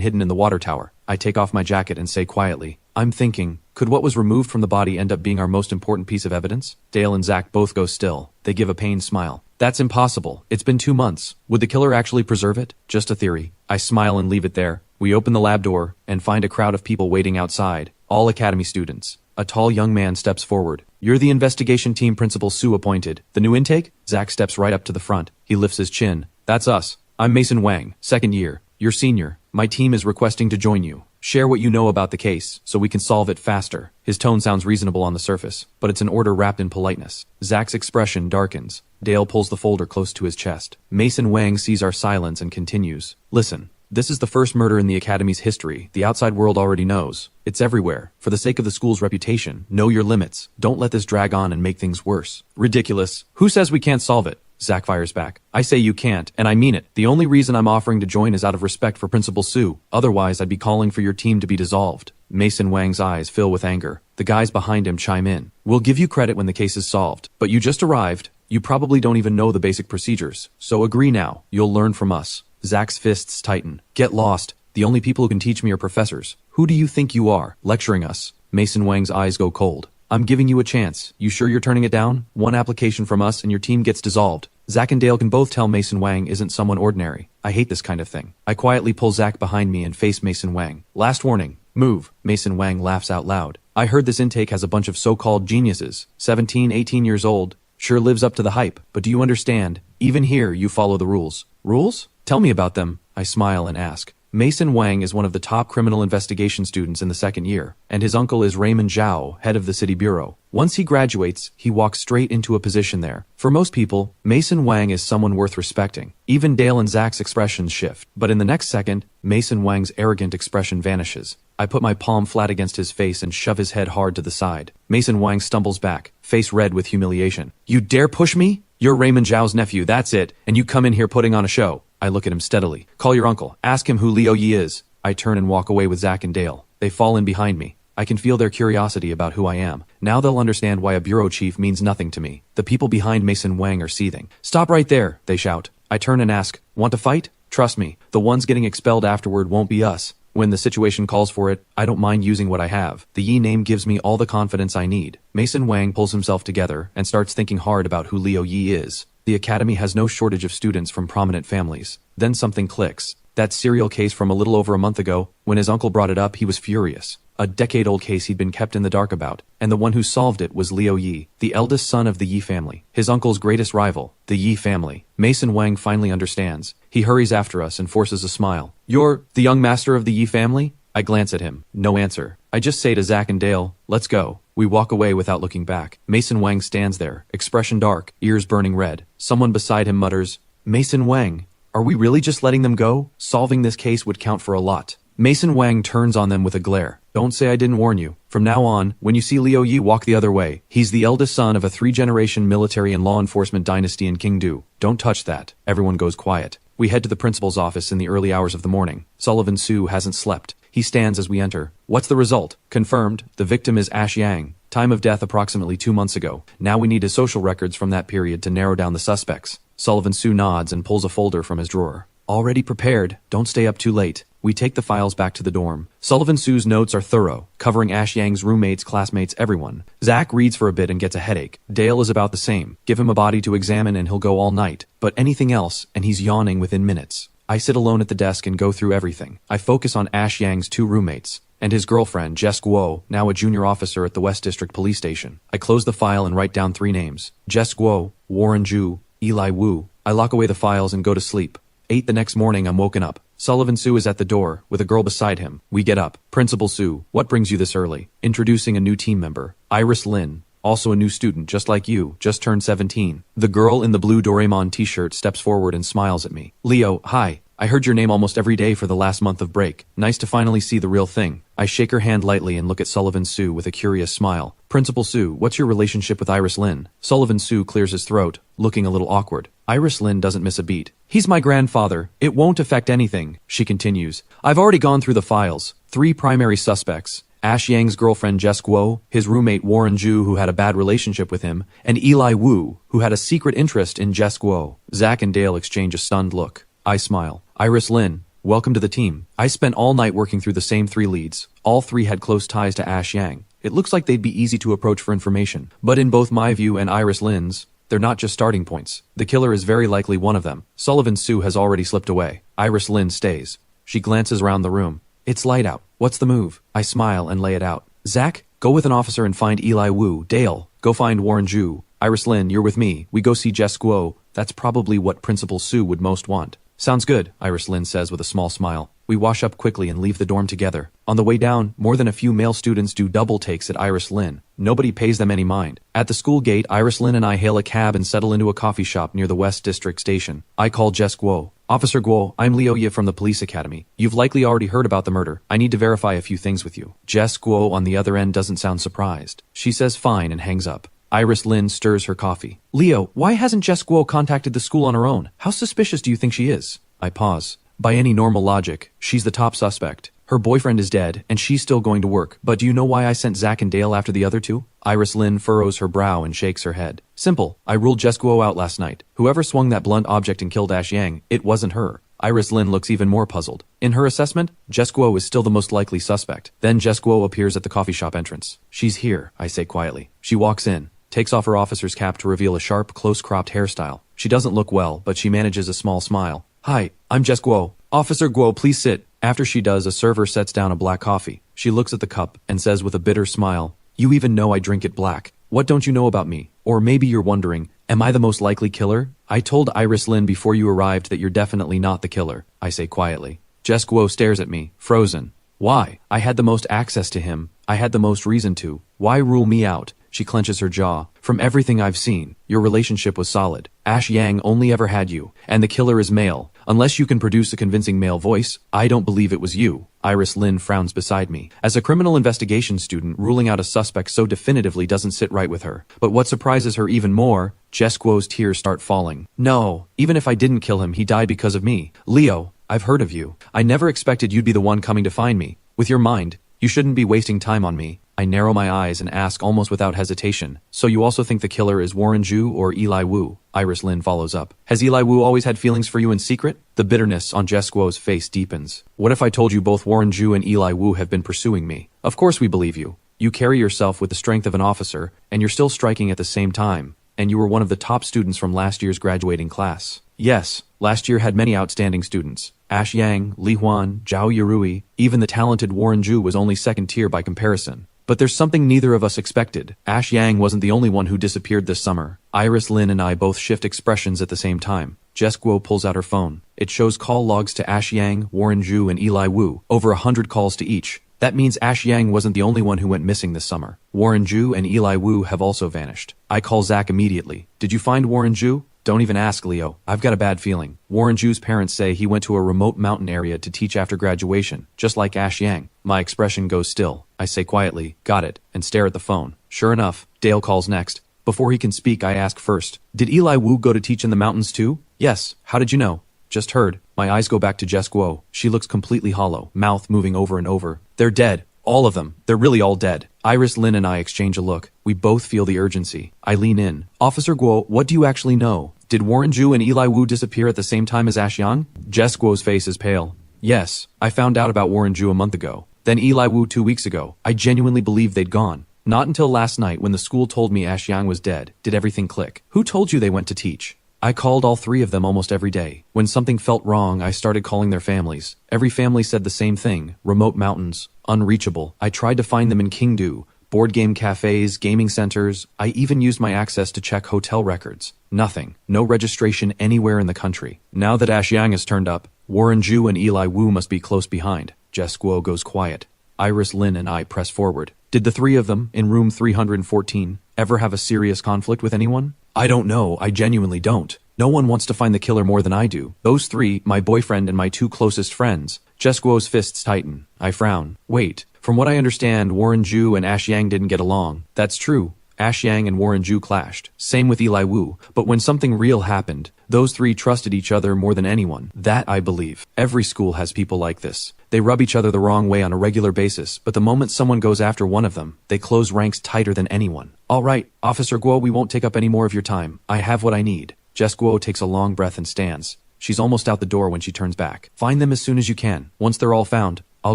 hidden in the water tower. I take off my jacket and say quietly, I'm thinking, could what was removed from the body end up being our most important piece of evidence? Dale and Zach both go still. They give a pained smile. That's impossible. It's been 2 months. Would the killer actually preserve it? Just a theory. I smile and leave it there. We open the lab door and find a crowd of people waiting outside, all academy students. A tall young man steps forward. You're the investigation team Principal Su appointed. The new intake? Zach steps right up to the front. He lifts his chin. That's us. I'm Mason Wang, 2nd year. You're senior. My team is requesting to join you. Share what you know about the case, so we can solve it faster. His tone sounds reasonable on the surface, but it's an order wrapped in politeness. Zach's expression darkens. Dale pulls the folder close to his chest. Mason Wang sees our silence and continues. Listen, this is the first murder in the Academy's history. The outside world already knows. It's everywhere. For the sake of the school's reputation, know your limits. Don't let this drag on and make things worse. Ridiculous. Who says we can't solve it? Zach fires back. I say you can't, and I mean it. The only reason I'm offering to join is out of respect for Principal Su. Otherwise, I'd be calling for your team to be dissolved. Mason Wang's eyes fill with anger. The guys behind him chime in. We'll give you credit when the case is solved, but you just arrived. You probably don't even know the basic procedures. So agree now. You'll learn from us. Zach's fists tighten. Get lost. The only people who can teach me are professors. Who do you think you are, lecturing us? Mason Wang's eyes go cold. I'm giving you a chance. You sure you're turning it down? One application from us and your team gets dissolved. Zach and Dale can both tell Mason Wang isn't someone ordinary. I hate this kind of thing. I quietly pull Zach behind me and face Mason Wang. Last warning. Move. Mason Wang laughs out loud. I heard this intake has a bunch of so-called geniuses. 17, 18 years old. Sure lives up to the hype. But do you understand? Even here, you follow the rules. Rules? Tell me about them. I smile and ask. Mason Wang is one of the top criminal investigation students in the second year, and his uncle is Raymond Zhao, head of the city bureau. Once he graduates, he walks straight into a position there. For most people, Mason Wang is someone worth respecting. Even Dale and Zach's expressions shift, but in the next second, Mason Wang's arrogant expression vanishes. I put my palm flat against his face and shove his head hard to the side. Mason Wang stumbles back, face red with humiliation. You dare push me? You're Raymond Zhao's nephew, that's it, and you come in here putting on a show. I look at him steadily. Call your uncle. Ask him who Liu Yi is. I turn and walk away with Zach and Dale. They fall in behind me. I can feel their curiosity about who I am. Now they'll understand why a bureau chief means nothing to me. The people behind Mason Wang are seething. Stop right there, they shout. I turn and ask, want to fight? Trust me, the ones getting expelled afterward won't be us. When the situation calls for it, I don't mind using what I have. The Yi name gives me all the confidence I need. Mason Wang pulls himself together and starts thinking hard about who Liu Yi is. The academy has no shortage of students from prominent families. Then something clicks. That serial case from a little over a month ago, when his uncle brought it up, he was furious. A decade-old case he'd been kept in the dark about, and the one who solved it was Liu Yi, the eldest son of the Yi family, his uncle's greatest rival, the Yi family. Mason Wang finally understands. He hurries after us and forces a smile. You're the young master of the Yi family? I glance at him. No answer. I just say to Zach and Dale, let's go. We walk away without looking back. Mason Wang stands there, expression dark, ears burning red. Someone beside him mutters, Mason Wang, are we really just letting them go? Solving this case would count for a lot. Mason Wang turns on them with a glare. Don't say I didn't warn you. From now on, when you see Liu Yi, walk the other way. He's the eldest son of a 3-generation military and law enforcement dynasty in Qingdu. Don't touch that. Everyone goes quiet. We head to the principal's office in the early hours of the morning. Sullivan Su hasn't slept. He stands as we enter. What's the result? Confirmed. The victim is Ash Yang. Time of death approximately 2 months ago. Now we need his social records from that period to narrow down the suspects. Sullivan Su nods and pulls a folder from his drawer. Already prepared. Don't stay up too late. We take the files back to the dorm. Sullivan Su's notes are thorough, covering Ash Yang's roommates, classmates, everyone. Zach reads for a bit and gets a headache. Dale is about the same. Give him a body to examine and he'll go all night. But anything else, and he's yawning within minutes. I sit alone at the desk and go through everything. I focus on Ash Yang's 2 roommates, and his girlfriend, Jess Guo, now a junior officer at the West District Police Station. I close the file and write down 3 names. Jess Guo, Warren Zhu, Eli Wu. I lock away the files and go to sleep. 8 the next morning, I'm woken up. Sullivan Su is at the door, with a girl beside him. We get up. Principal Su, what brings you this early? Introducing a new team member. Iris Lin, also a new student, just like you, just turned 17. The girl in the blue Doraemon t-shirt steps forward and smiles at me. Leo, hi. I heard your name almost every day for the last month of break. Nice to finally see the real thing. I shake her hand lightly and look at Sullivan Su with a curious smile. Principal Su, what's your relationship with Iris Lin? Sullivan Su clears his throat, looking a little awkward. Iris Lin doesn't miss a beat. He's my grandfather. It won't affect anything, she continues. I've already gone through the files. 3 primary suspects. Ash Yang's girlfriend Jess Guo, his roommate Warren Zhu who had a bad relationship with him, and Eli Wu, who had a secret interest in Jess Guo. Zach and Dale exchange a stunned look. I smile. Iris Lin, welcome to the team. I spent all night working through the same 3 leads. All 3 had close ties to Ash Yang. It looks like they'd be easy to approach for information. But in both my view and Iris Lin's, they're not just starting points. The killer is very likely one of them. Sullivan Su has already slipped away. Iris Lin stays. She glances around the room. It's light out. What's the move? I smile and lay it out. Zach, go with an officer and find Eli Wu. Dale, go find Warren Zhu. Iris Lin, you're with me. We go see Jess Guo. That's probably what Principal Su would most want. Sounds good, Iris Lin says with a small smile. We wash up quickly and leave the dorm together. On the way down, more than a few male students do double takes at Iris Lin. Nobody pays them any mind. At the school gate, Iris Lin and I hail a cab and settle into a coffee shop near the West District Station. I call Jess Guo. Officer Guo, I'm Liu Yi from the police academy. You've likely already heard about the murder. I need to verify a few things with you. Jess Guo on the other end doesn't sound surprised. She says fine and hangs up. Iris Lin stirs her coffee. Leo, why hasn't Jess Guo contacted the school on her own? How suspicious do you think she is? I pause. By any normal logic, she's the top suspect. Her boyfriend is dead, and she's still going to work. But do you know why I sent Zach and Dale after the other two? Iris Lin furrows her brow and shakes her head. Simple. I ruled Jess Guo out last night. Whoever swung that blunt object and killed Ash Yang, it wasn't her. Iris Lin looks even more puzzled. In her assessment, Jess Guo is still the most likely suspect. Then Jess Guo appears at the coffee shop entrance. She's here, I say quietly. She walks in, takes off her officer's cap to reveal a sharp, close-cropped hairstyle. She doesn't look well, but she manages a small smile. Hi, I'm Jess Guo. Officer Guo, please sit. After she does, a server sets down a black coffee. She looks at the cup and says with a bitter smile, You even know I drink it black. What don't you know about me? Or maybe you're wondering, am I the most likely killer? I told Iris Lin before you arrived that you're definitely not the killer, I say quietly. Jess Guo stares at me, frozen. Why? I had the most access to him. I had the most reason to. Why rule me out? She clenches her jaw. From everything I've seen, your relationship was solid. Ash Yang only ever had you, and the killer is male. Unless you can produce a convincing male voice, I don't believe it was you. Iris Lin frowns beside me. As a criminal investigation student, ruling out a suspect so definitively doesn't sit right with her. But what surprises her even more, Jess Guo's tears start falling. No, even if I didn't kill him, he died because of me. Leo, I've heard of you. I never expected you'd be the one coming to find me. With your mind, you shouldn't be wasting time on me. I narrow my eyes and ask almost without hesitation. So you also think the killer is Warren Zhu or Eli Wu? Iris Lin follows up. Has Eli Wu always had feelings for you in secret? The bitterness on Jess Guo's face deepens. What if I told you both Warren Zhu and Eli Wu have been pursuing me? Of course we believe you. You carry yourself with the strength of an officer, and you're still striking at the same time. And you were one of the top students from last year's graduating class. Yes, last year had many outstanding students. Ash Yang, Li Huan, Zhao Yurui, even the talented Warren Zhu was only second tier by comparison. But there's something neither of us expected. Ash Yang wasn't the only one who disappeared this summer. Iris Lin and I both shift expressions at the same time. Jess Guo pulls out her phone. It shows call logs to Ash Yang, Warren Zhu, and Eli Wu, over 100 calls to each. That means Ash Yang wasn't the only one who went missing this summer. Warren Zhu and Eli Wu have also vanished. I call Zach immediately. Did you find Warren Zhu? Don't even ask, Leo. I've got a bad feeling. Warren Zhu's parents say he went to a remote mountain area to teach after graduation, just like Ash Yang. My expression goes still. I say quietly, got it, and stare at the phone. Sure enough, Dale calls next. Before he can speak, I ask first, did Eli Wu go to teach in the mountains too? Yes. How did you know? Just heard. My eyes go back to Jess Guo. She looks completely hollow, mouth moving over and over. They're dead. All of them. They're really all dead. Iris Lin and I exchange a look. We both feel the urgency. I lean in. Officer Guo, what do you actually know? Did Warren Zhu and Eli Wu disappear at the same time as Ash Yang? Jess Guo's face is pale. Yes, I found out about Warren Zhu a month ago. Then Eli Wu 2 weeks ago. I genuinely believed they'd gone. Not until last night when the school told me Ash Yang was dead did everything click. Who told you they went to teach? I called all three of them almost every day. When something felt wrong, I started calling their families. Every family said the same thing. Remote mountains. Unreachable. I tried to find them in Kingdu. Board game cafes, gaming centers. I even used my access to check hotel records. Nothing. No registration anywhere in the country. Now that Ash Yang has turned up, Warren Zhu and Eli Wu must be close behind. Jess Guo goes quiet. Iris Lin and I press forward. Did the three of them, in room 314, ever have a serious conflict with anyone? I don't know. I genuinely don't. No one wants to find the killer more than I do. Those three, my boyfriend and my two closest friends. Jess Guo's fists tighten. I frown. Wait. From what I understand, Warren Zhu and Ash Yang didn't get along. That's true. Ash Yang and Warren Zhu clashed. Same with Eli Wu. But when something real happened, those three trusted each other more than anyone. That I believe. Every school has people like this. They rub each other the wrong way on a regular basis, but the moment someone goes after one of them, they close ranks tighter than anyone. All right, Officer Guo, we won't take up any more of your time. I have what I need. Jess Guo takes a long breath and stands. She's almost out the door when she turns back. Find them as soon as you can. Once they're all found, I'll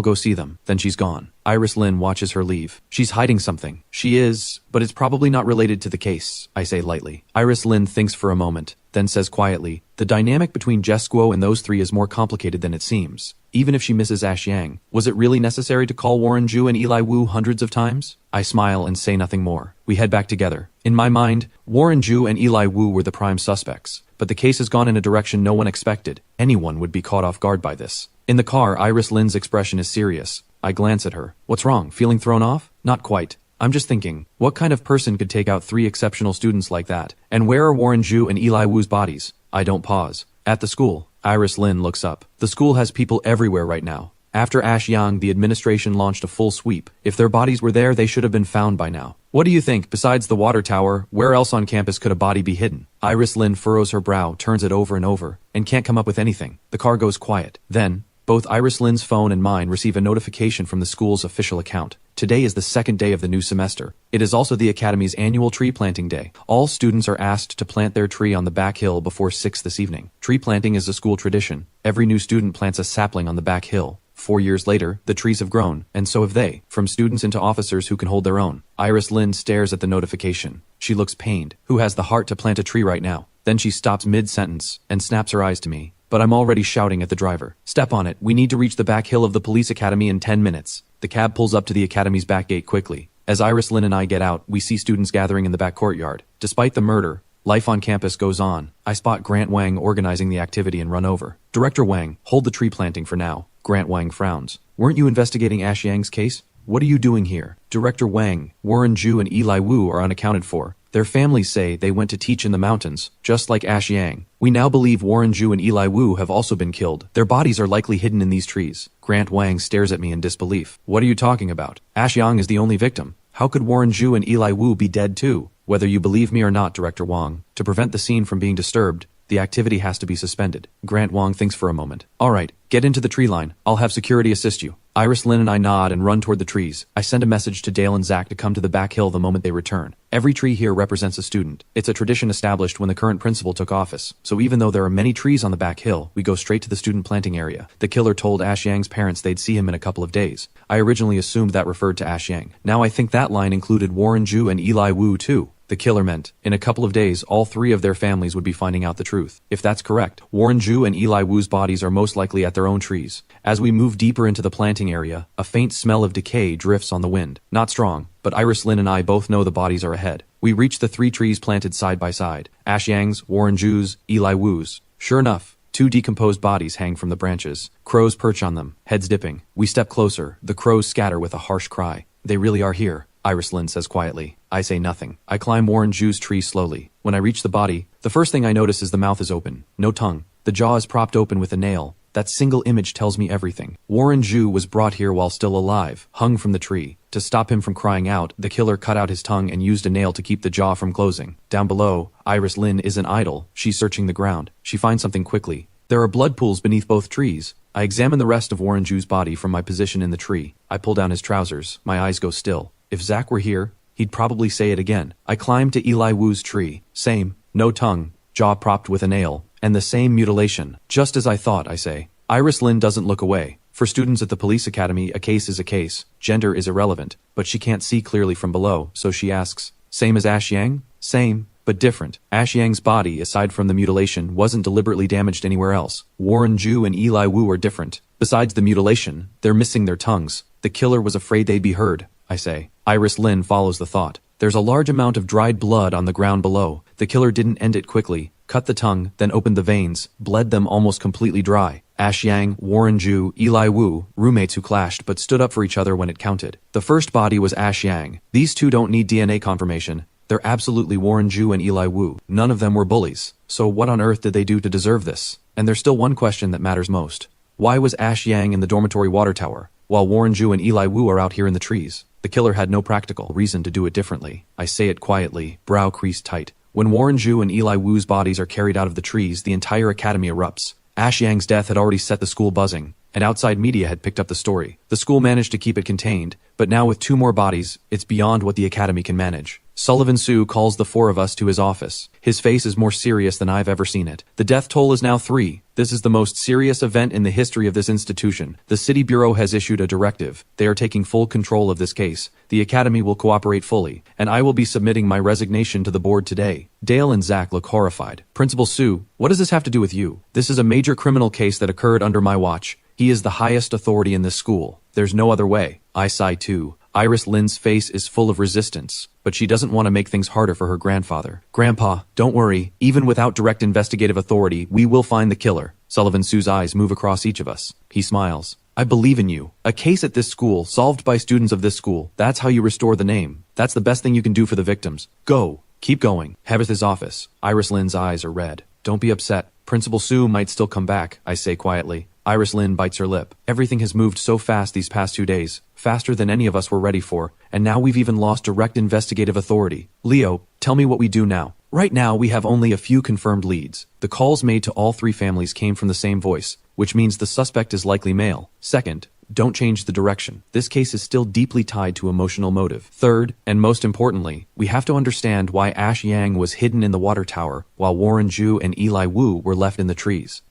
go see them. Then she's gone. Iris Lin watches her leave. She's hiding something. She is, but it's probably not related to the case, I say lightly. Iris Lin thinks for a moment, then says quietly, the dynamic between Jess Guo and those three is more complicated than it seems. Even if she misses Ash Yang, was it really necessary to call Warren Zhu and Eli Wu hundreds of times? I smile and say nothing more. We head back together. In my mind, Warren Zhu and Eli Wu were the prime suspects. But the case has gone in a direction no one expected. Anyone would be caught off guard by this. In the car, Iris Lin's expression is serious. I glance at her. What's wrong? Feeling thrown off? Not quite. I'm just thinking, what kind of person could take out three exceptional students like that? And where are Warren Zhu and Eli Wu's bodies? I don't pause. At the school. Iris Lin looks up. The school has people everywhere right now. After Ash Yang, the administration launched a full sweep. If their bodies were there, they should have been found by now. What do you think? Besides the water tower, where else on campus could a body be hidden? Iris Lynn furrows her brow, turns it over and over, and can't come up with anything. The car goes quiet. Then, both Iris Lynn's phone and mine receive a notification from the school's official account. Today is the second day of the new semester. It is also the Academy's annual tree planting day. All students are asked to plant their tree on the back hill before 6 this evening. Tree planting is a school tradition. Every new student plants a sapling on the back hill. 4 years later, the trees have grown, and so have they, from students into officers who can hold their own. Iris Lynn stares at the notification. She looks pained. Who has the heart to plant a tree right now? Then she stops mid-sentence and snaps her eyes to me. But I'm already shouting at the driver. Step on it. We need to reach the back hill of the police academy in 10 minutes. The cab pulls up to the academy's back gate quickly. As Iris Lynn and I get out, we see students gathering in the back courtyard. Despite the murder, life on campus goes on. I spot Grant Wang organizing the activity and run over. Director Wang, hold the tree planting for now. Grant Wang frowns. Weren't you investigating Ash Yang's case? What are you doing here? Director Wang, Warren Ju and Eli Wu are unaccounted for. Their families say they went to teach in the mountains, just like Ash Yang. We now believe Warren Ju and Eli Wu have also been killed. Their bodies are likely hidden in these trees. Grant Wang stares at me in disbelief. What are you talking about? Ash Yang is the only victim. How could Warren Ju and Eli Wu be dead too? Whether you believe me or not, Director Wang, to prevent the scene from being disturbed, the activity has to be suspended. Grant Wang thinks for a moment. All right, get into the tree line. I'll have security assist you. Iris Lynn and I nod and run toward the trees. I send a message to Dale and Zach to come to the back hill the moment they return. Every tree here represents a student. It's a tradition established when the current principal took office. So even though there are many trees on the back hill, we go straight to the student planting area. The killer told Ash Yang's parents they'd see him in a couple of days. I originally assumed that referred to Ash Yang. Now I think that line included Warren Ju and Eli Wu too. The killer meant, in a couple of days, all three of their families would be finding out the truth. If that's correct, Warren Ju and Eli Wu's bodies are most likely at their own trees. As we move deeper into the planting area, a faint smell of decay drifts on the wind. Not strong, but Iris Lynn and I both know the bodies are ahead. We reach the 3 trees planted side by side. Ash Yang's, Warren Ju's, Eli Wu's. Sure enough, 2 decomposed bodies hang from the branches. Crows perch on them, heads dipping. We step closer. The crows scatter with a harsh cry. They really are here, Iris Lynn says quietly. I say nothing. I climb Warren Ju's tree slowly. When I reach the body, the first thing I notice is the mouth is open. No tongue. The jaw is propped open with a nail. That single image tells me everything. Warren Ju was brought here while still alive, hung from the tree. To stop him from crying out, the killer cut out his tongue and used a nail to keep the jaw from closing. Down below, Iris Lynn isn't idle. She's searching the ground. She finds something quickly. There are blood pools beneath both trees. I examine the rest of Warren Ju's body from my position in the tree. I pull down his trousers. My eyes go still. If Zach were here, he'd probably say it again. I climb to Eli Wu's tree. Same. No tongue. Jaw propped with a nail. And the same mutilation. Just as I thought, I say. Iris Lynn doesn't look away. For students at the police academy, a case is a case. Gender is irrelevant. But she can't see clearly from below, so she asks, same as Ash Yang? Same, but different. Ash Yang's body, aside from the mutilation, wasn't deliberately damaged anywhere else. Warren Ju and Eli Wu are different. Besides the mutilation, they're missing their tongues. The killer was afraid they'd be heard, I say. Iris Lynn follows the thought. There's a large amount of dried blood on the ground below. The killer didn't end it quickly. Cut the tongue, then opened the veins, bled them almost completely dry. Ash Yang, Warren Ju, Eli Wu, roommates who clashed but stood up for each other when it counted. The first body was Ash Yang. These two don't need DNA confirmation. They're absolutely Warren Ju and Eli Wu. None of them were bullies. So what on earth did they do to deserve this? And there's still one question that matters most. Why was Ash Yang in the dormitory water tower, while Warren Ju and Eli Wu are out here in the trees? The killer had no practical reason to do it differently. I say it quietly, brow creased tight. When Warren Ju and Eli Wu's bodies are carried out of the trees, the entire academy erupts. Ash Yang's death had already set the school buzzing, and outside media had picked up the story. The school managed to keep it contained, but now with 2 more bodies, it's beyond what the academy can manage. Sullivan Sue calls the 4 of us to his office. His face is more serious than I've ever seen it. The death toll is now 3. This is the most serious event in the history of this institution. The City Bureau has issued a directive. They are taking full control of this case. The academy will cooperate fully, and I will be submitting my resignation to the board today. Dale and Zach look horrified. Principal Sue, what does this have to do with you? This is a major criminal case that occurred under my watch. He is the highest authority in this school. There's no other way. I sigh too. Iris Lynn's face is full of resistance, but she doesn't want to make things harder for her grandfather. Grandpa, don't worry. Even without direct investigative authority, we will find the killer. Sullivan Sue's eyes move across each of us. He smiles. I believe in you. A case at this school, solved by students of this school. That's how you restore the name. That's the best thing you can do for the victims. Go. Keep going. Heather's office. Iris Lynn's eyes are red. Don't be upset. Principal Sue might still come back, I say quietly. Iris Lynn bites her lip. Everything has moved so fast these past 2 days, faster than any of us were ready for, and now we've even lost direct investigative authority. Leo, tell me what we do now. Right now, we have only a few confirmed leads. The calls made to all 3 families came from the same voice, which means the suspect is likely male. Second, don't change the direction. This case is still deeply tied to emotional motive. Third, and most importantly, we have to understand why Ash Yang was hidden in the water tower, while Warren Ju and Eli Wu were left in the trees.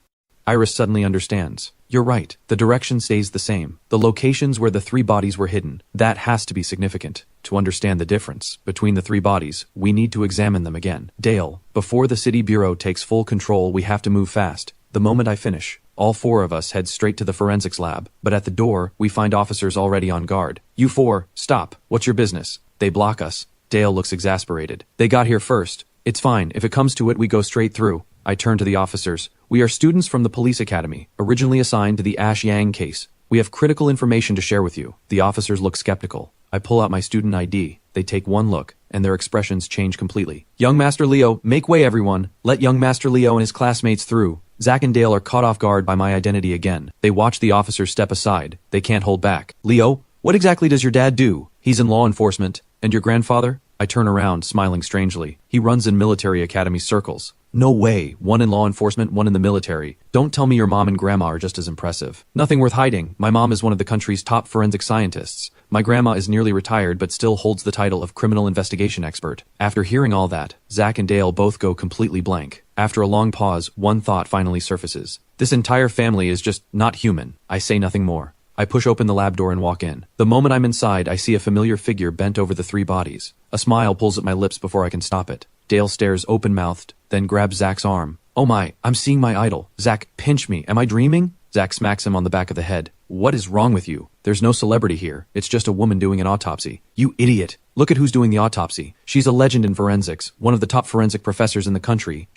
Iris suddenly understands. You're right, the direction stays the same. The locations where the 3 bodies were hidden, that has to be significant. To understand the difference between the 3 bodies, we need to examine them again. Dale, before the City Bureau takes full control, we have to move fast. The moment I finish, all 4 of us head straight to the forensics lab, but at the door, we find officers already on guard. You 4, stop. What's your business? They block us. Dale looks exasperated. They got here first. It's fine. If it comes to it, we go straight through. I turn to the officers. We are students from the police academy, originally assigned to the Ash Yang case. We have critical information to share with you. The officers look skeptical. I pull out my student ID. They take one look, and their expressions change completely. Young Master Leo, make way everyone. Let young Master Leo and his classmates through. Zack and Dale are caught off guard by my identity again. They watch the officers step aside. They can't hold back. Leo, what exactly does your dad do? He's in law enforcement. And your grandfather? I turn around, smiling strangely. He runs in military academy circles. No way. One in law enforcement, one in the military. Don't tell me your mom and grandma are just as impressive. Nothing worth hiding. My mom is one of the country's top forensic scientists. My grandma is nearly retired but still holds the title of criminal investigation expert. After hearing all that, Zack and Dale both go completely blank. After a long pause, one thought finally surfaces. This entire family is just not human. I say nothing more. I push open the lab door and walk in. The moment I'm inside, I see a familiar figure bent over the 3 bodies. A smile pulls at my lips before I can stop it. Dale stares open-mouthed, then grabs Zack's arm. Oh my, I'm seeing my idol. Zack, pinch me. Am I dreaming? Zack smacks him on the back of the head. What is wrong with you? There's no celebrity here. It's just a woman doing an autopsy. You idiot. Look at who's doing the autopsy. She's a legend in forensics, one of the top forensic professors in the country.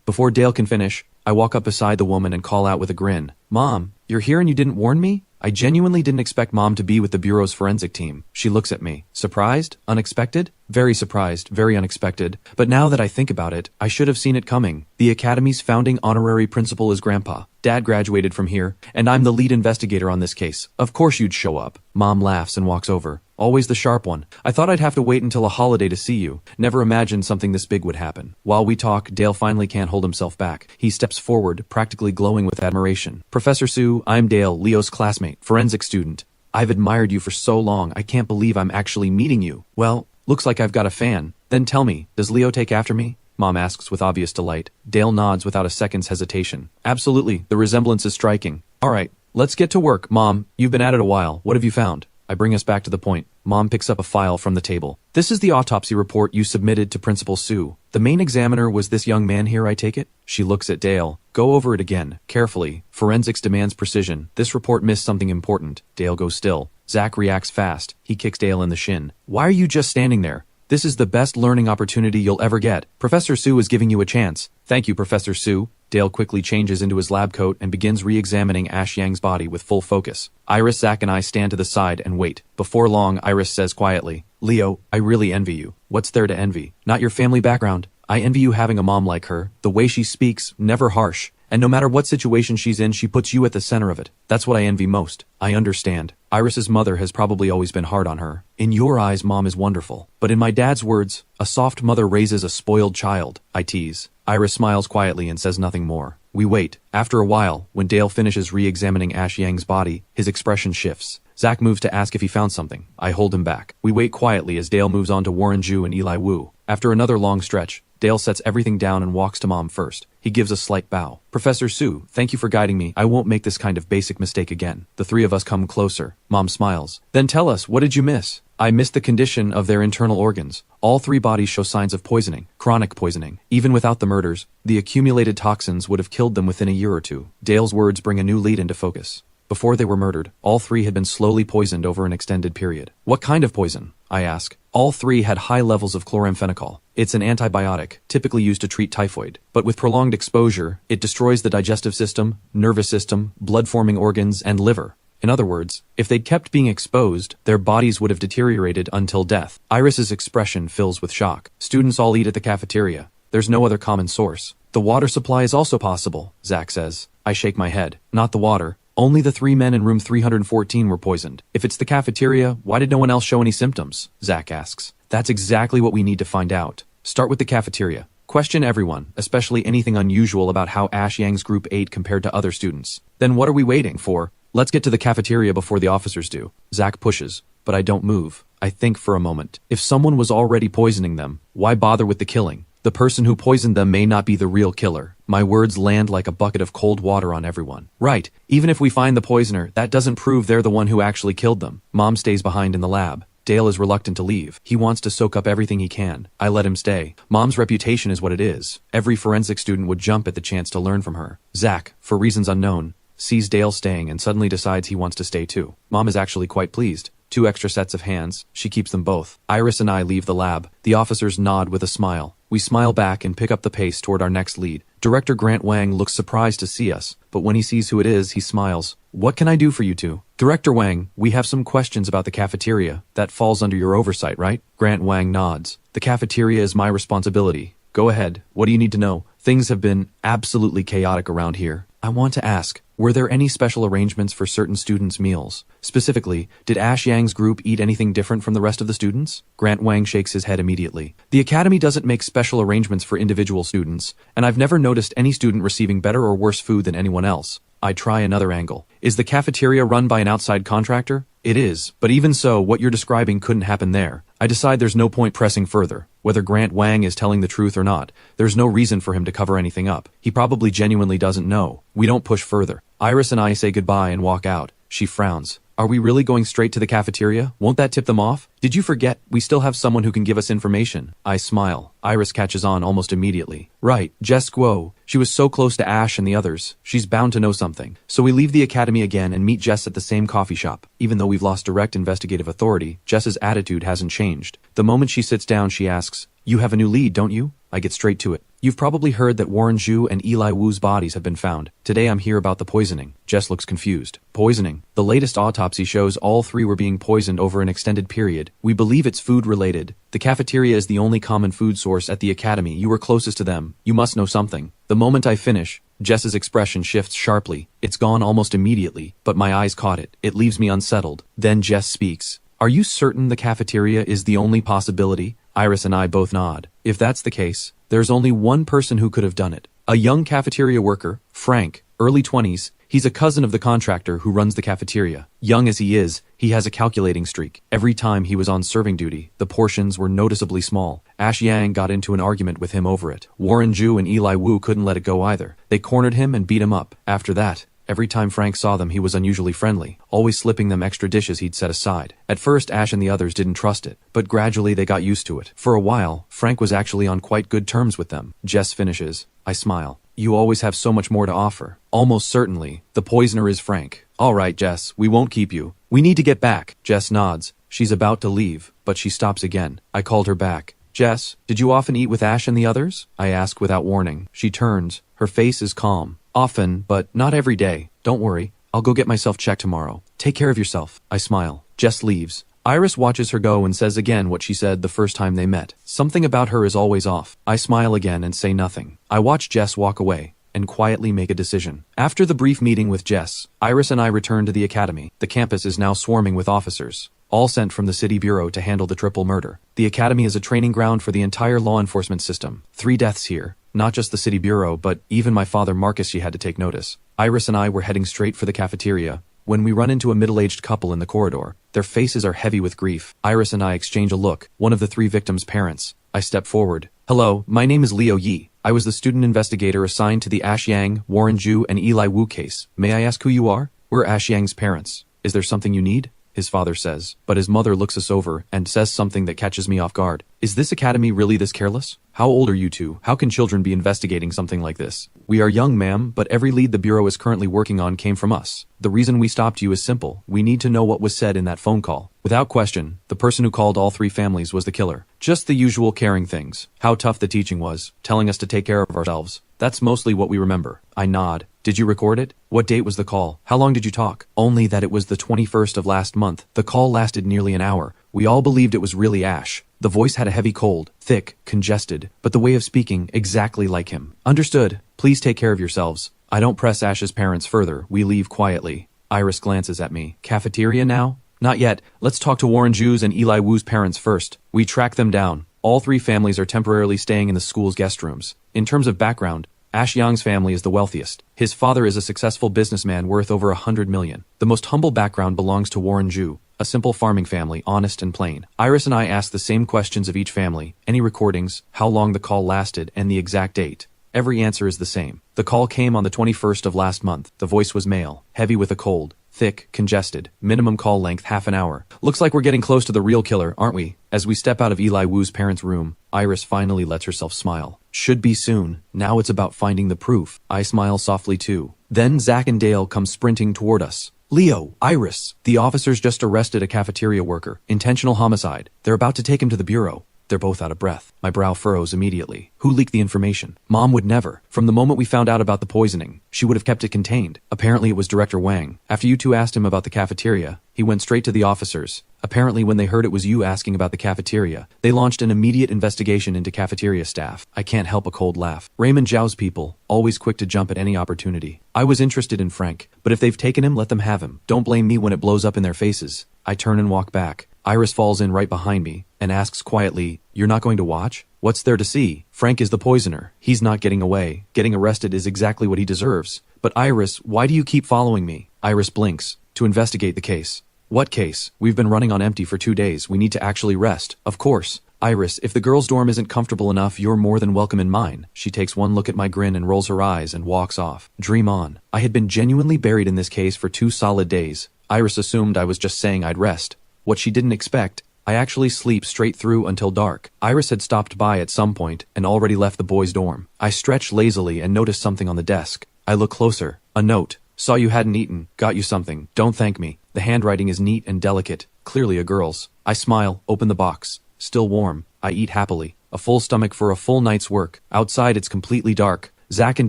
Before Dale can finish, I walk up beside the woman and call out with a grin. Mom, you're here and you didn't warn me? I genuinely didn't expect Mom to be with the Bureau's forensic team. She looks at me. Surprised? Unexpected? Very surprised, very unexpected. But now that I think about it, I should have seen it coming. The Academy's founding honorary principal is Grandpa. Dad graduated from here, and I'm the lead investigator on this case. Of course you'd show up. Mom laughs and walks over. Always the sharp one. I thought I'd have to wait until a holiday to see you. Never imagined something this big would happen. While we talk, Dale finally can't hold himself back. He steps forward, practically glowing with admiration. Professor Sue, I'm Dale, Leo's classmate, forensic student. I've admired you for so long, I can't believe I'm actually meeting you. Well, looks like I've got a fan. Then tell me, does Leo take after me? Mom asks with obvious delight. Dale nods without a second's hesitation. Absolutely, the resemblance is striking. All right, let's get to work. Mom, you've been at it a while. What have you found? I bring us back to the point. Mom picks up a file from the table. This is the autopsy report you submitted to Principal Sue. The main examiner was this young man here, I take it? She looks at Dale. Go over it again, carefully. Forensics demands precision. This report missed something important. Dale goes still. Zack reacts fast. He kicks Dale in the shin. Why are you just standing there? This is the best learning opportunity you'll ever get. Professor Sue is giving you a chance. Thank you, Professor Sue. Dale quickly changes into his lab coat and begins re-examining Ash Yang's body with full focus. Iris, Zack, and I stand to the side and wait. Before long, Iris says quietly, Leo, I really envy you. What's there to envy? Not your family background. I envy you having a mom like her. The way she speaks, never harsh. And no matter what situation she's in, she puts you at the center of it. That's what I envy most. I understand. Iris's mother has probably always been hard on her. In your eyes, Mom is wonderful. But in my dad's words, a soft mother raises a spoiled child. I tease. Iris smiles quietly and says nothing more. We wait. After a while, when Dale finishes re-examining Ash Yang's body, his expression shifts. Zack moves to ask if he found something. I hold him back. We wait quietly as Dale moves on to Warren Ju and Eli Wu. After another long stretch, Dale sets everything down and walks to Mom first. He gives a slight bow. Professor Sue, thank you for guiding me. I won't make this kind of basic mistake again. The 3 of us come closer. Mom smiles. Then tell us, what did you miss? I missed the condition of their internal organs. All 3 bodies show signs of poisoning, chronic poisoning. Even without the murders, the accumulated toxins would have killed them within a year or 2. Dale's words bring a new lead into focus. Before they were murdered, all 3 had been slowly poisoned over an extended period. What kind of poison? I ask. All 3 had high levels of chloramphenicol. It's an antibiotic, typically used to treat typhoid. But with prolonged exposure, it destroys the digestive system, nervous system, blood-forming organs, and liver. In other words, if they'd kept being exposed, their bodies would have deteriorated until death. Iris's expression fills with shock. Students all eat at the cafeteria. There's no other common source. The water supply is also possible, Zack says. I shake my head. Not the water. Only the 3 men in room 314 were poisoned. If it's the cafeteria, why did no one else show any symptoms? Zach asks. That's exactly what we need to find out. Start with the cafeteria. Question everyone, especially anything unusual about how Ash Yang's group ate compared to other students. Then what are we waiting for? Let's get to the cafeteria before the officers do. Zach pushes, but I don't move. I think for a moment. If someone was already poisoning them, why bother with the killing? The person who poisoned them may not be the real killer. My words land like a bucket of cold water on everyone. Right, even if we find the poisoner, that doesn't prove they're the one who actually killed them. Mom stays behind in the lab. Dale is reluctant to leave. He wants to soak up everything he can. I let him stay. Mom's reputation is what it is. Every forensic student would jump at the chance to learn from her. Zach, for reasons unknown, sees Dale staying and suddenly decides he wants to stay too. Mom is actually quite pleased. 2 extra sets of hands. She keeps them both. Iris and I leave the lab. The officers nod with a smile. We smile back and pick up the pace toward our next lead. Director Grant Wang looks surprised to see us, but when he sees who it is, he smiles. What can I do for you two? Director Wang, we have some questions about the cafeteria. That falls under your oversight, right? Grant Wang nods. The cafeteria is my responsibility. Go ahead. What do you need to know? Things have been absolutely chaotic around here. I want to ask, were there any special arrangements for certain students' meals? Specifically, did Ash Yang's group eat anything different from the rest of the students? Grant Wang shakes his head immediately. The academy doesn't make special arrangements for individual students, and I've never noticed any student receiving better or worse food than anyone else. I try another angle. Is the cafeteria run by an outside contractor? It is, but even so, what you're describing couldn't happen there. I decide there's no point pressing further. Whether Grant Wang is telling the truth or not, there's no reason for him to cover anything up. He probably genuinely doesn't know. We don't push further. Iris and I say goodbye and walk out. She frowns. Are we really going straight to the cafeteria? Won't that tip them off? Did you forget? We still have someone who can give us information. I smile. Iris catches on almost immediately. Right, Jess Guo. She was so close to Ash and the others. She's bound to know something. So we leave the academy again and meet Jess at the same coffee shop. Even though we've lost direct investigative authority, Jess's attitude hasn't changed. The moment she sits down, she asks, "You have a new lead, don't you?" I get straight to it. You've probably heard that Warren Zhu and Eli Wu's bodies have been found. Today I'm here about the poisoning. Jess looks confused. Poisoning? The latest autopsy shows all 3 were being poisoned over an extended period. We believe it's food related. The cafeteria is the only common food source at the academy. You were closest to them. You must know something. The moment I finish, Jess's expression shifts sharply. It's gone almost immediately, but my eyes caught it. It leaves me unsettled. Then Jess speaks. Are you certain the cafeteria is the only possibility? Iris and I both nod. If that's the case, there's only one person who could have done it. A young cafeteria worker, Frank, early 20s. He's a cousin of the contractor who runs the cafeteria. Young as he is, he has a calculating streak. Every time he was on serving duty, the portions were noticeably small. Ash Yang got into an argument with him over it. Warren Zhu and Eli Wu couldn't let it go either. They cornered him and beat him up. After that, every time Frank saw them, he was unusually friendly, always slipping them extra dishes he'd set aside. At first, Ash and the others didn't trust it, but gradually they got used to it. For a while, Frank was actually on quite good terms with them. Jess finishes. I smile. You always have so much more to offer. Almost certainly, the poisoner is Frank. All right, Jess, we won't keep you. We need to get back. Jess nods. She's about to leave, but she stops again. I called her back. Jess, did you often eat with Ash and the others? I ask without warning. She turns. Her face is calm. Often, but not every day. Don't worry. I'll go get myself checked tomorrow. Take care of yourself. I smile. Jess leaves. Iris watches her go and says again what she said the first time they met. Something about her is always off. I smile again and say nothing. I watch Jess walk away and quietly make a decision. After the brief meeting with Jess, Iris and I return to the academy. The campus is now swarming with officers, all sent from the city bureau to handle the triple murder. The academy is a training ground for the entire law enforcement system. 3 deaths here. Not just the city bureau, but even my father Marcus, she had to take notice. Iris and I were heading straight for the cafeteria when we run into a middle-aged couple in the corridor. Their faces are heavy with grief. Iris and I exchange a look. One of the 3 victims' parents. I step forward. Hello, my name is Leo Yi. I was the student investigator assigned to the Ash Yang, Warren Zhu, and Eli Wu case. May I ask who you are? We're Ash Yang's parents. Is there something you need? His father says, but his mother looks us over and says something that catches me off guard. Is this academy really this careless? How old are you two? How can children be investigating something like this? We are young, ma'am, but every lead the bureau is currently working on came from us. The reason we stopped you is simple. We need to know what was said in that phone call. Without question, the person who called all 3 families was the killer. Just the usual caring things. How tough the teaching was, telling us to take care of ourselves. That's mostly what we remember. I nod. Did you record it? What date was the call? How long did you talk? Only that it was the 21st of last month. The call lasted nearly an hour. We all believed it was really Ash. The voice had a heavy cold, thick, congested, but the way of speaking exactly like him. Understood. Please take care of yourselves. I don't press Ash's parents further, we leave quietly. Iris glances at me. Cafeteria now? Not yet, let's talk to Warren Ju's and Eli Wu's parents first. We track them down. All three families are temporarily staying in the school's guest rooms. In terms of background, Ash Yang's family is the wealthiest. His father is a successful businessman worth over 100 million. The most humble background belongs to Warren Ju, a simple farming family, honest and plain. Iris and I ask the same questions of each family, any recordings, how long the call lasted, and the exact date. Every answer is the same. The call came on the 21st of last month. The voice was male, heavy with a cold, thick, congested, minimum call length half an hour. Looks like we're getting close to the real killer, aren't we? As we step out of Eli Wu's parents' room, Iris finally lets herself smile. Should be soon. Now it's about finding the proof. I smile softly too. Then Zach and Dale come sprinting toward us. Leo, Iris, the officers just arrested a cafeteria worker. Intentional homicide. They're about to take him to the bureau. They're both out of breath. My brow furrows immediately. Who leaked the information? Mom would never. From the moment we found out about the poisoning, she would have kept it contained. Apparently it was Director Wang. After you two asked him about the cafeteria, he went straight to the officers. Apparently when they heard it was you asking about the cafeteria, they launched an immediate investigation into cafeteria staff. I can't help a cold laugh. Raymond Zhao's people, always quick to jump at any opportunity. I was interested in Frank, but if they've taken him, let them have him. Don't blame me when it blows up in their faces. I turn and walk back. Iris falls in right behind me and asks quietly, "You're not going to watch? What's there to see? Frank is the poisoner. He's not getting away. Getting arrested is exactly what he deserves." But Iris, why do you keep following me? Iris blinks. To investigate the case. What case? We've been running on empty for 2 days. We need to actually rest. Of course. Iris, if the girls' dorm isn't comfortable enough, you're more than welcome in mine. She takes one look at my grin and rolls her eyes and walks off. Dream on. I had been genuinely buried in this case for 2 solid days. Iris assumed I was just saying I'd rest. What she didn't expect, I actually sleep straight through until dark. Iris had stopped by at some point and already left the boys' dorm. I stretch lazily and notice something on the desk. I look closer. A note. Saw you hadn't eaten. Got you something. Don't thank me. The handwriting is neat and delicate. Clearly a girl's. I smile, open the box. Still warm. I eat happily. A full stomach for a full night's work. Outside it's completely dark. Zach and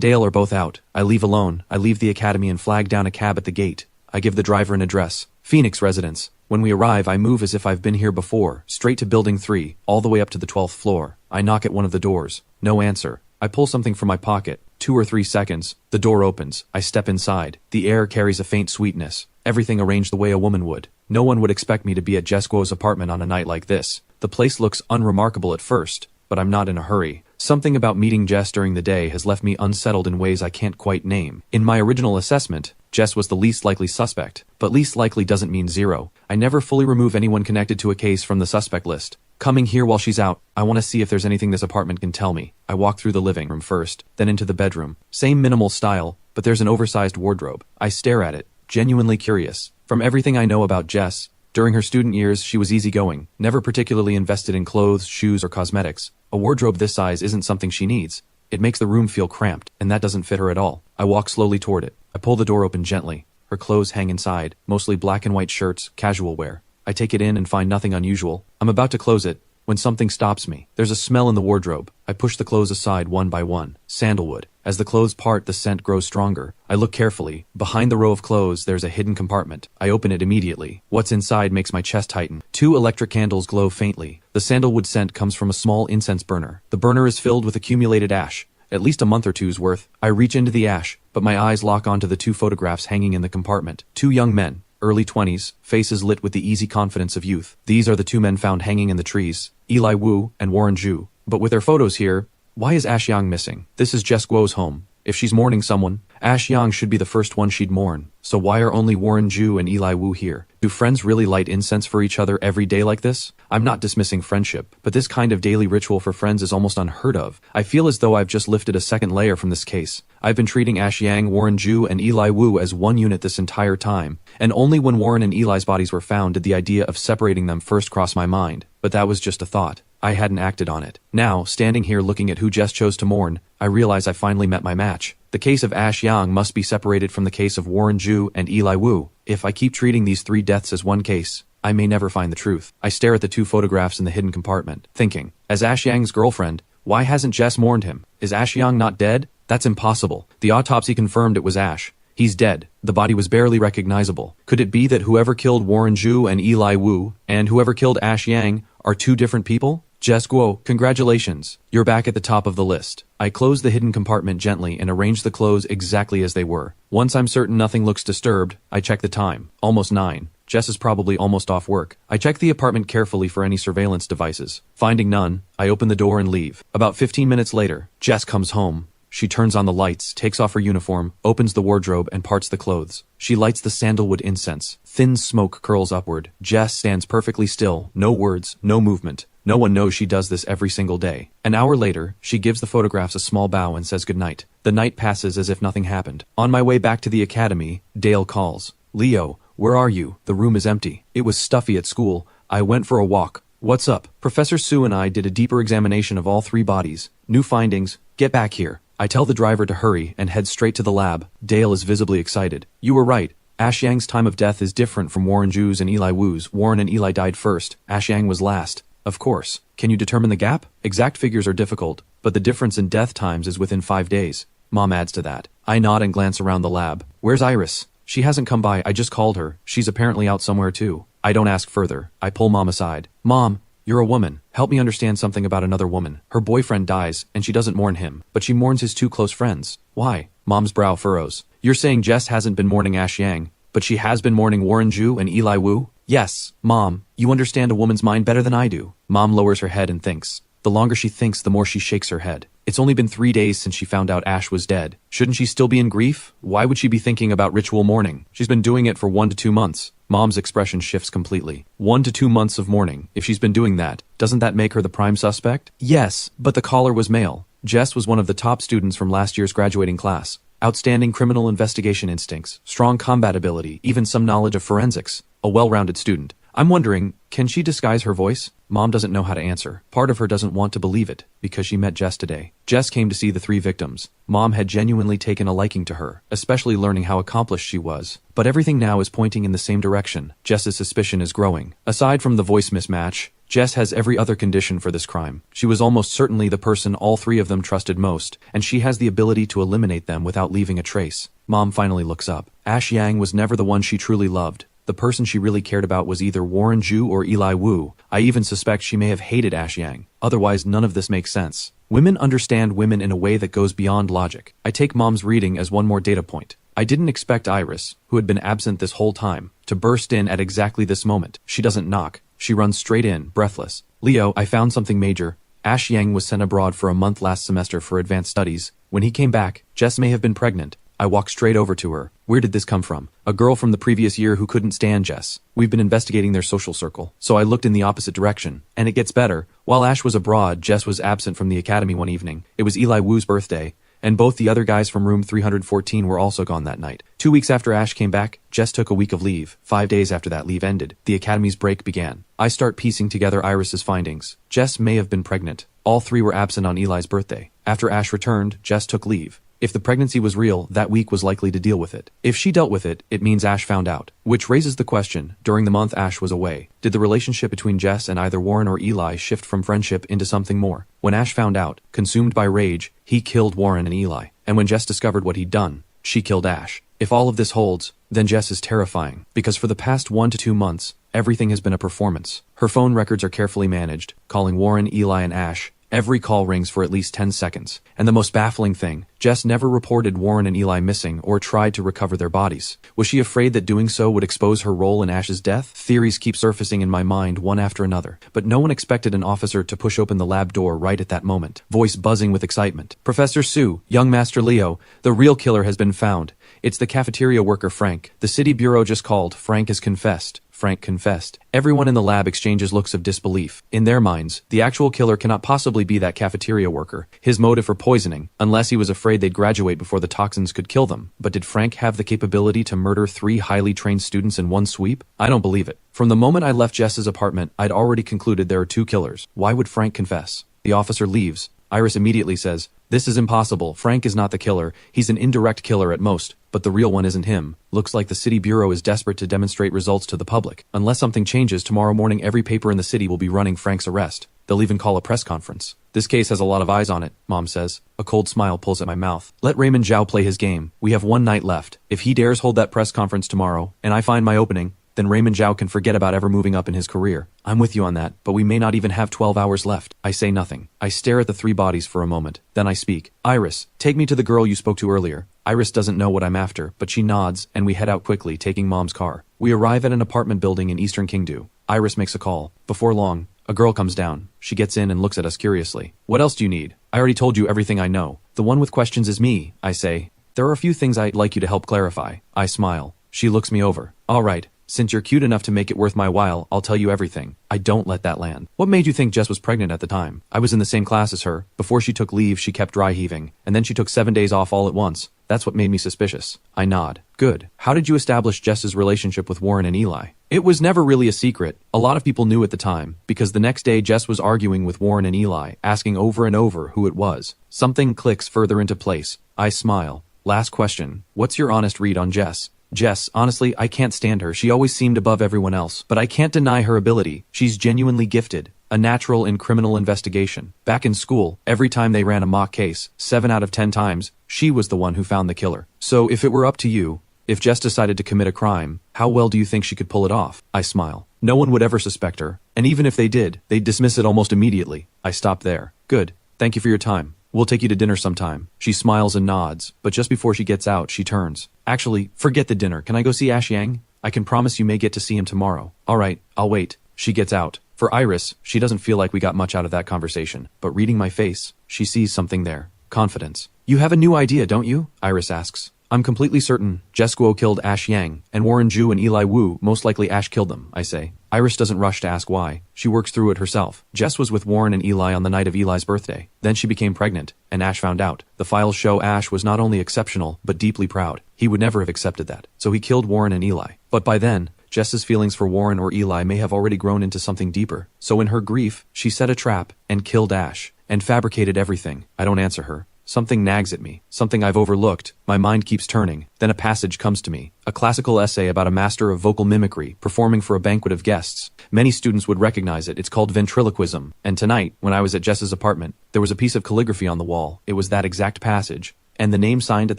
Dale are both out. I leave alone. I leave the academy and flag down a cab at the gate. I give the driver an address. Phoenix residence. When we arrive, I move as if I've been here before, straight to building 3, all the way up to the 12th floor. I knock at one of the doors. No answer. I pull something from my pocket. 2 or 3 seconds. The door opens. I step inside. The air carries a faint sweetness. Everything arranged the way a woman would. No one would expect me to be at Jess Guo's apartment on a night like this. The place looks unremarkable at first, but I'm not in a hurry. Something about meeting Jess during the day has left me unsettled in ways I can't quite name. In my original assessment, Jess was the least likely suspect, but least likely doesn't mean 0. I never fully remove anyone connected to a case from the suspect list. Coming here while she's out, I want to see if there's anything this apartment can tell me. I walk through the living room first, then into the bedroom. Same minimal style, but there's an oversized wardrobe. I stare at it, genuinely curious. From everything I know about Jess, during her student years she was easygoing, never particularly invested in clothes, shoes, or cosmetics. A wardrobe this size isn't something she needs. It makes the room feel cramped, and that doesn't fit her at all. I walk slowly toward it. I pull the door open gently. Her clothes hang inside, mostly black and white shirts, casual wear. I take it in and find nothing unusual. I'm about to close it, when something stops me. There's a smell in the wardrobe. I push the clothes aside one by one. Sandalwood. As the clothes part, the scent grows stronger. I look carefully. Behind the row of clothes, there's a hidden compartment. I open it immediately. What's inside makes my chest tighten. 2 electric candles glow faintly. The sandalwood scent comes from a small incense burner. The burner is filled with accumulated ash. At least a month or two's worth. I reach into the ash, but my eyes lock onto the 2 photographs hanging in the compartment. 2 young men, early 20s, faces lit with the easy confidence of youth. These are the 2 men found hanging in the trees, Eli Wu and Warren Ju. But with their photos here, why is Ash Yang missing? This is Jess Guo's home. If she's mourning someone, Ash Yang should be the first one she'd mourn. So why are only Warren Ju and Eli Wu here? Do friends really light incense for each other every day like this? I'm not dismissing friendship, but this kind of daily ritual for friends is almost unheard of. I feel as though I've just lifted a second layer from this case. I've been treating Ash Yang, Warren Ju, and Eli Wu as one unit this entire time, and only when Warren and Eli's bodies were found did the idea of separating them first cross my mind. But that was just a thought. I hadn't acted on it. Now, standing here looking at who Jess chose to mourn, I realize I finally met my match. The case of Ash Yang must be separated from the case of Warren Ju and Eli Wu. If I keep treating these 3 deaths as one case, I may never find the truth. I stare at the 2 photographs in the hidden compartment, thinking, as Ash Yang's girlfriend, why hasn't Jess mourned him? Is Ash Yang not dead? That's impossible. The autopsy confirmed it was Ash. He's dead. The body was barely recognizable. Could it be that whoever killed Warren Ju and Eli Wu, and whoever killed Ash Yang, are 2 different people? Jess Guo, congratulations. You're back at the top of the list. I close the hidden compartment gently and arrange the clothes exactly as they were. Once I'm certain nothing looks disturbed, I check the time. Almost 9. Jess is probably almost off work. I check the apartment carefully for any surveillance devices. Finding none, I open the door and leave. About 15 minutes later, Jess comes home. She turns on the lights, takes off her uniform, opens the wardrobe, and parts the clothes. She lights the sandalwood incense. Thin smoke curls upward. Jess stands perfectly still. No words, no movement. No one knows she does this every single day. An hour later, she gives the photographs a small bow and says goodnight. The night passes as if nothing happened. On my way back to the academy, Dale calls. Leo, where are you? The room is empty. It was stuffy at school. I went for a walk. What's up? Professor Sue and I did a deeper examination of all 3 bodies. New findings. Get back here. I tell the driver to hurry and head straight to the lab. Dale is visibly excited. You were right. Ash Yang's time of death is different from Warren Ju's and Eli Wu's. Warren and Eli died first. Ash Yang was last. Of course. Can you determine the gap? Exact figures are difficult, but the difference in death times is within 5 days. Mom adds to that. I nod and glance around the lab. Where's Iris? She hasn't come by. I just called her. She's apparently out somewhere too. I don't ask further. I pull Mom aside. Mom, you're a woman. Help me understand something about another woman. Her boyfriend dies, and she doesn't mourn him, but she mourns his 2 close friends. Why? Mom's brow furrows. You're saying Jess hasn't been mourning Ash Yang, but she has been mourning Warren Ju and Eli Wu? Yes, Mom. You understand a woman's mind better than I do. Mom lowers her head and thinks. The longer she thinks, the more she shakes her head. It's only been 3 days since she found out Ash was dead. Shouldn't she still be in grief? Why would she be thinking about ritual mourning? She's been doing it for 1 to 2 months. Mom's expression shifts completely. 1 to 2 months of mourning. If she's been doing that, doesn't that make her the prime suspect? Yes, but the caller was male. Jess was one of the top students from last year's graduating class. Outstanding criminal investigation instincts, strong combat ability, even some knowledge of forensics. A well-rounded student. I'm wondering, can she disguise her voice? Mom doesn't know how to answer. Part of her doesn't want to believe it, because she met Jess today. Jess came to see the 3 victims. Mom had genuinely taken a liking to her, especially learning how accomplished she was. But everything now is pointing in the same direction. Jess's suspicion is growing. Aside from the voice mismatch, Jess has every other condition for this crime. She was almost certainly the person all 3 of them trusted most, and she has the ability to eliminate them without leaving a trace. Mom finally looks up. Ash Yang was never the one she truly loved. The person she really cared about was either Warren Ju or Eli Wu. I even suspect she may have hated Ash Yang. Otherwise, none of this makes sense. Women understand women in a way that goes beyond logic. I take Mom's reading as one more data point. I didn't expect Iris, who had been absent this whole time, to burst in at exactly this moment. She doesn't knock. She runs straight in, breathless. Leo, I found something major. Ash Yang was sent abroad for a month last semester for advanced studies. When he came back, Jess may have been pregnant. I walk straight over to her. Where did this come from? A girl from the previous year who couldn't stand Jess. We've been investigating their social circle, so I looked in the opposite direction. And it gets better. While Ash was abroad, Jess was absent from the academy one evening. It was Eli Wu's birthday, and both the other guys from room 314 were also gone that night. 2 weeks after Ash came back, Jess took a week of leave. 5 days after that leave ended, the academy's break began. I start piecing together Iris's findings. Jess may have been pregnant. All 3 were absent on Eli's birthday. After Ash returned, Jess took leave. If the pregnancy was real, that week was likely to deal with it. If she dealt with it, it means Ash found out. Which raises the question, during the month Ash was away, did the relationship between Jess and either Warren or Eli shift from friendship into something more? When Ash found out, consumed by rage, he killed Warren and Eli. And when Jess discovered what he'd done, she killed Ash. If all of this holds, then Jess is terrifying. Because for the past 1 to 2 months, everything has been a performance. Her phone records are carefully managed, calling Warren, Eli, and Ash. Every call rings for at least 10 seconds. And the most baffling thing, Jess never reported Warren and Eli missing or tried to recover their bodies. Was she afraid that doing so would expose her role in Ash's death? Theories keep surfacing in my mind one after another. But no one expected an officer to push open the lab door right at that moment, voice buzzing with excitement. Professor Sue, young Master Leo, the real killer has been found. It's the cafeteria worker Frank. The city bureau just called. Frank has confessed. Frank confessed. Everyone in the lab exchanges looks of disbelief. In their minds, the actual killer cannot possibly be that cafeteria worker. His motive for poisoning, unless he was afraid they'd graduate before the toxins could kill them. But did Frank have the capability to murder 3 highly trained students in one sweep? I don't believe it. From the moment I left Jess's apartment, I'd already concluded there are 2 killers. Why would Frank confess? The officer leaves. Iris immediately says, "This is impossible. Frank is not the killer. He's an indirect killer at most. But the real one isn't him. Looks like the city bureau is desperate to demonstrate results to the public. Unless something changes, tomorrow morning every paper in the city will be running Frank's arrest. They'll even call a press conference. This case has a lot of eyes on it," Mom says. A cold smile pulls at my mouth. "Let Raymond Zhao play his game. We have 1 night left. If he dares hold that press conference tomorrow, and I find my opening, then Raymond Zhao can forget about ever moving up in his career. I'm with you on that, but we may not even have 12 hours left. I say nothing. I stare at the three bodies for a moment. Then I speak. Iris, take me to the girl you spoke to earlier. Iris doesn't know what I'm after, but she nods, and we head out quickly, taking Mom's car. We arrive at an apartment building in Eastern Kingdo. Iris makes a call. Before long, a girl comes down. She gets in and looks at us curiously. What else do you need? I already told you everything I know. The one with questions is me, I say. There are a few things I'd like you to help clarify. I smile. She looks me over. All right. Since you're cute enough to make it worth my while, I'll tell you everything. I don't let that land. What made you think Jess was pregnant at the time? I was in the same class as her. Before she took leave, she kept dry heaving, and then she took 7 days off all at once. That's what made me suspicious. I nod. Good. How did you establish Jess's relationship with Warren and Eli? It was never really a secret. A lot of people knew at the time, because the next day Jess was arguing with Warren and Eli, asking over and over who it was. Something clicks further into place. I smile. Last question. What's your honest read on Jess? Jess, honestly, I can't stand her. She always seemed above everyone else, but I can't deny her ability. She's genuinely gifted. A natural in criminal investigation. Back in school, every time they ran a mock case, 7 out of 10 times, she was the one who found the killer. So if it were up to you, if Jess decided to commit a crime, how well do you think she could pull it off? I smile. No one would ever suspect her, and even if they did, they'd dismiss it almost immediately. I stop there. Good. Thank you for your time. We'll take you to dinner sometime. She smiles and nods, but just before she gets out, she turns. Actually, forget the dinner. Can I go see Ash Yang? I can promise you may get to see him tomorrow. All right, I'll wait. She gets out. For Iris, she doesn't feel like we got much out of that conversation, but reading my face, she sees something there. Confidence. You have a new idea, don't you? Iris asks. I'm completely certain Jess Guo killed Ash Yang, and Warren Zhu and Eli Wu, most likely Ash killed them, I say. Iris doesn't rush to ask why. She works through it herself. Jess was with Warren and Eli on the night of Eli's birthday. Then she became pregnant, and Ash found out. The files show Ash was not only exceptional, but deeply proud. He would never have accepted that. So he killed Warren and Eli. But by then, Jess's feelings for Warren or Eli may have already grown into something deeper. So in her grief, she set a trap and killed Ash, and fabricated everything. I don't answer her. Something nags at me, something I've overlooked. My mind keeps turning. Then a passage comes to me. A classical essay about a master of vocal mimicry performing for a banquet of guests. Many students would recognize it. It's called ventriloquism. And tonight, when I was at Jess's apartment, there was a piece of calligraphy on the wall. It was that exact passage. And the name signed at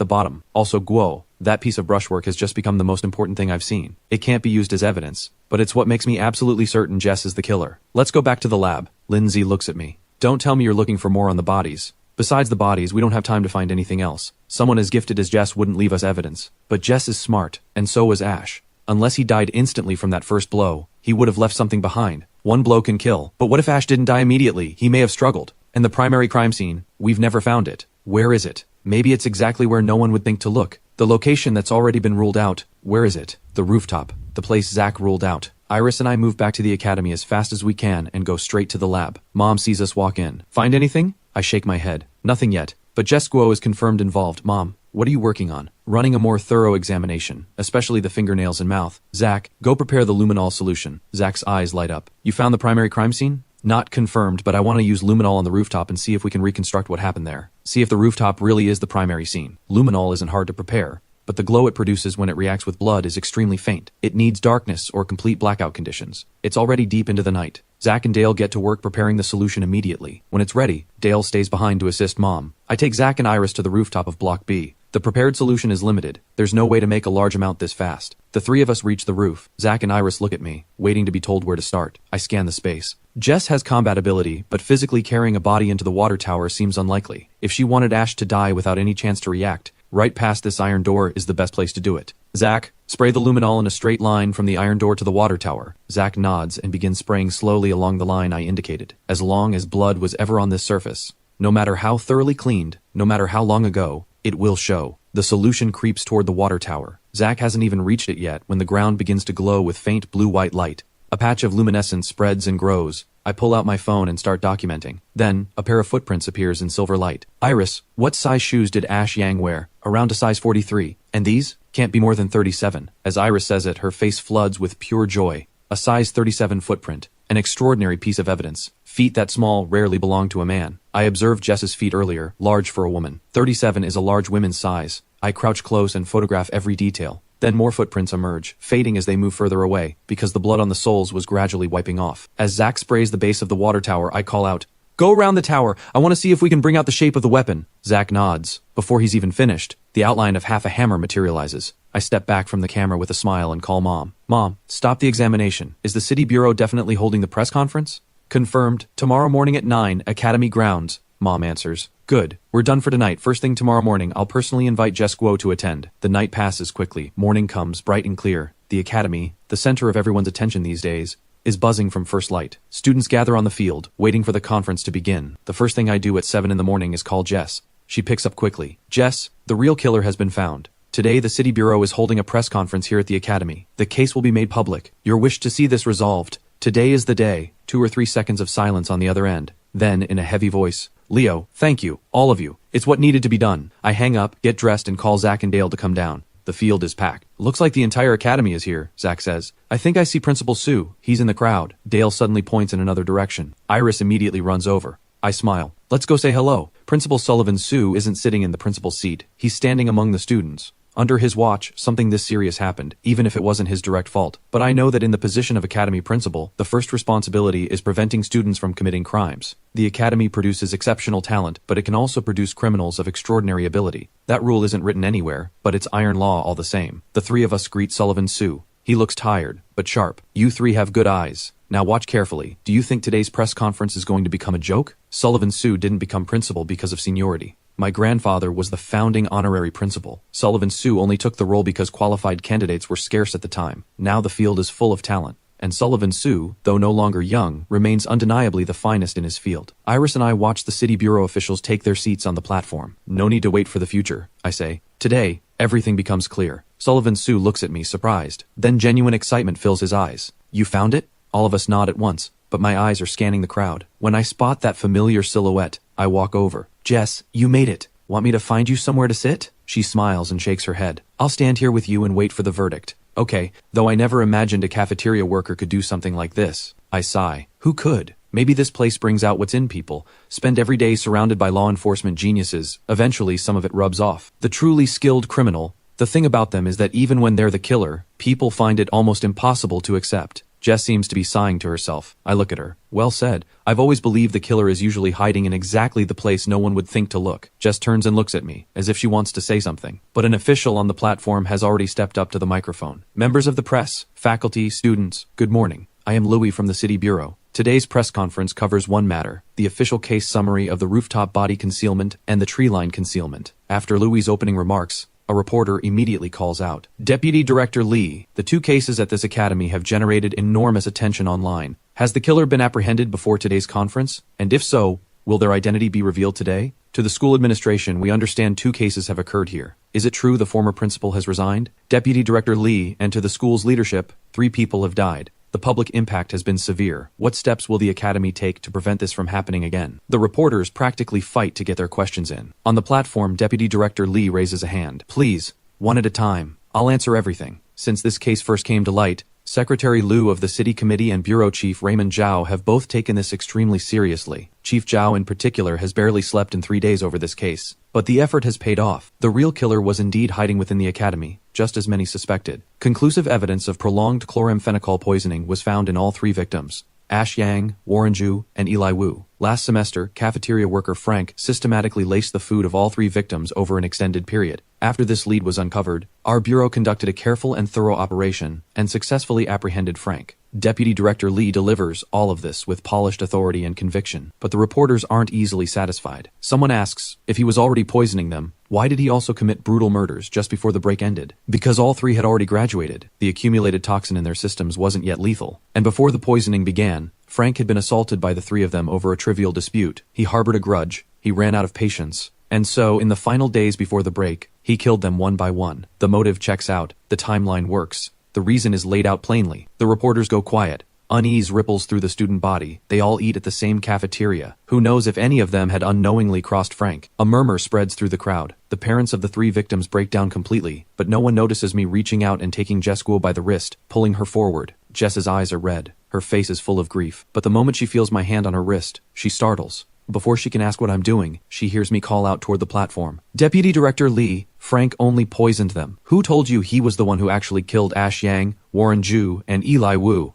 the bottom. Also Guo. That piece of brushwork has just become the most important thing I've seen. It can't be used as evidence, but it's what makes me absolutely certain Jess is the killer. Let's go back to the lab. Lindsay looks at me. Don't tell me you're looking for more on the bodies. Besides the bodies, we don't have time to find anything else. Someone as gifted as Jess wouldn't leave us evidence. But Jess is smart, and so was Ash. Unless he died instantly from that first blow, he would have left something behind. One blow can kill. But what if Ash didn't die immediately? He may have struggled. And the primary crime scene, we've never found it. Where is it? Maybe it's exactly where no one would think to look. The location that's already been ruled out. Where is it? The rooftop. The place Zach ruled out. Iris and I move back to the academy as fast as we can and go straight to the lab. Mom sees us walk in. Find anything? I shake my head. Nothing yet. But Jess Guo is confirmed involved. Mom, what are you working on? Running a more thorough examination, especially the fingernails and mouth. Zach, go prepare the luminol solution. Zach's eyes light up. You found the primary crime scene? Not confirmed, but I want to use luminol on the rooftop and see if we can reconstruct what happened there. See if the rooftop really is the primary scene. Luminol isn't hard to prepare, but the glow it produces when it reacts with blood is extremely faint. It needs darkness or complete blackout conditions. It's already deep into the night. Zach and Dale get to work preparing the solution immediately. When it's ready, Dale stays behind to assist Mom. I take Zach and Iris to the rooftop of Block B. The prepared solution is limited. There's no way to make a large amount this fast. The three of us reach the roof. Zach and Iris look at me, waiting to be told where to start. I scan the space. Jess has combat ability, but physically carrying a body into the water tower seems unlikely. If she wanted Ash to die without any chance to react, right past this iron door is the best place to do it. Zach, spray the luminol in a straight line from the iron door to the water tower. Zach nods and begins spraying slowly along the line I indicated. As long as blood was ever on this surface, no matter how thoroughly cleaned, no matter how long ago, it will show. The solution creeps toward the water tower. Zach hasn't even reached it yet when the ground begins to glow with faint blue-white light. A patch of luminescence spreads and grows. I pull out my phone and start documenting. Then, a pair of footprints appears in silver light. Iris, what size shoes did Ash Yang wear? Around a size 43. And these? Can't be more than 37. As Iris says it, her face floods with pure joy. A size 37 footprint. An extraordinary piece of evidence. Feet that small rarely belong to a man. I observed Jess's feet earlier, large for a woman. 37 is a large woman's size. I crouch close and photograph every detail. Then more footprints emerge, fading as they move further away, because the blood on the soles was gradually wiping off. As Zach sprays the base of the water tower, I call out, "Go around the tower. I want to see if we can bring out the shape of the weapon." Zach nods. Before he's even finished, the outline of half a hammer materializes. I step back from the camera with a smile and call Mom. Mom, stop the examination. Is the city bureau definitely holding the press conference? Confirmed. Tomorrow morning at 9, Academy grounds. Mom answers. Good. We're done for tonight. First thing tomorrow morning, I'll personally invite Jess Guo to attend. The night passes quickly. Morning comes, bright and clear. The academy, the center of everyone's attention these days, is buzzing from first light. Students gather on the field, waiting for the conference to begin. The first thing I do at 7 in the morning is call Jess. She picks up quickly. Jess, the real killer has been found. Today, the City Bureau is holding a press conference here at the Academy. The case will be made public. Your wish to see this resolved. Today is the day. 2 or 3 seconds of silence on the other end. Then, in a heavy voice, Leo, thank you, all of you. It's what needed to be done. I hang up, get dressed, and call Zach and Dale to come down. The field is packed. Looks like the entire academy is here, Zach says. I think I see Principal Sue. He's in the crowd. Dale suddenly points in another direction. Iris immediately runs over. I smile. Let's go say hello. Principal Sullivan Sue isn't sitting in the principal's seat. He's standing among the students. Under his watch, something this serious happened, even if it wasn't his direct fault. But I know that in the position of academy principal, the first responsibility is preventing students from committing crimes. The academy produces exceptional talent, but it can also produce criminals of extraordinary ability. That rule isn't written anywhere, but it's iron law all the same. The 3 of us greet Sullivan Sue. He looks tired, but sharp. You 3 have good eyes. Now watch carefully. Do you think today's press conference is going to become a joke? Sullivan Sue didn't become principal because of seniority. My grandfather was the founding honorary principal. Sullivan Sue only took the role because qualified candidates were scarce at the time. Now the field is full of talent. And Sullivan Sue, though no longer young, remains undeniably the finest in his field. Iris and I watch the city bureau officials take their seats on the platform. No need to wait for the future, I say. Today, everything becomes clear. Sullivan Sue looks at me, surprised. Then genuine excitement fills his eyes. You found it? All of us nod at once, but my eyes are scanning the crowd. When I spot that familiar silhouette, I walk over. Jess, you made it. Want me to find you somewhere to sit? She smiles and shakes her head. I'll stand here with you and wait for the verdict. Okay, though I never imagined a cafeteria worker could do something like this. I sigh. Who could? Maybe this place brings out what's in people. Spend every day surrounded by law enforcement geniuses. Eventually, some of it rubs off. The truly skilled criminal, the thing about them is that even when they're the killer, people find it almost impossible to accept. Jess seems to be sighing to herself. I look at her. Well said. I've always believed the killer is usually hiding in exactly the place no one would think to look. Jess turns and looks at me, as if she wants to say something. But an official on the platform has already stepped up to the microphone. Members of the press, faculty, students, good morning. I am Louis from the City Bureau. Today's press conference covers one matter, the official case summary of the rooftop body concealment and the tree line concealment. After Louis' opening remarks, a reporter immediately calls out, Deputy Director Lee, the 2 cases at this academy have generated enormous attention online. Has the killer been apprehended before today's conference? And if so, will their identity be revealed today? To the school administration, we understand 2 cases have occurred here. Is it true the former principal has resigned? Deputy Director Lee, and to the school's leadership, 3 people have died. The public impact has been severe. What steps will the academy take to prevent this from happening again? The reporters practically fight to get their questions in. On the platform, Deputy Director Lee raises a hand. Please, one at a time. I'll answer everything. Since this case first came to light, Secretary Liu of the City Committee and Bureau Chief Raymond Zhao have both taken this extremely seriously. Chief Zhao in particular has barely slept in 3 days over this case. But the effort has paid off. The real killer was indeed hiding within the academy, just as many suspected. Conclusive evidence of prolonged chloramphenicol poisoning was found in all 3 victims. Ash Yang, Warren Ju, and Eli Wu. Last semester, cafeteria worker Frank systematically laced the food of all 3 victims over an extended period. After this lead was uncovered, our bureau conducted a careful and thorough operation and successfully apprehended Frank. Deputy Director Lee delivers all of this with polished authority and conviction. But the reporters aren't easily satisfied. Someone asks, if he was already poisoning them, why did he also commit brutal murders just before the break ended? Because all 3 had already graduated. The accumulated toxin in their systems wasn't yet lethal. And before the poisoning began, Frank had been assaulted by the 3 of them over a trivial dispute. He harbored a grudge. He ran out of patience. And so, in the final days before the break, he killed them one by one. The motive checks out. The timeline works. The reason is laid out plainly. The reporters go quiet. Unease ripples through the student body. They all eat at the same cafeteria. Who knows if any of them had unknowingly crossed Frank? A murmur spreads through the crowd. The parents of the 3 victims break down completely, but no one notices me reaching out and taking Jess Guo by the wrist, pulling her forward. Jess's eyes are red. Her face is full of grief. But the moment she feels my hand on her wrist, she startles. Before she can ask what I'm doing, she hears me call out toward the platform. Deputy Director Lee, Frank only poisoned them. Who told you he was the one who actually killed Ash Yang, Warren Ju, and Eli Wu?